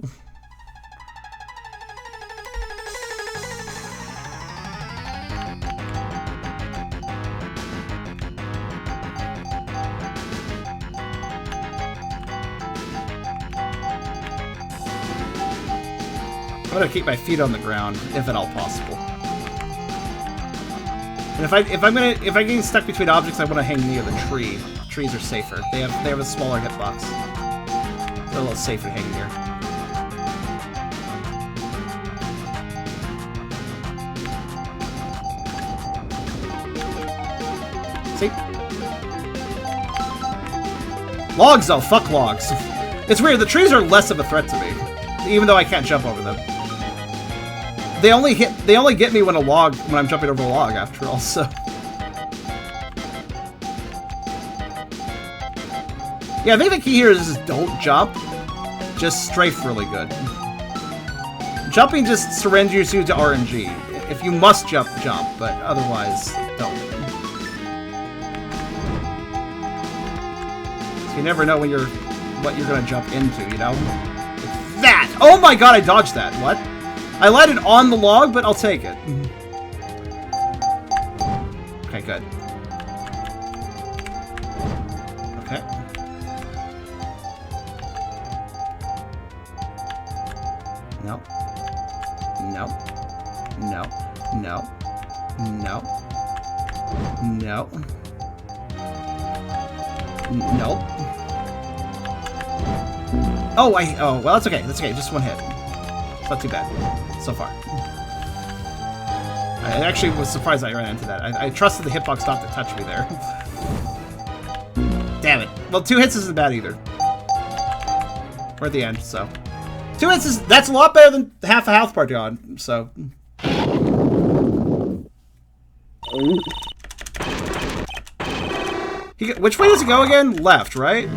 I'm gonna keep my feet on the ground, if at all possible. And if I get stuck between objects, I want to hang near the tree. Trees are safer. They have a smaller hitbox. They're a little safer hanging here. See? Logs though, fuck logs. It's weird, the trees are less of a threat to me. Even though I can't jump over them. They only get me when I'm jumping over a log after all, so. Yeah, I think the key here is just don't jump. Just strafe really good. Jumping just surrenders you to RNG. If you must jump, jump, but otherwise, don't. So you never know what you're gonna jump into, you know? Like that! Oh my god, I dodged that. What? I landed on the log, but I'll take it. Okay, good. Okay. No. No. No. No. No. No. Nope. Oh, well, that's okay. That's okay. Just one hit. It's not too bad so far. I actually was surprised I ran into that. I trusted the hitbox not to touch me there. Damn it. Well, 2 hits isn't bad either. We're at the end, so. 2 hits that's a lot better than half a health bar gone, so. Which way does it go again? Left, right?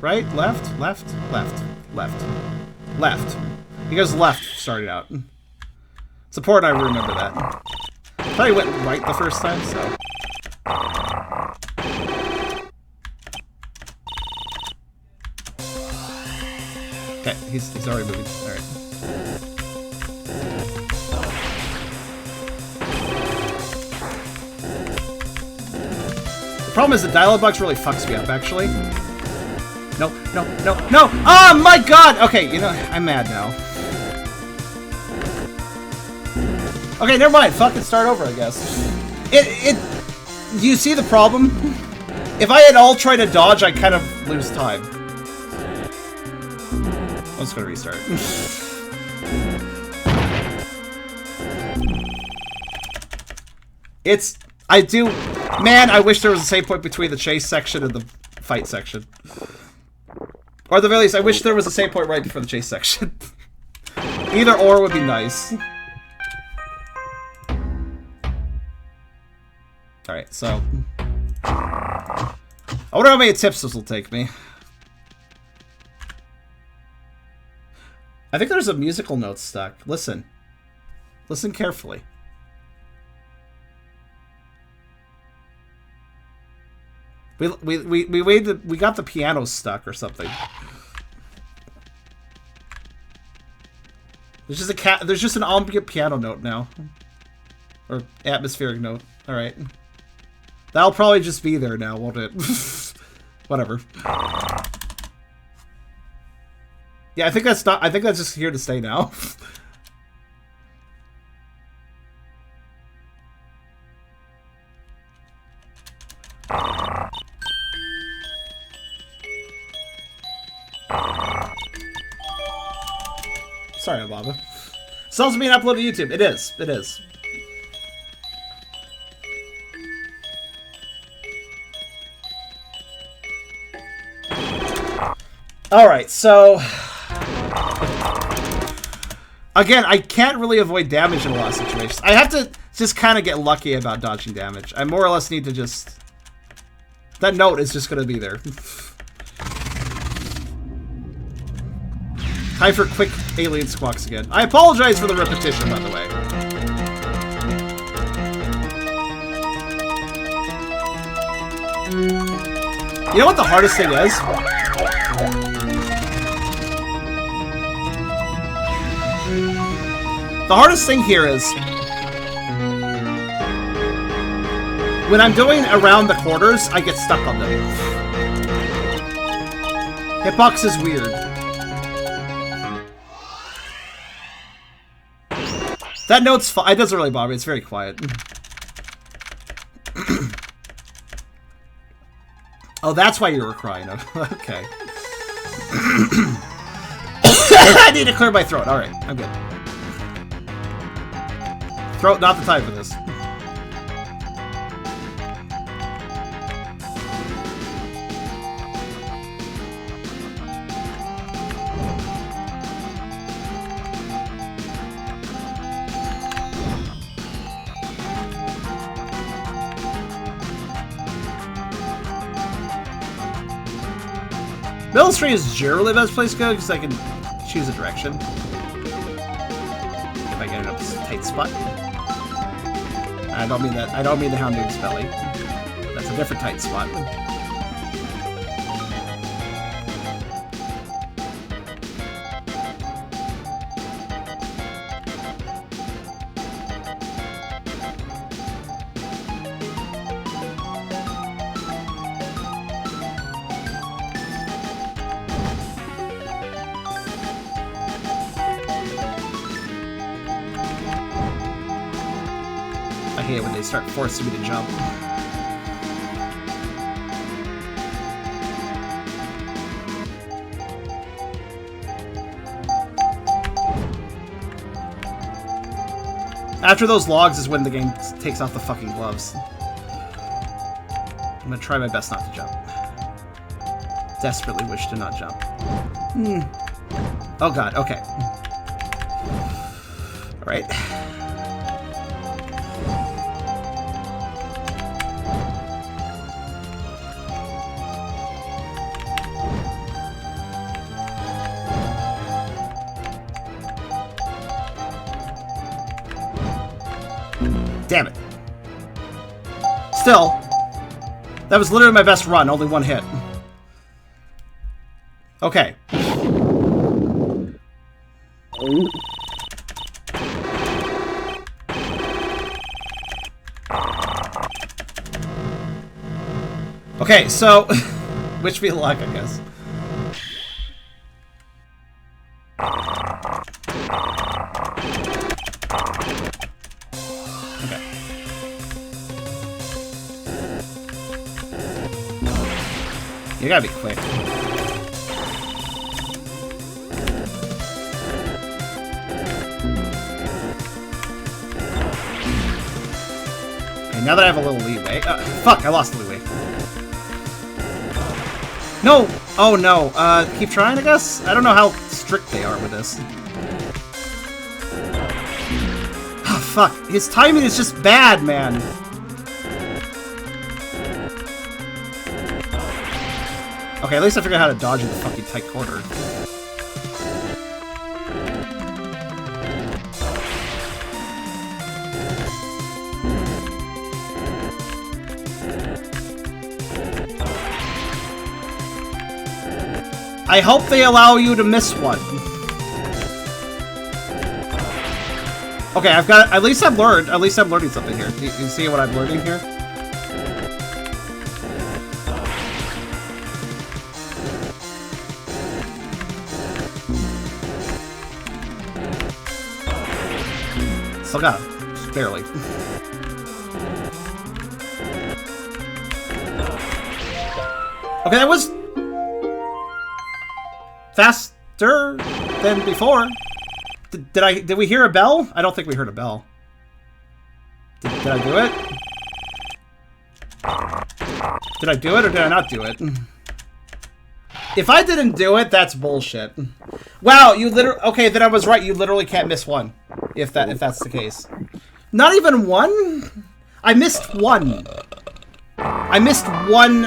Right? Left? Left? Left? Left? Left. He goes left, started out. It's important I remember that. I thought he went right the first time, so. Okay, he's already moving. Alright. The problem is the dialogue box really fucks me up, actually. No, no, no, no! Oh my god! Okay, you know, I'm mad now. Okay, never mind. Fucking start over, I guess. Do you see the problem? If I had all tried to dodge, I'd kind of lose time. I'm just gonna restart. Man, I wish there was a save point between the chase section and the fight section. Or at the very least, I wish there was a save point right before the chase section. Either or would be nice. Alright, so. I wonder how many tips this will take me. I think there's a musical note stuck. Listen. Listen carefully. We got the piano stuck or something. There's just an ambient piano note now. Or atmospheric note. Alright. That'll probably just be there now, won't it? Whatever. Yeah, I think that's just here to stay now. Sorry, Baba. Songs being uploaded to YouTube. It is. It is. Alright, so. Again, I can't really avoid damage in a lot of situations. I have to just kind of get lucky about dodging damage. I more or less need to just. That note is just going to be there. Time for quick alien squawks again. I apologize for the repetition, by the way. You know what the hardest thing is? The hardest thing here is when I'm going around the corners, I get stuck on them. Hitbox is weird. That note's fine. It doesn't really bother me. It's very quiet. Oh, that's why you were crying. Okay. I need to clear my throat. Alright, I'm good. Throat, not the time for this. Middle Street is generally the best place to go because I can choose a direction. If I get it up this tight spot. I don't mean that. I don't mean the Houndoom's belly. That's a different tight spot. I hate it when they start forcing me to jump. After those logs is when the game takes off the fucking gloves. I'm gonna try my best not to jump. Desperately wish to not jump. Oh god, okay. Alright. Damn it. Still, that was literally my best run, only one hit. Okay. Okay, so wish me luck, I guess. Okay. You gotta be quick. Okay, now that I have a little leeway. Fuck, I lost the leeway. No! Oh no. Keep trying, I guess? I don't know how strict they are with this. Oh, fuck. His timing is just bad, man. Okay, at least I figured out how to dodge in the fucking tight corner. I hope they allow you to miss one. Okay, I've got. At least I've learned. At least I'm learning something here. You see what I'm learning here? Still got him. Just barely. Okay, that was faster than before. Did we hear a bell? I don't think we heard a bell. Did I do it? Did I do it or did I not do it? If I didn't do it, that's bullshit. Wow, you literally... Okay, then I was right. You literally can't miss one. If that's the case. Not even one? I missed one. I missed one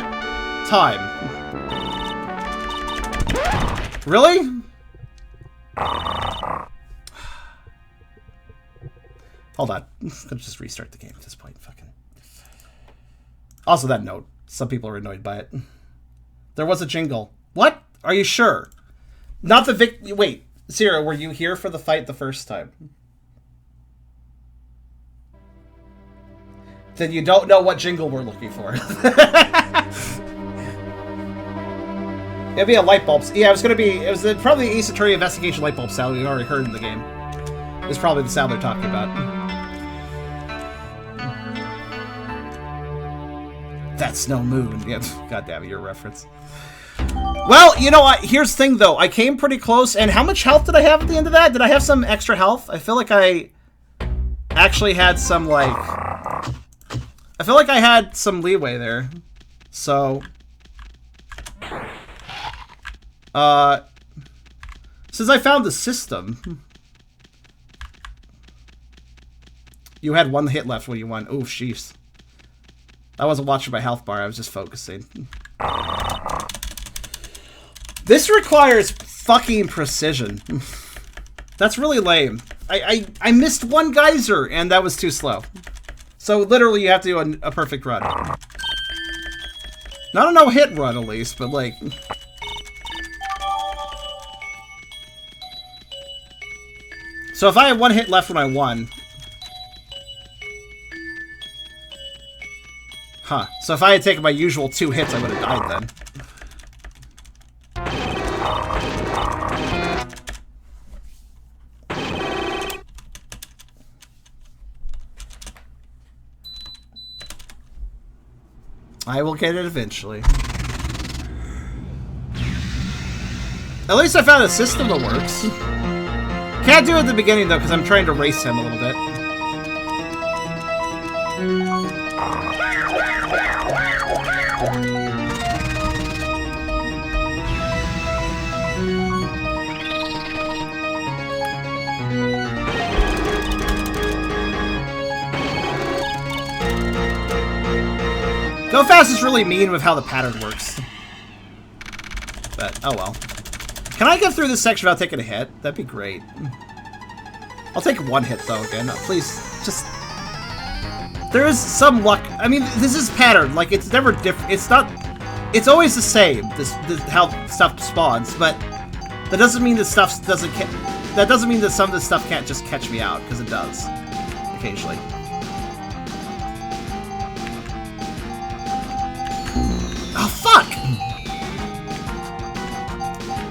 time. Really? Hold on. Let's just restart the game at this point. Fucking. Also, that note. Some people are annoyed by it. There was a jingle. What? Are you sure? Not the Wait, Sarah, were you here for the fight the first time? Then you don't know what jingle we're looking for. It'd be a light bulb. Yeah, it was gonna be. It was probably the Ace Attorney investigation light bulb sound we already heard in the game. It was probably the sound they're talking about. That's no moon. Yep. God damn it, your reference. Well, you know what? Here's the thing, though. I came pretty close, and how much health did I have at the end of that? Did I have some extra health? I feel like I actually had some, like... I feel like I had some leeway there. So... since I found the system... You had one hit left when you won. Ooh, sheesh. I wasn't watching my health bar, I was just focusing. This requires fucking precision. That's really lame. I missed one geyser, and that was too slow. So literally you have to do a perfect run. Not a no-hit run, at least, but like... So if I had one hit left when I won... Huh. So if I had taken my usual 2 hits, I would have died then. I will get it eventually. At least I found a system that works. Can't do it at the beginning though, because I'm trying to race him a little bit. Go fast is really mean with how the pattern works. But, oh well. Can I get through this section without taking a hit? That'd be great. I'll take 1 hit though again. Please, just... There is some luck. I mean, this is pattern. Like, it's never different. It's not... It's always the same, this how stuff spawns, but that doesn't mean that stuff doesn't... That doesn't mean that some of this stuff can't just catch me out, because it does. Occasionally. Oh, fuck!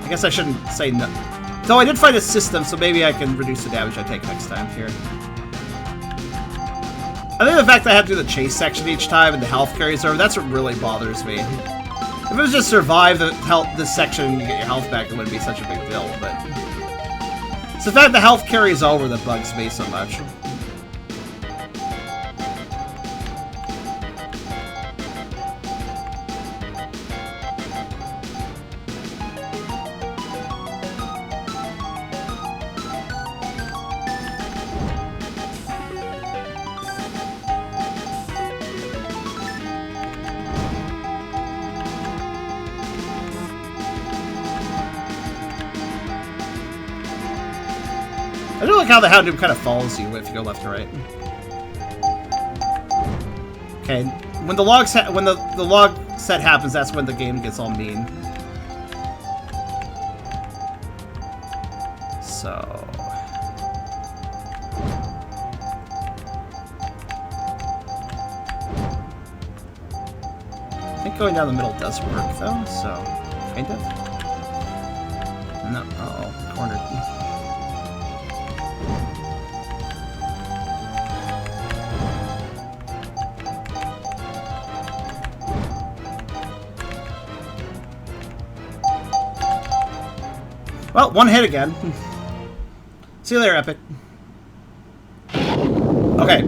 I guess I shouldn't say no. Though I did find a system, so maybe I can reduce the damage I take next time here. I think the fact that I have to do the chase section each time and the health carries over, that's what really bothers me. If it was just survive this section and you get your health back, it wouldn't be such a big deal, but... It's the fact the health carries over that bugs me so much. I do like how the Houndoom kind of follows you if you go left or right. Okay, when the log set happens, that's when the game gets all mean. So I think going down the middle does work though, so kind of. No, uh-oh, cornered. Well, 1 hit again. See you later, Epic. Okay.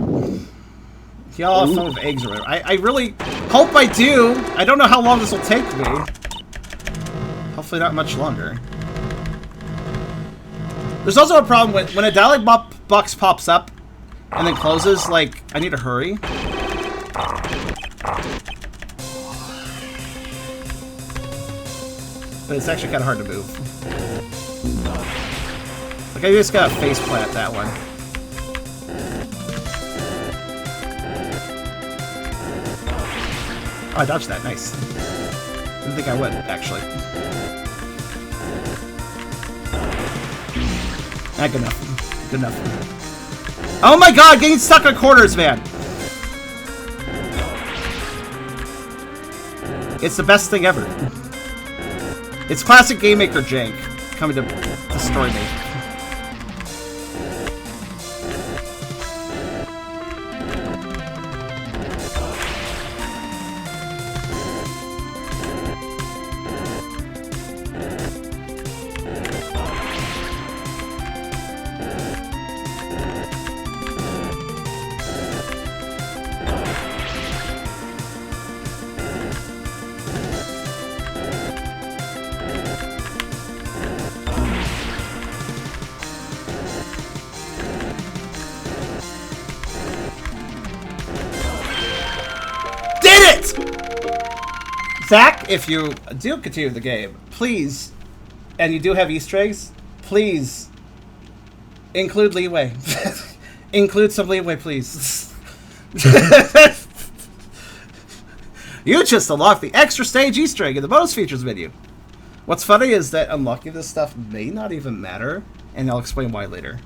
Y'all are full of eggs or whatever. I really hope I do. I don't know how long this will take me. Hopefully not much longer. There's also a problem when a dialog box pops up and then closes, like, I need to hurry. But it's actually kind of hard to move. Like, I just gotta faceplant that one. Oh, I dodged that. Nice. Didn't think I would, actually. Ah, good enough. Good enough. Oh my god, getting stuck on corners, man! It's the best thing ever. It's classic Game Maker jank coming to destroy me. Zack, if you do continue the game, please, and you do have Easter eggs, please include leeway. Include some leeway, please. You just unlocked the extra stage Easter egg in the bonus features menu. What's funny is that unlocking this stuff may not even matter, and I'll explain why later.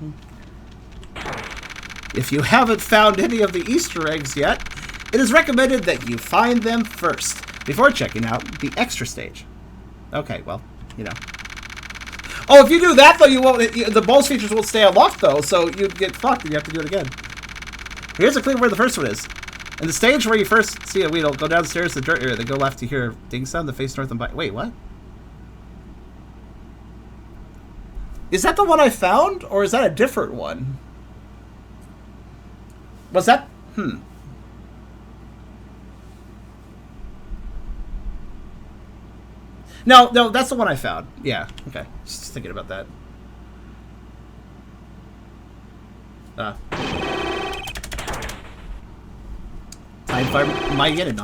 If you haven't found any of the Easter eggs yet, it is recommended that you find them first, before checking out the extra stage. Okay, well, you know. Oh, if you do that, though, you won't. The bonus features won't stay unlocked, though, so you get fucked and you have to do it again. Here's a clue where the first one is. In the stage where you first see a Weedle, go downstairs to the dirt area, then go left to hear a ding sound, the face north and by. Wait, what? Is that the one I found, or is that a different one? Was that? No, that's the one I found. Yeah, okay. Just thinking about that. Time for my Mightyena.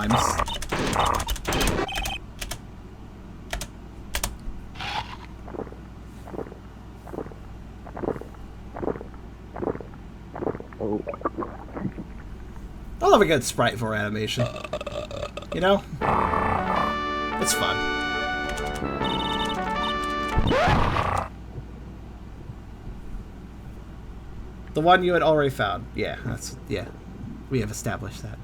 I love a good sprite Vore animation. You know? It's fun. The one you had already found. Yeah, yeah. We have established that.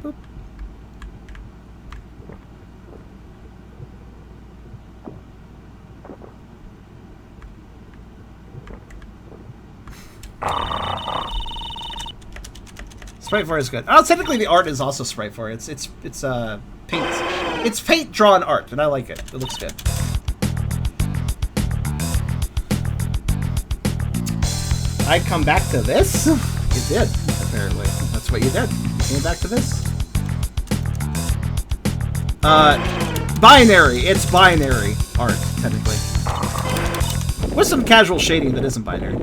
Boop. Sprite Vore is good. Oh, technically the art is also Sprite Vore. It's paint. It's paint drawn art, and I like it. It looks good. I come back to this? You did, apparently. That's what you did. You came back to this. Binary. It's binary art, technically. With some casual shading that isn't binary.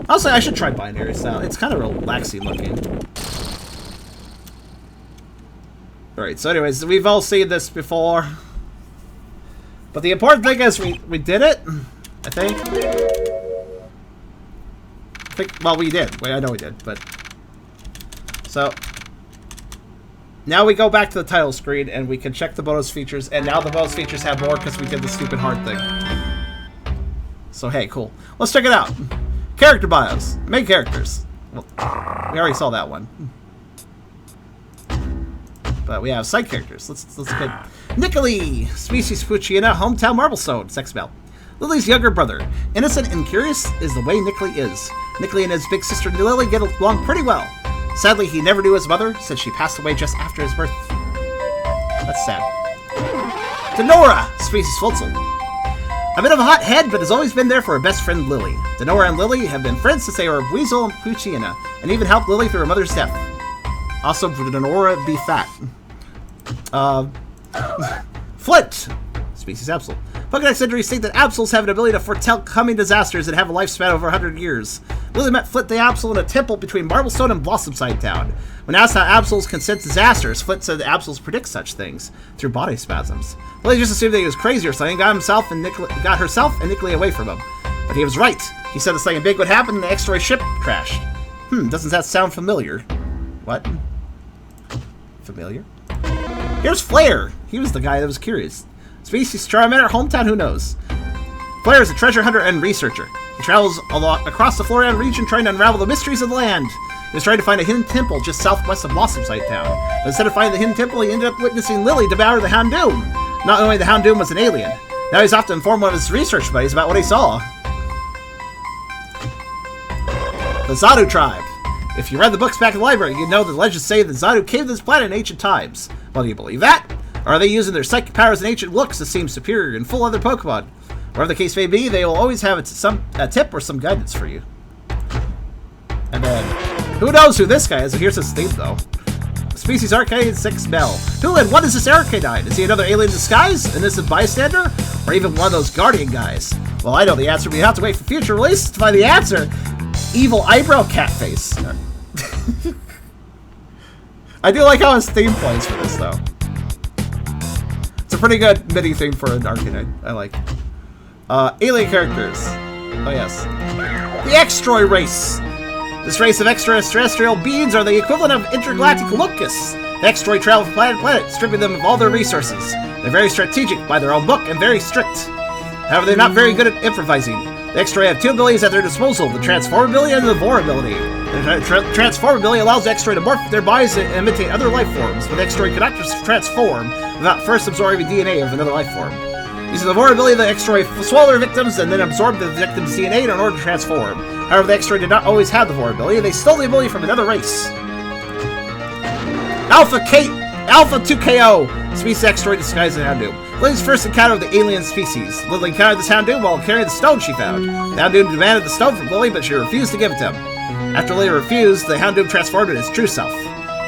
Also, I should try binary style. It's kind of relaxing looking. Alright, so anyways, we've all seen this before. But the important thing is we did it, I think. Well, we did. Wait, I know we did, but... So... Now we go back to the title screen, and we can check the bonus features, and now the bonus features have more because we did the stupid hard thing. So, hey, cool. Let's check it out. Character bios. Main characters. Well, we already saw that one. But we have side characters. Let's get Lily, species Mightyena, hometown MarbleStone, sex male. Lily's younger brother. Innocent and curious is the way Lily is. Lily and his big sister Lily get along pretty well. Sadly, he never knew his mother since she passed away just after his birth. That's sad. Denora, species Fultzel. A bit of a hot head, but has always been there for her best friend Lily. Denora and Lily have been friends since they were Weasel and Mightyena, and even helped Lily through her mother's death. Also, Denora be fat. Flint, species Absol. Pokedex entries state that Absols have an ability to foretell coming disasters and have a lifespan of over 100 years. Lily met Flint the Absol in a temple between MarbleStone and Blossomside Town. When asked how Absols can sense disasters, Flint said that Absols predict such things through body spasms. Lily just assumed that he was crazy or something, got herself and Nicolai away from him. But he was right. He said that something big would happen and the X-ray ship crashed. Doesn't that sound familiar? What? Familiar? Here's Flare. He was the guy that was curious. Species Charmander, hometown, who knows? Flare is a treasure hunter and researcher. He travels across the Florian region trying to unravel the mysteries of the land. He was trying to find a hidden temple just southwest of Blossomside Town. But instead of finding the hidden temple, he ended up witnessing Lily devour the Houndoom. Not knowing the Houndoom was an alien. Now he's off to inform one of his research buddies about what he saw. The Zadu tribe. If you read the books back in the library, you'd know the legends say that Zadu came to this planet in ancient times. Well, do you believe that? Or are they using their psychic powers and ancient looks to seem superior and full other Pokemon? Whatever the case may be, they will always have a tip or some guidance for you. And then, who knows who this guy is? Here's his theme, though. Species Arcade 6 Bell. Who and what is this Arcanine? Is he another alien in disguise? An innocent bystander? Or even one of those Guardian guys? Well, I know the answer, but you have to wait for future releases to find the answer. Evil eyebrow cat face. I do like how his theme plays for this, though. It's a pretty good MIDI theme for an Arcanine. I like. Alien characters. Oh, yes. The Extroid race. This race of extraterrestrial beings are the equivalent of intergalactic locusts. The Extroid travel from planet to planet, stripping them of all their resources. They're very strategic by their own book and very strict. However, they're not very good at improvising. The Extroid have two abilities at their disposal, the Transform ability and the Vore ability. The Transform ability allows the Extroid to morph their bodies and imitate other life forms, but the Extroid cannot just transform without first absorbing DNA of another life form. Using the Vore ability, the Extroid swallow their victims and then absorb the victim's DNA in order to transform. However, the Extroid did not always have the Vore ability, they stole the ability from another race. Alpha 2KO! Species Extroid disguised as Houndoom. Lily's first encounter of the alien species. Lily encountered this Houndoom while carrying the stone she found. The Houndoom demanded the stone from Lily, but she refused to give it to him. After Lily refused, the Houndoom transformed into its true self.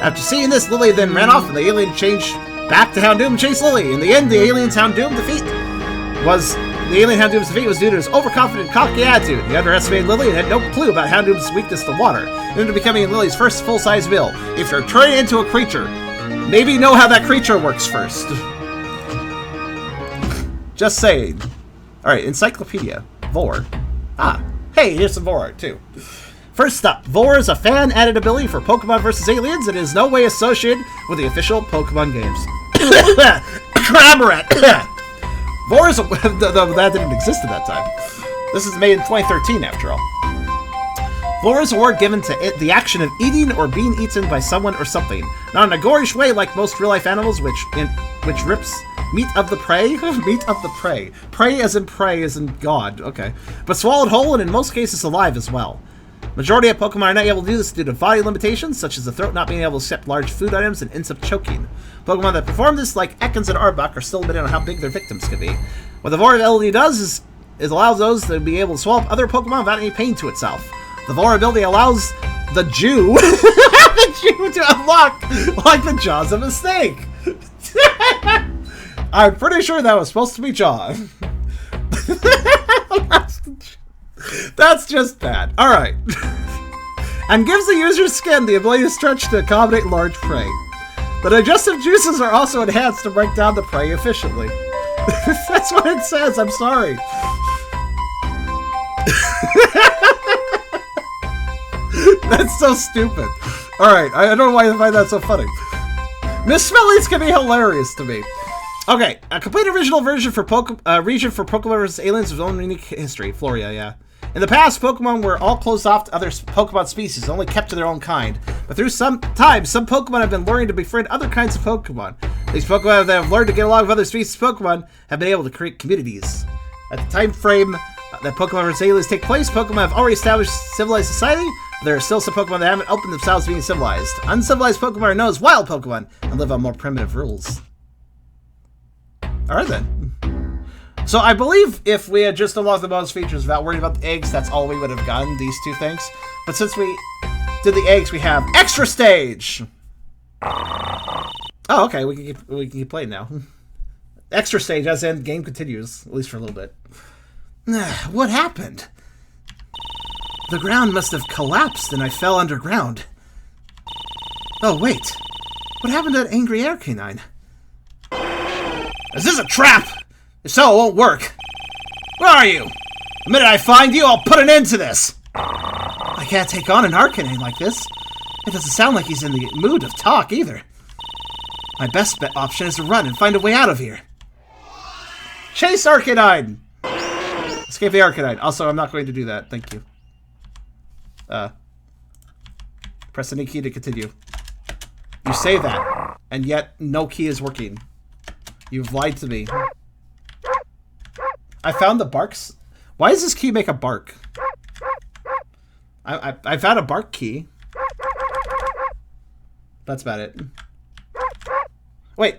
After seeing this, Lily then ran off, and the alien changed back to Houndoom and chased Lily. In the end, the alien's Houndoom's defeat was due to his overconfident, cocky attitude. He underestimated Lily and had no clue about Houndoom's weakness to water. It ended up becoming Lily's first full-size meal. If you're turning into a creature, maybe know how that creature works first. Just saying. Alright, Encyclopedia. Vore. Ah, hey, here's some Vore art, too. First up, Vore is a fan-added ability for Pokemon vs. Aliens and is no way associated with the official Pokemon games. Cramorat. Vore is a... that didn't exist at that time. This is made in 2013, after all. Vore is a word given to it, the action of eating or being eaten by someone or something. Not in a gorish way like most real-life animals, which rips meat of the prey. Meat of the prey. Prey as in God. Okay. But swallowed whole and in most cases alive as well. Majority of Pokemon are not able to do this due to body limitations, such as the throat not being able to accept large food items and ends up choking. Pokemon that perform this, like Ekans and Arbok, are still limited on how big their victims can be. What the Vore ability does is allows those to be able to swallow up other Pokemon without any pain to itself. The Vore ability allows the Jew, to unlock like the jaws of a snake. I'm pretty sure that was supposed to be John. That's just bad. Alright. And gives the user's skin the ability to stretch to accommodate large prey. The digestive juices are also enhanced to break down the prey efficiently. That's what it says, I'm sorry. That's so stupid. Alright, I don't know why I find that so funny. Misspellings can be hilarious to me. Okay, a complete original version for region for Pokemon vs. Aliens with own unique history. Floria, yeah. In the past, Pokemon were all closed off to other Pokemon species, only kept to their own kind. But through some time, some Pokemon have been learning to befriend other kinds of Pokemon. These Pokemon that have learned to get along with other species of Pokemon have been able to create communities. At the time frame that Pokemon vs. Aliens take place, Pokemon have already established civilized society. There are still some Pokemon that haven't opened themselves to being civilized. Uncivilized Pokemon are known as wild Pokemon and live on more primitive rules. Alright then. So I believe if we had just unlocked the bonus features without worrying about the eggs, that's all we would have gotten, these two things. But since we did the eggs, we have Extra Stage! Oh, okay, we can keep playing now. Extra Stage, as in game continues, at least for a little bit. What happened? The ground must have collapsed and I fell underground. Oh, wait. What happened to that angry Arcanine? Is this a trap? If so, it won't work. Where are you? The minute I find you, I'll put an end to this. I can't take on an Arcanine like this. It doesn't sound like he's in the mood of talk either. My best bet option is to run and find a way out of here. Chase Arcanine! Escape the Arcanine. Also, I'm not going to do that. Thank you. Press any key to continue. You say that, and yet no key is working. You've lied to me. I found the barks. Why does this key make a bark? I found a bark key. That's about it. Wait.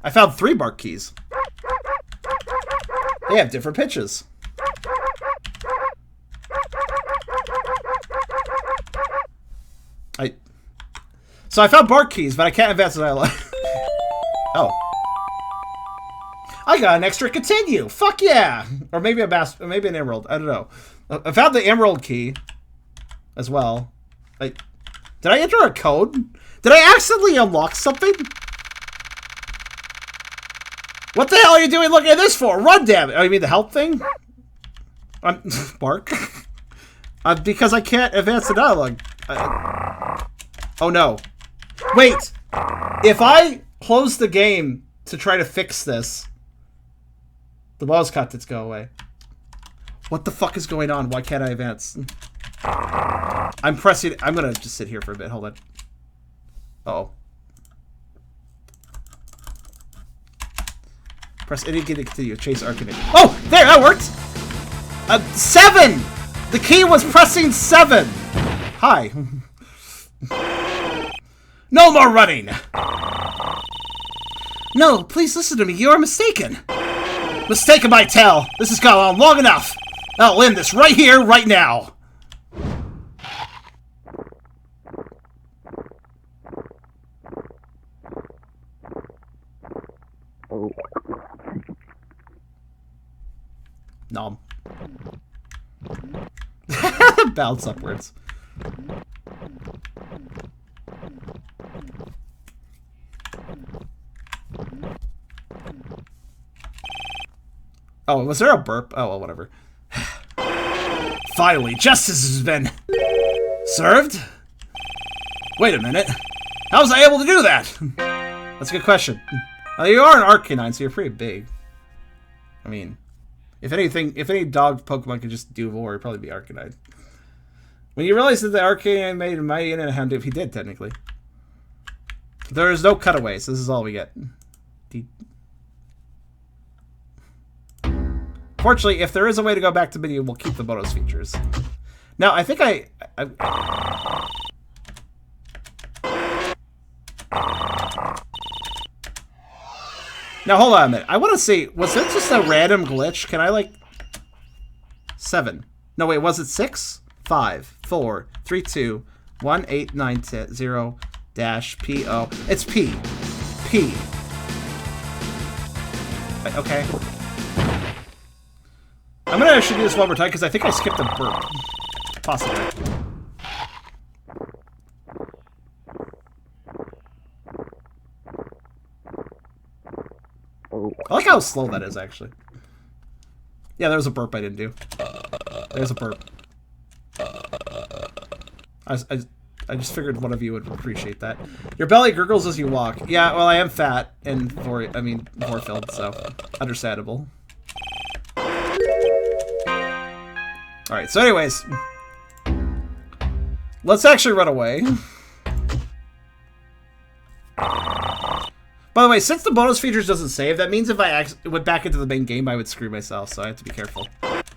I found 3 bark keys. They have different pitches. So I found bark keys, but I can't advance as I like. Oh. I got an extra continue. Fuck yeah. Or maybe maybe an emerald. I don't know. I found the emerald key as well. Like, did I enter a code? Did I accidentally unlock something? What the hell are you doing looking at this for? Run, damn it. Oh, you mean the help thing? Bark? Because I can't advance the dialogue. Oh no. Wait! If I close the game to try to fix this, the mouse contents go away. What the fuck is going on? Why can't I advance? I'm pressing... I'm gonna just sit here for a bit. Hold on. Uh-oh. Press any key to continue. Chase Arcanine. Oh! There! That worked! 7! The key was pressing 7! Hi. No more running! No, please listen to me. You are mistaken. Mistaken by tell. This has gone on long enough. I'll end this right here, right now. Nom. Bounce upwards. Oh, was there a burp? Oh, well, whatever. Finally, justice has been served? Wait a minute. How was I able to do that? That's a good question. You are an Arcanine, so you're pretty big. I mean, if anything, if any dog Pokemon could just do Vore, it'd probably be Arcanine. When you realize that the Arcanine made a Mightyena and a Houndoom, he did, technically. There is no cutaways. This is all we get. Fortunately, if there is a way to go back to menu, we'll keep the bonus features. Now, I think Now, hold on a minute. I want to see, was it just a random glitch? Can I, like... 7. No, wait, was it 6? 5, 4, 3, 2, 1, 8, 9, 10, 0, dash, P, O. It's P. P. Okay. I'm gonna actually do this one more time because I think I skipped a burp. Possibly. I like how slow that is, actually. Yeah, there was a burp I didn't do. There's a burp. I just figured one of you would appreciate that. Your belly gurgles as you walk. Yeah, well, I am fat and Vore-filled, so understandable. Alright, so anyways. Let's actually run away. By the way, since the bonus features doesn't save, that means if I went back into the main game, I would screw myself, so I have to be careful.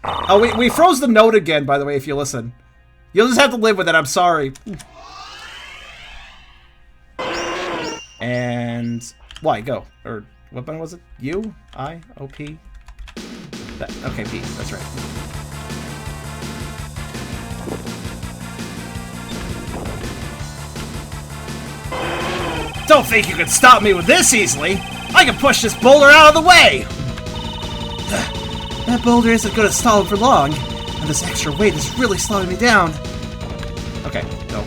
Oh, we froze the note again, by the way, if you listen. You'll just have to live with it, I'm sorry. And... why, go. Or, what button was it? U? I? O, P? Okay, P, that's right. Don't think you can stop me with this easily! I can push this boulder out of the way! That boulder isn't going to stall for long, and this extra weight is really slowing me down. Okay, go.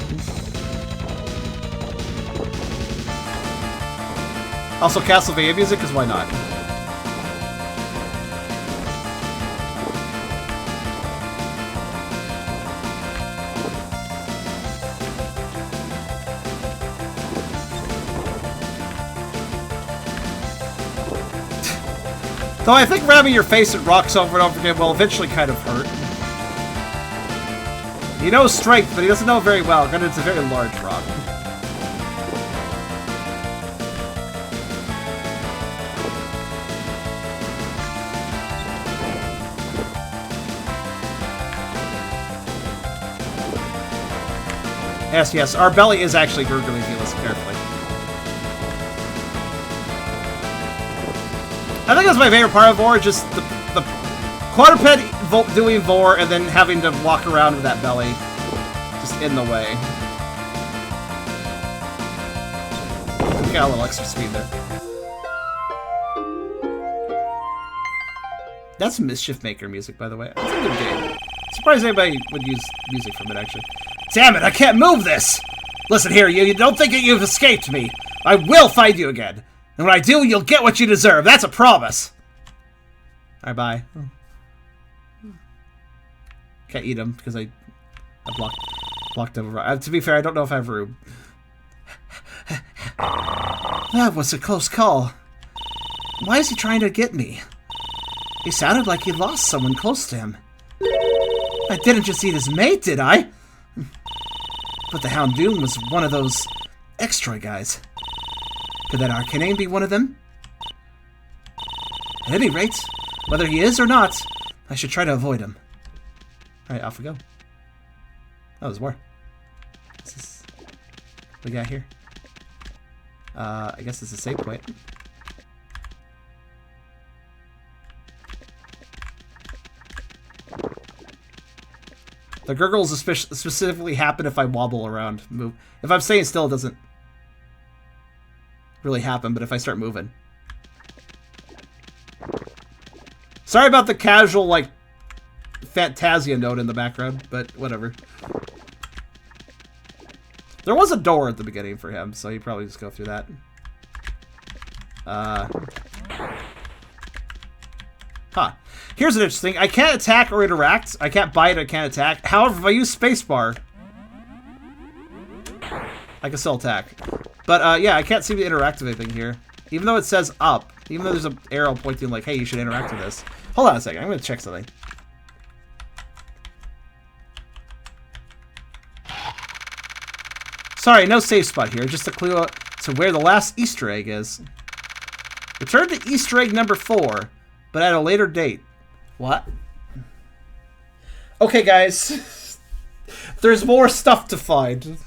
Also Castlevania music, because why not? Though I think ramming your face at rocks over and over again will eventually kind of hurt. He knows strength, but he doesn't know very well, because it's a very large rock. Yes, our belly is actually gurgling if you listen carefully. I think that's my favorite part of Vore, just the quadruped doing Vore and then having to walk around with that belly just in the way. Got a little extra speed there. That's Mischief Maker music, by the way. That's a good game. Surprised anybody would use music from it, actually. Damn it, I can't move this! Listen here, you don't think that you've escaped me. I will find you again. And when I do, you'll get what you deserve. That's a promise. Alright, bye. Can't eat them because I blocked over. To be fair, I don't know if I have room. That was a close call. Why is he trying to get me? He sounded like he lost someone close to him. I didn't just eat his mate, did I? But the Houndoom was one of those extra guys. Could that Arcanine be one of them? At any rate, whether he is or not, I should try to avoid him. Alright, off we go. Oh, there's more. What's this? What we got here? I guess it's a save point. The gurgles specifically happen if I wobble around. Move. If I'm staying still, it doesn't really happen, but if I start moving. Sorry about the casual, like, Fantasia note in the background, but whatever. There was a door at the beginning for him, so he'd probably just go through that. Huh. Here's an interesting. I can't attack or interact. I can't bite, I can't attack. However, if I use spacebar, I can still attack. But, yeah, I can't seem to interact with anything here. Even though it says up. Even though there's an arrow pointing like, hey, you should interact with this. Hold on a second. I'm going to check something. Sorry, no save spot here. Just a clue to where the last Easter egg is. Return to Easter egg number 4, but at a later date. What? Okay, guys. There's more stuff to find.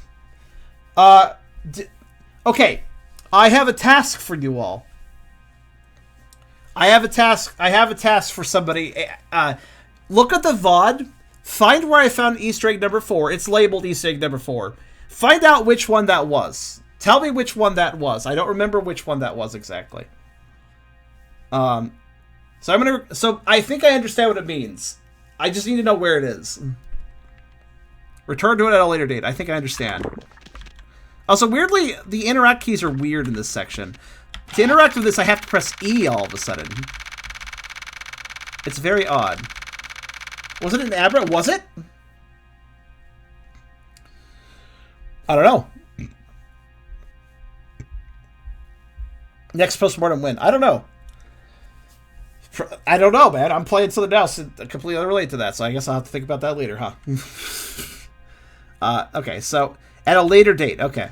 Okay. I have a task for you all. I have a task for somebody. Look at the VOD. Find where I found Easter egg number 4. It's labeled Easter egg number 4. Find out which one that was. Tell me which one that was. I don't remember which one that was exactly. So I think I understand what it means. I just need to know where it is. Return to it at a later date. I think I understand. Also, weirdly, the interact keys are weird in this section. To interact with this, I have to press E all of a sudden. It's very odd. Was it an Abra? Was it? I don't know. Next postmortem win. I don't know. I don't know, man. I'm playing something else completely unrelated to that, so I guess I'll have to think about that later, huh? Okay, so at a later date. Okay.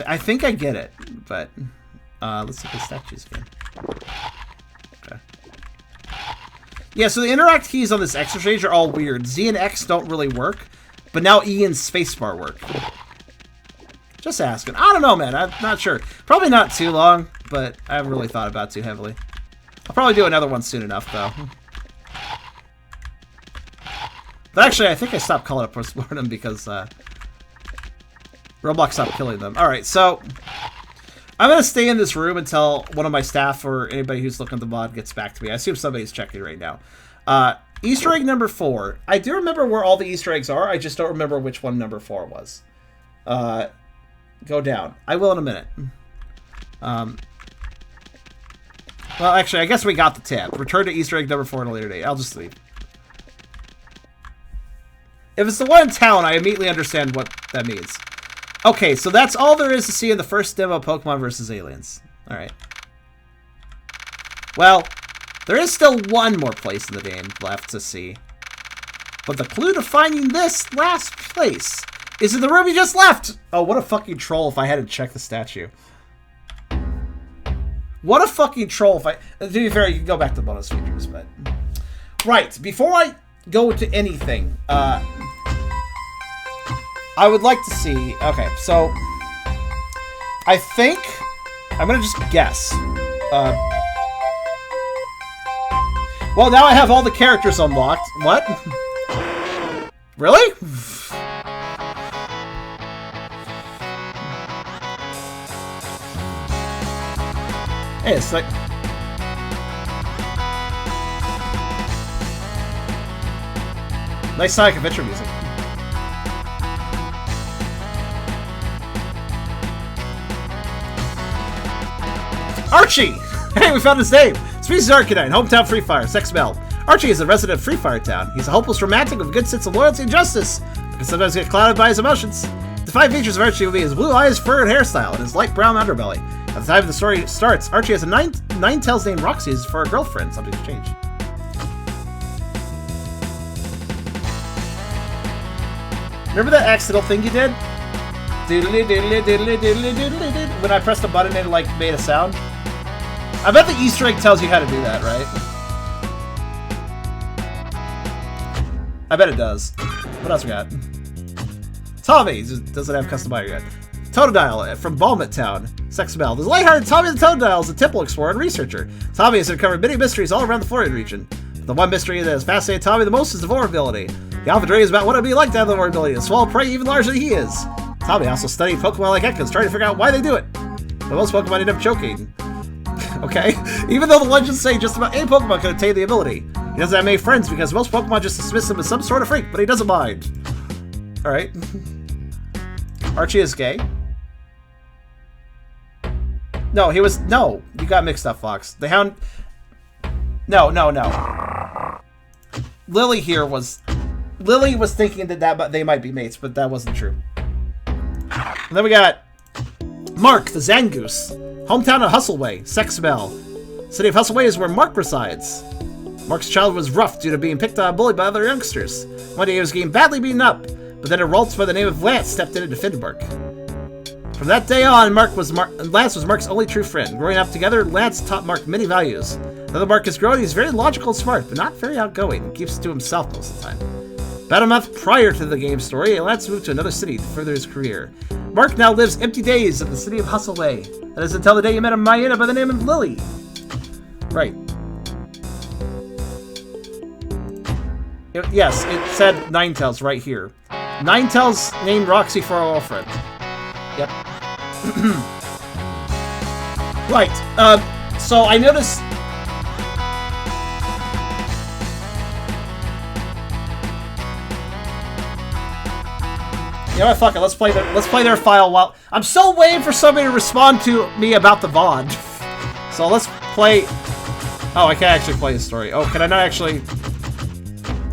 I think I get it, but let's look at statues again. Okay. Yeah, so the interact keys on this extra stage are all weird. Z and X don't really work, but now E and spacebar work. Just asking. I don't know, man. I'm not sure. Probably not too long, but I haven't really thought about it too heavily. I'll probably do another one soon enough, though. But actually, I think I stopped calling it postmortem because Roblox stopped killing them. Alright, so I'm going to stay in this room until one of my staff or anybody who's looking at the mod gets back to me. I assume somebody's checking right now. Easter egg number 4. I do remember where all the Easter eggs are. I just don't remember which one number 4 was. Go down. I will in a minute. Well, actually, I guess we got the tip. Return to Easter egg number 4 at a later date. I'll just leave. If it's the one in town, I immediately understand what that means. Okay, so that's all there is to see in the first demo of Pokemon vs. Aliens. Alright. Well, there is still one more place in the game left to see. But the clue to finding this last place is in the room you just left! Oh, what a fucking troll if I hadn't checked the statue. What a fucking troll if I... To be fair, you can go back to bonus features, but... Right, before I go to anything, I would like to see... Okay, so... I think... I'm gonna just guess. Well, now I have all the characters unlocked. What? Really? Hey, it's like... Nice Sonic Adventure music. Archie! Hey, we found his name! Species Arcanine, hometown Freefire, sex male. Archie is a resident of Freefire Town. He's a hopeless romantic with a good sense of loyalty and justice, but can sometimes get clouded by his emotions. The 5 features of Archie will be his blue eyes, fur, and hairstyle, and his light brown underbelly. At the time the story starts, Archie has a Ninetales named Roxy for a girlfriend. Something's changed. Remember that accidental thing you did? When I pressed a button and it like made a sound? I bet the Easter egg tells you how to do that, right? I bet it does. What else we got? Tommy doesn't have custom buyer yet. Totodile from Balmet Town. Sex Bell. There's lighthearted Tommy the Totodile is a temple explorer and researcher. Tommy has uncovered many mysteries all around the Florida region. The one mystery that has fascinated Tommy the most is the Vore ability. He often dreams about what it would be like to have the Vore ability to swallow prey even larger than he is. Tommy also studied Pokemon like Ekans, trying to figure out why they do it. But most Pokemon end up choking. Okay? Even though the legends say just about any Pokemon can obtain the ability. He doesn't have many friends because most Pokemon just dismiss him as some sort of freak, but he doesn't mind. Alright. Archie is gay. No, he was... No, you got mixed up, Fox. The Hound... No. Lily here was... Lily was thinking that they might be mates, but that wasn't true. And then we got... Mark, the Zangoose. Hometown of Hustleway, sex bell. City of Hustleway is where Mark resides. Mark's childhood was rough due to being picked on and bullied by other youngsters. One day he was getting badly beaten up, but then a Ralts by the name of Lance stepped in and defended Mark. From that day on, Lance was Mark's only true friend. Growing up together, Lance taught Mark many values. Though Mark is growing, he's very logical and smart, but not very outgoing, and keeps it to himself most of the time. About a month prior to the game story, Lance moved to another city to further his career. Mark now lives empty days in the city of Hustleway. That is until the day he met a Mightyena by the name of Lily. Right. Yes, it said Ninetales right here. Ninetales named Roxy for a girlfriend. Yep. Right. So I noticed... You know what, fuck it, let's play their file while... I'm still waiting for somebody to respond to me about the VOD. So let's play... Oh, I can't actually play the story. Oh, can I not actually...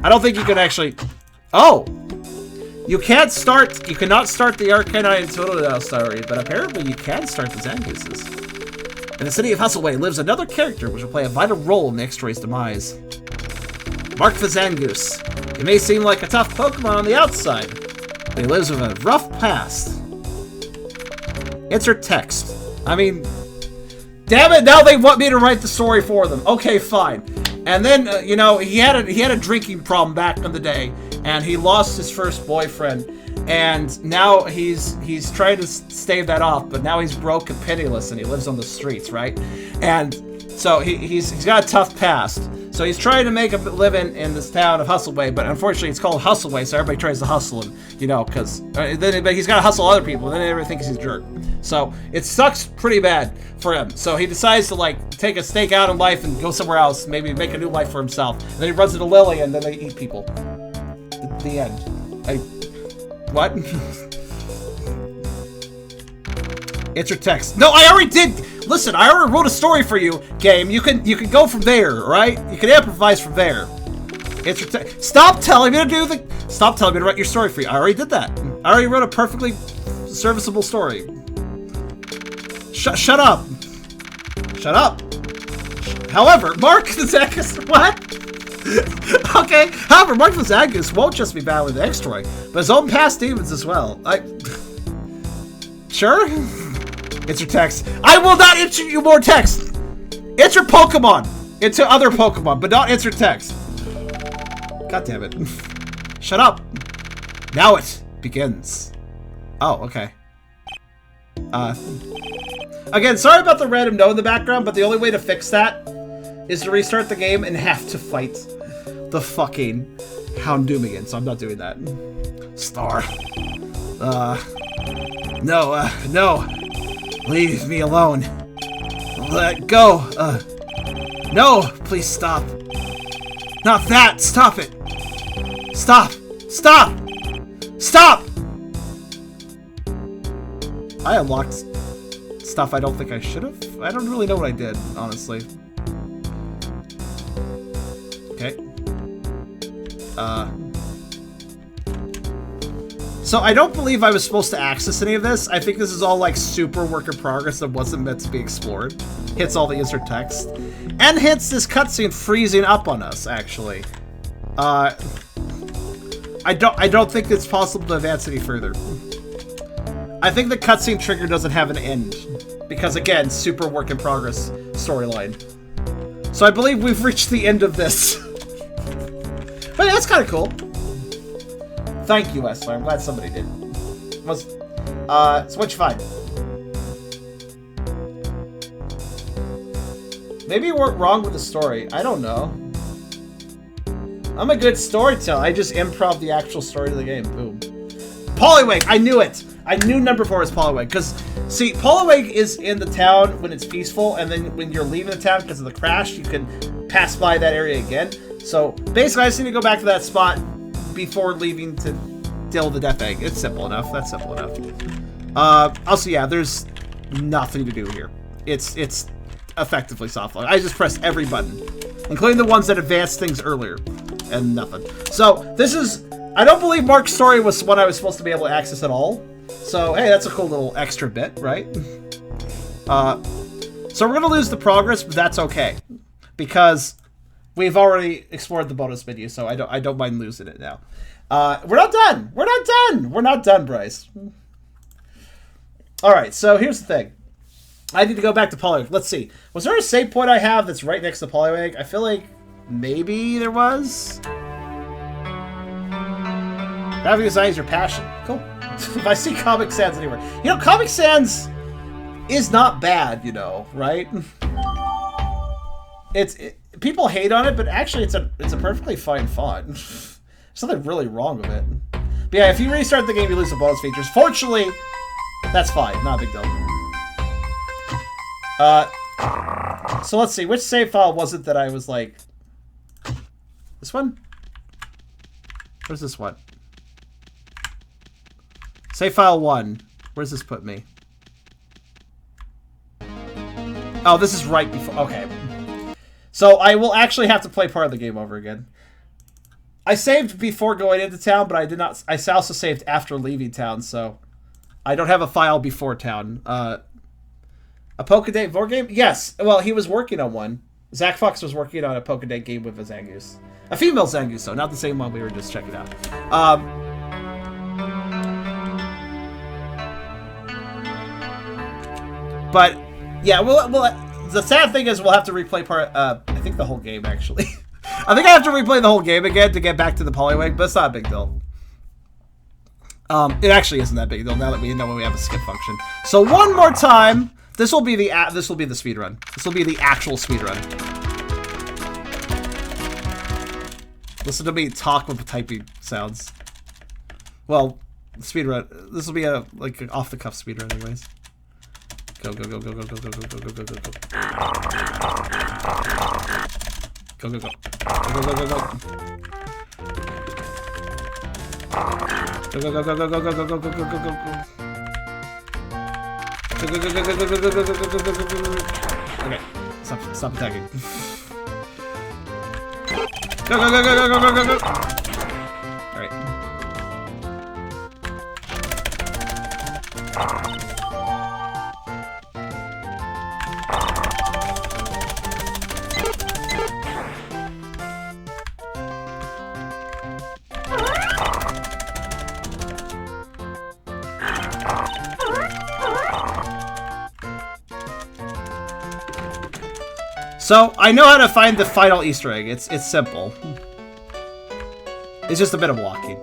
I don't think you can actually... Oh! You cannot start the Arcanine Totodile story, but apparently you can start the Zangoose's. In the city of Hustleway lives another character which will play a vital role in the next story's demise. Mark the Zangoose. He may seem like a tough Pokemon on the outside, but he lives with a rough past. Insert text. I mean, damn it! Now they want me to write the story for them. Okay, fine. And then you know, he had a drinking problem back in the day, and he lost his first boyfriend, and now he's trying to stave that off. But now he's broke and penniless, and he lives on the streets, right? And so he's got a tough past. So he's trying to make a living in this town of Hustleway, but unfortunately it's called Hustleway, so everybody tries to hustle him, you know, because but he's got to hustle other people, and then everybody thinks he's a jerk. So it sucks pretty bad for him. So he decides to like take a stake out in life and go somewhere else, maybe make a new life for himself. And then he runs into Lily, and then they eat people. The end. What? Insert text. No, I already did. Listen, I already wrote a story for you, game. You can go from there, right? You can improvise from there. Stop telling me to do the... Stop telling me to write your story for you. I already did that. I already wrote a perfectly serviceable story. Shut up. Shut up. However, Mark the Zangoose... What? Okay. However, Mark the Zangoose won't just be battling the next story, but his own past demons as well. Sure? Insert text. I will not insert you more text. Insert Pokemon into other Pokemon, but not insert text. God damn it. Shut up. Now it begins. Oh, okay. Again, sorry about the random note in the background, but the only way to fix that is to restart the game and have to fight the fucking Houndoom again, so I'm not doing that. Star. No. Leave me alone. Let go. No, please stop. Not that. Stop it. Stop! Stop! Stop! I unlocked stuff I don't think I should have. I don't really know what I did, honestly. Okay. So I don't believe I was supposed to access any of this. I think this is all like super work in progress that wasn't meant to be explored. Hits all the insert text. And hits this cutscene freezing up on us, actually. I don't think it's possible to advance any further. I think the cutscene trigger doesn't have an end. Because again, super work in progress storyline. So I believe we've reached the end of this. But yeah, that's kind of cool. Thank you, Esther. I'm glad somebody did. So what'd you find? Maybe you weren't wrong with the story. I don't know. I'm a good storyteller. I just improv the actual story of the game. Boom. Poliwag! I knew it! I knew number 4 was Poliwag. Because, see, Poliwag is in the town when it's peaceful, and then when you're leaving the town because of the crash, you can pass by that area again. So, basically, I just need to go back to that spot before leaving to deal with the death egg. It's simple enough. That's simple enough. Also, yeah, there's nothing to do here. It's effectively soft lock. I just pressed every button, including the ones that advanced things earlier, and nothing. So this is, I don't believe Mark's story was one I was supposed to be able to access at all. So hey, that's a cool little extra bit, right? So we're gonna lose the progress, but that's okay because we've already explored the bonus menu, so I don't mind losing it now. We're not done. We're not done. We're not done, Bryce. All right. So here's the thing. I need to go back to Poliwag. Let's see. Was there a save point I have that's right next to Poliwag? I feel like maybe there was. Graphic design is your passion. Cool. If I see Comic Sans anywhere, you know, Comic Sans is not bad. You know, right? People hate on it, but actually, it's a perfectly fine font. There's nothing really wrong with it. But yeah, if you restart the game, you lose the bonus features. Fortunately, that's fine. Not a big deal. So let's see. Which save file was it that I was like... This one? Where's this one? Save file 1. Where's this put me? Oh, this is right before... Okay. So I will actually have to play part of the game over again. I saved before going into town, but I did not... I also saved after leaving town, so... I don't have a file before town. A Poke-Puppo Vore game? Yes. Well, he was working on one. Zack Fox was working on a Poke-Puppo game with a Zangoose. A female Zangoose, though. Not the same one we were just checking out. But, yeah, well, the sad thing is we'll have to replay part... I think the whole game, actually. I think I have to replay the whole game again to get back to the Poliwag, but it's not a big deal. It actually isn't that big a deal now that we know when we have a skip function. So one more time... This will be the speed run. This will be the actual speed run. Listen to me talk with the typing sounds. Well, speed run. This will be a like an off the cuff speed run, anyways. Go go go go go go go go go go go go go. Go go go. Go go go go go. Go go go go go go go go go go go go go. Okay, stop attacking. Go go go go go go go go. All right. So, I know how to find the final Easter egg. It's simple. It's just a bit of walking.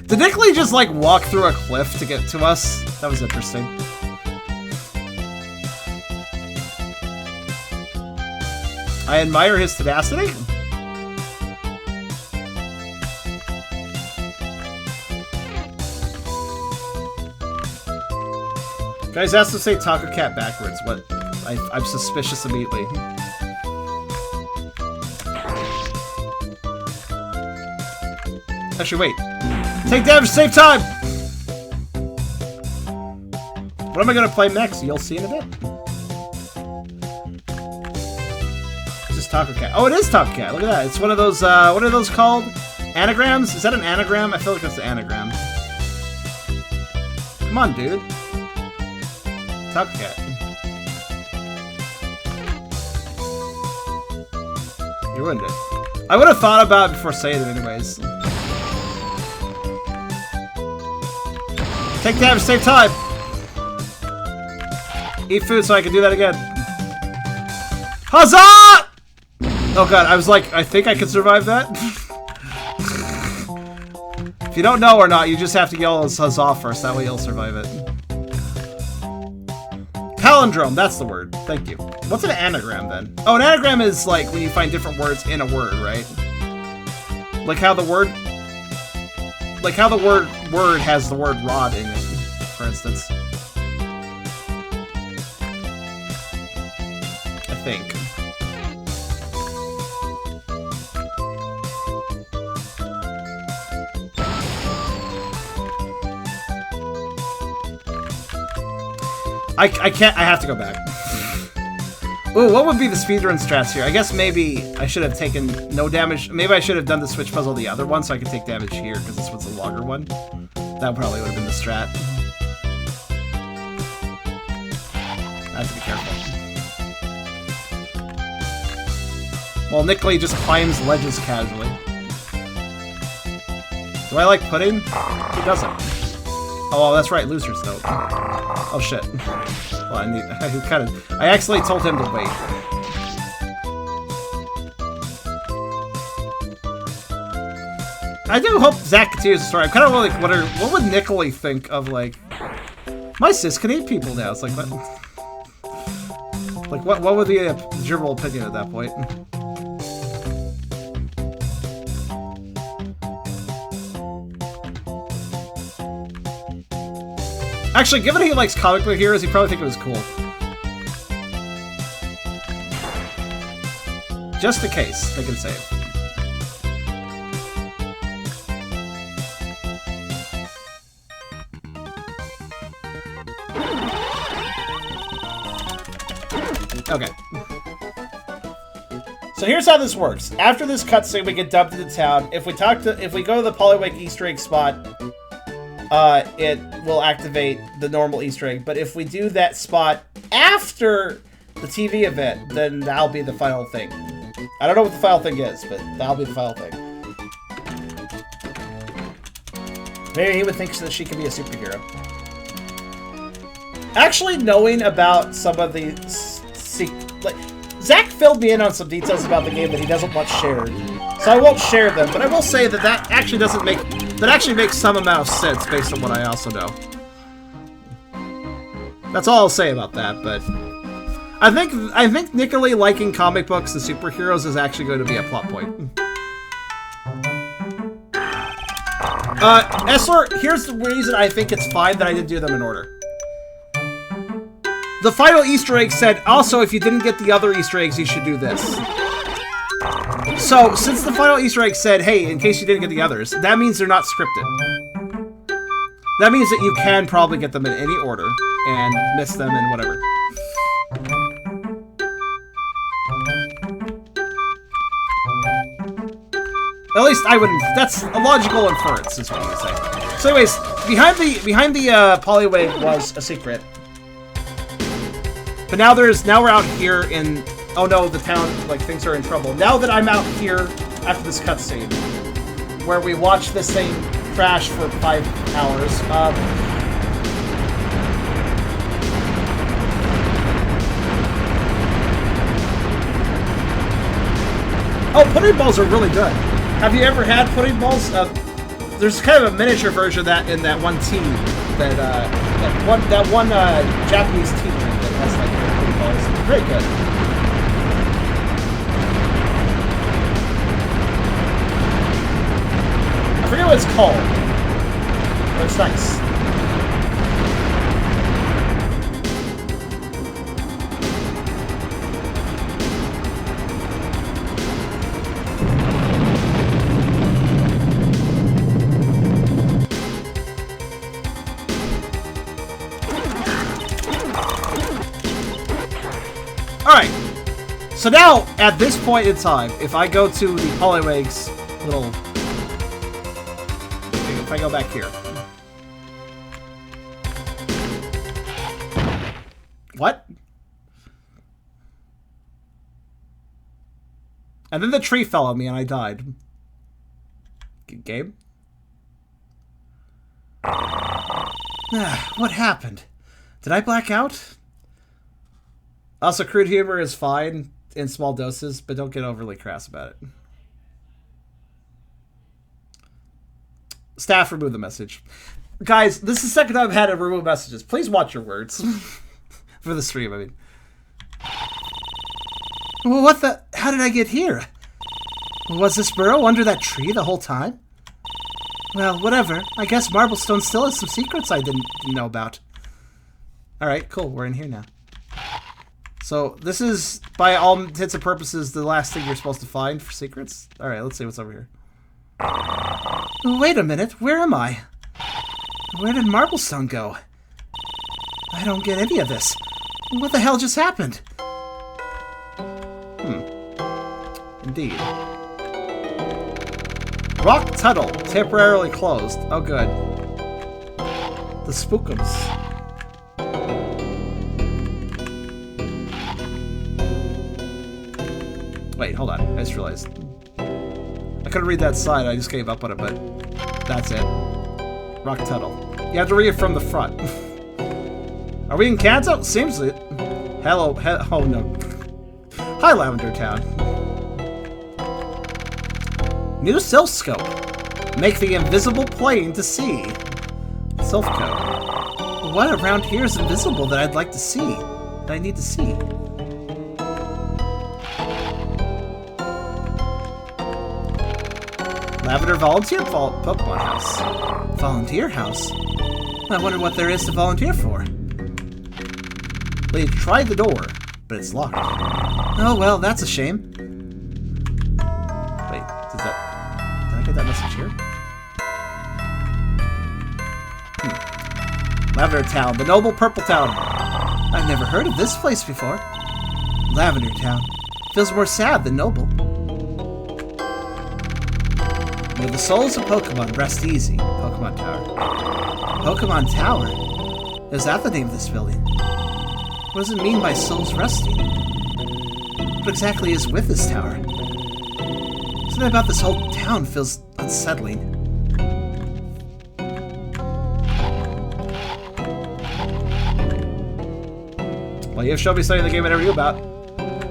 Did Nickley just, like, walk through a cliff to get to us? That was interesting. I admire his tenacity. Guys, asked to say Taco Cat backwards. What? I'm suspicious immediately. Actually, wait. Take damage, save time! What am I gonna play next? You'll see in a bit. Is this Taco Cat? Oh, it is Taco Cat. Look at that. It's one of those, what are those called? Anagrams? Is that an anagram? I feel like that's an anagram. Come on, dude. Taco Cat. You ruined it. I would have thought about it before saying it anyways. Take damage, save time! Eat food so I can do that again. Huzzah! Oh god, I was like, I think I can survive that. If you don't know or not, you just have to yell huzzah first, that way you'll survive it. Palindrome, that's the word. Thank you. What's an anagram then? Oh, an anagram is like when you find different words in a word, right? Like how the word word has the word rod in it, for instance. I think. I can't, I have to go back. Ooh, what would be the speedrun strats here? I guess maybe I should have taken no damage. Maybe I should have done the switch puzzle the other one so I could take damage here, because this was the longer one. That probably would have been the strat. I have to be careful. Well, Nickley just climbs ledges casually. Do I like pudding? He doesn't. Oh, that's right, loser's note. Oh shit. Well, I accidentally told him to wait. I do hope Zack continues the story. I'm kind of like wondering, what would Nickley think of, like, my sis can eat people now? It's like, what? Like, what would the general opinion at that point? Actually, given he likes comic book heroes, he'd probably think it was cool. Just in case, they can save. Okay. So here's how this works. After this cutscene, we get dumped into town. If we go to the Poliwag Easter egg spot, it will activate the normal Easter egg. But if we do that spot after the TV event, then that'll be the final thing. I don't know what the final thing is, but that'll be the final thing. Maybe he would think that she could be a superhero. Actually, knowing about some of the like, Zack filled me in on some details about the game that he doesn't want shared, so I won't share them. But I will say that that actually makes some amount of sense based on what I also know. That's all I'll say about that. But I think Nickley liking comic books and superheroes is actually going to be a plot point. Essler, here's the reason I think it's fine that I didn't do them in order. The final Easter egg said, also, if you didn't get the other Easter eggs, you should do this. So, since the final Easter egg said, hey, in case you didn't get the others, that means they're not scripted. That means that you can probably get them in any order, and miss them and whatever. At least I wouldn't. That's a logical inference, is what you would say. So anyways, behind the Poliwag was a secret. But now we're out here in, oh no, the town, like, things are in trouble. Now that I'm out here after this cutscene, where we watched this thing crash for 5 hours, oh, pudding balls are really good. Have you ever had pudding balls? There's kind of a miniature version of that in that one tea, that one Japanese tea drink that has like pudding balls. Very good. I forget what it's called, but it's nice. Alright. So now, at this point in time, if I go to the Poliwag's little... If I go back here. What? And then the tree fell on me and I died. Game? What happened? Did I black out? Also, crude humor is fine in small doses, but don't get overly crass about it. Staff, remove the message. Guys, this is the second time I've had to remove messages. Please watch your words. For the stream, I mean. Well, what the... How did I get here? Was this burrow under that tree the whole time? Well, whatever. I guess MarbleStone still has some secrets I didn't know about. Alright, cool. We're in here now. So, this is, by all intents and purposes, the last thing you're supposed to find for secrets. Alright, let's see what's over here. Wait a minute. Where am I? Where did MarbleStone go? I don't get any of this. What the hell just happened? Indeed. Rock tunnel. Temporarily closed. Oh, good. The spookums. Wait, hold on. I just realized. I couldn't read that side. I just gave up on it, but that's it. Rock tunnel. You have to read it from the front. Are we in Kanto? Seems it. Hello. Oh, no. Hi, Lavender Town. New Sylph Scope. Make the invisible plane to see. Sylph Code. What around here is invisible that I'd like to see? That I need to see? Lavender Volunteer Pokemon House. Volunteer house? I wonder what there is to volunteer for. They tried the door, but it's locked. Oh well, that's a shame. Wait, did I get that message here? Lavender Town, the noble purple town. I've never heard of this place before. Lavender Town. Feels more sad than noble. May the souls of Pokemon rest easy. Pokemon Tower. Pokemon Tower? Is that the name of this building? What does it mean by souls resting? What exactly is with this tower? Something about this whole town feels unsettling. Well, you've shown me something in the game I never knew about.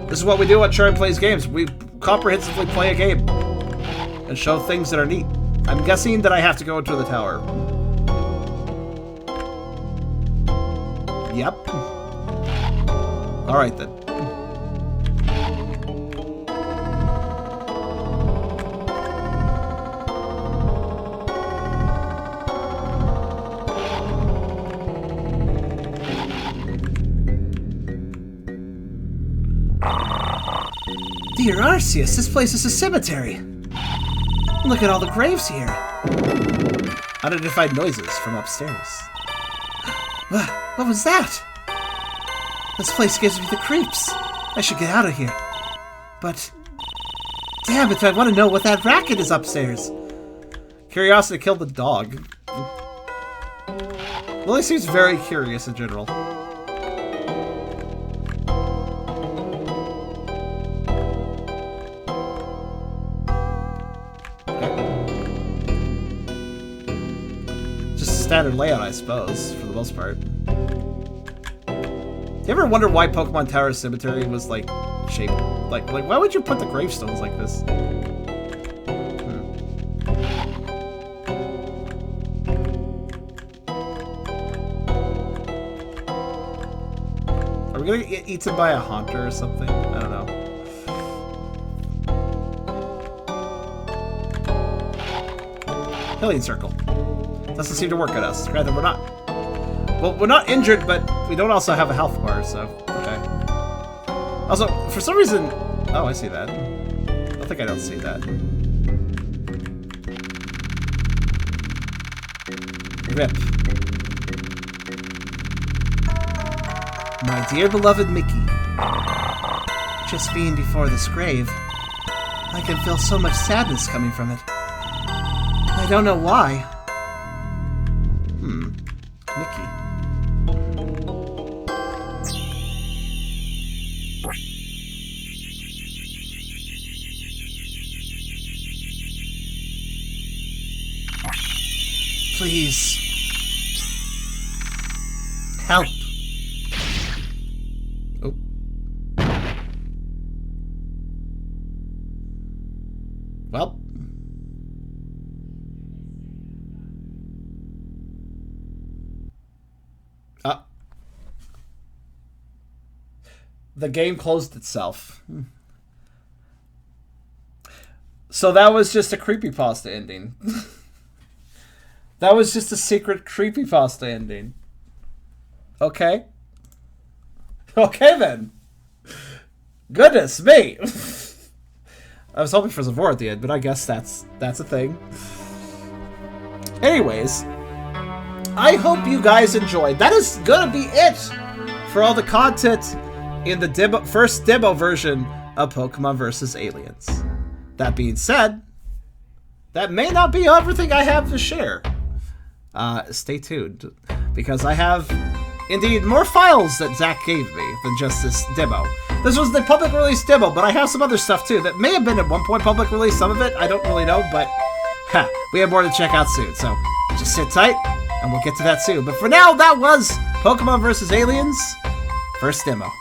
This is what we do on Sharon Plays Games. We comprehensively play a game and show things that are neat. I'm guessing that I have to go into the tower. Yep. Alright then. Dear Arceus, this place is a cemetery. Look at all the graves here. Unidentified noises from upstairs. What was that? This place gives me the creeps. I should get out of here. But... damn it, I want to know what that racket is upstairs. Curiosity killed the dog. Lily seems very curious in general. Standard layout, I suppose, for the most part. Do you ever wonder why Pokemon Tower Cemetery was like shaped like why would you put the gravestones like this? Are we gonna get eaten by a haunter or something? I don't know. Healing Circle. Doesn't seem to work at us. Granted, we're not... well, we're not injured, but we don't also have a health bar, so... okay. Also, for some reason... oh, I see that. I think I don't see that. Rip. My dear beloved Mickey. Just being before this grave, I can feel so much sadness coming from it. I don't know why. Mickey. Please. Help. Oh. Well. The game closed itself. So that was just a creepypasta ending. That was just a secret creepypasta ending. Okay. Okay then. Goodness me. I was hoping for some Vore at the end, but I guess that's a thing. Anyways, I hope you guys enjoyed. That is gonna be it for all the content in the first demo version of Pokemon vs. Aliens. That being said, that may not be everything I have to share. Stay tuned, because I have, indeed, more files that Zack gave me than just this demo. This was the public release demo, but I have some other stuff too that may have been at one point public release, some of it, I don't really know, but we have more to check out soon, so just sit tight, and we'll get to that soon. But for now, that was Pokemon vs. Aliens, first demo.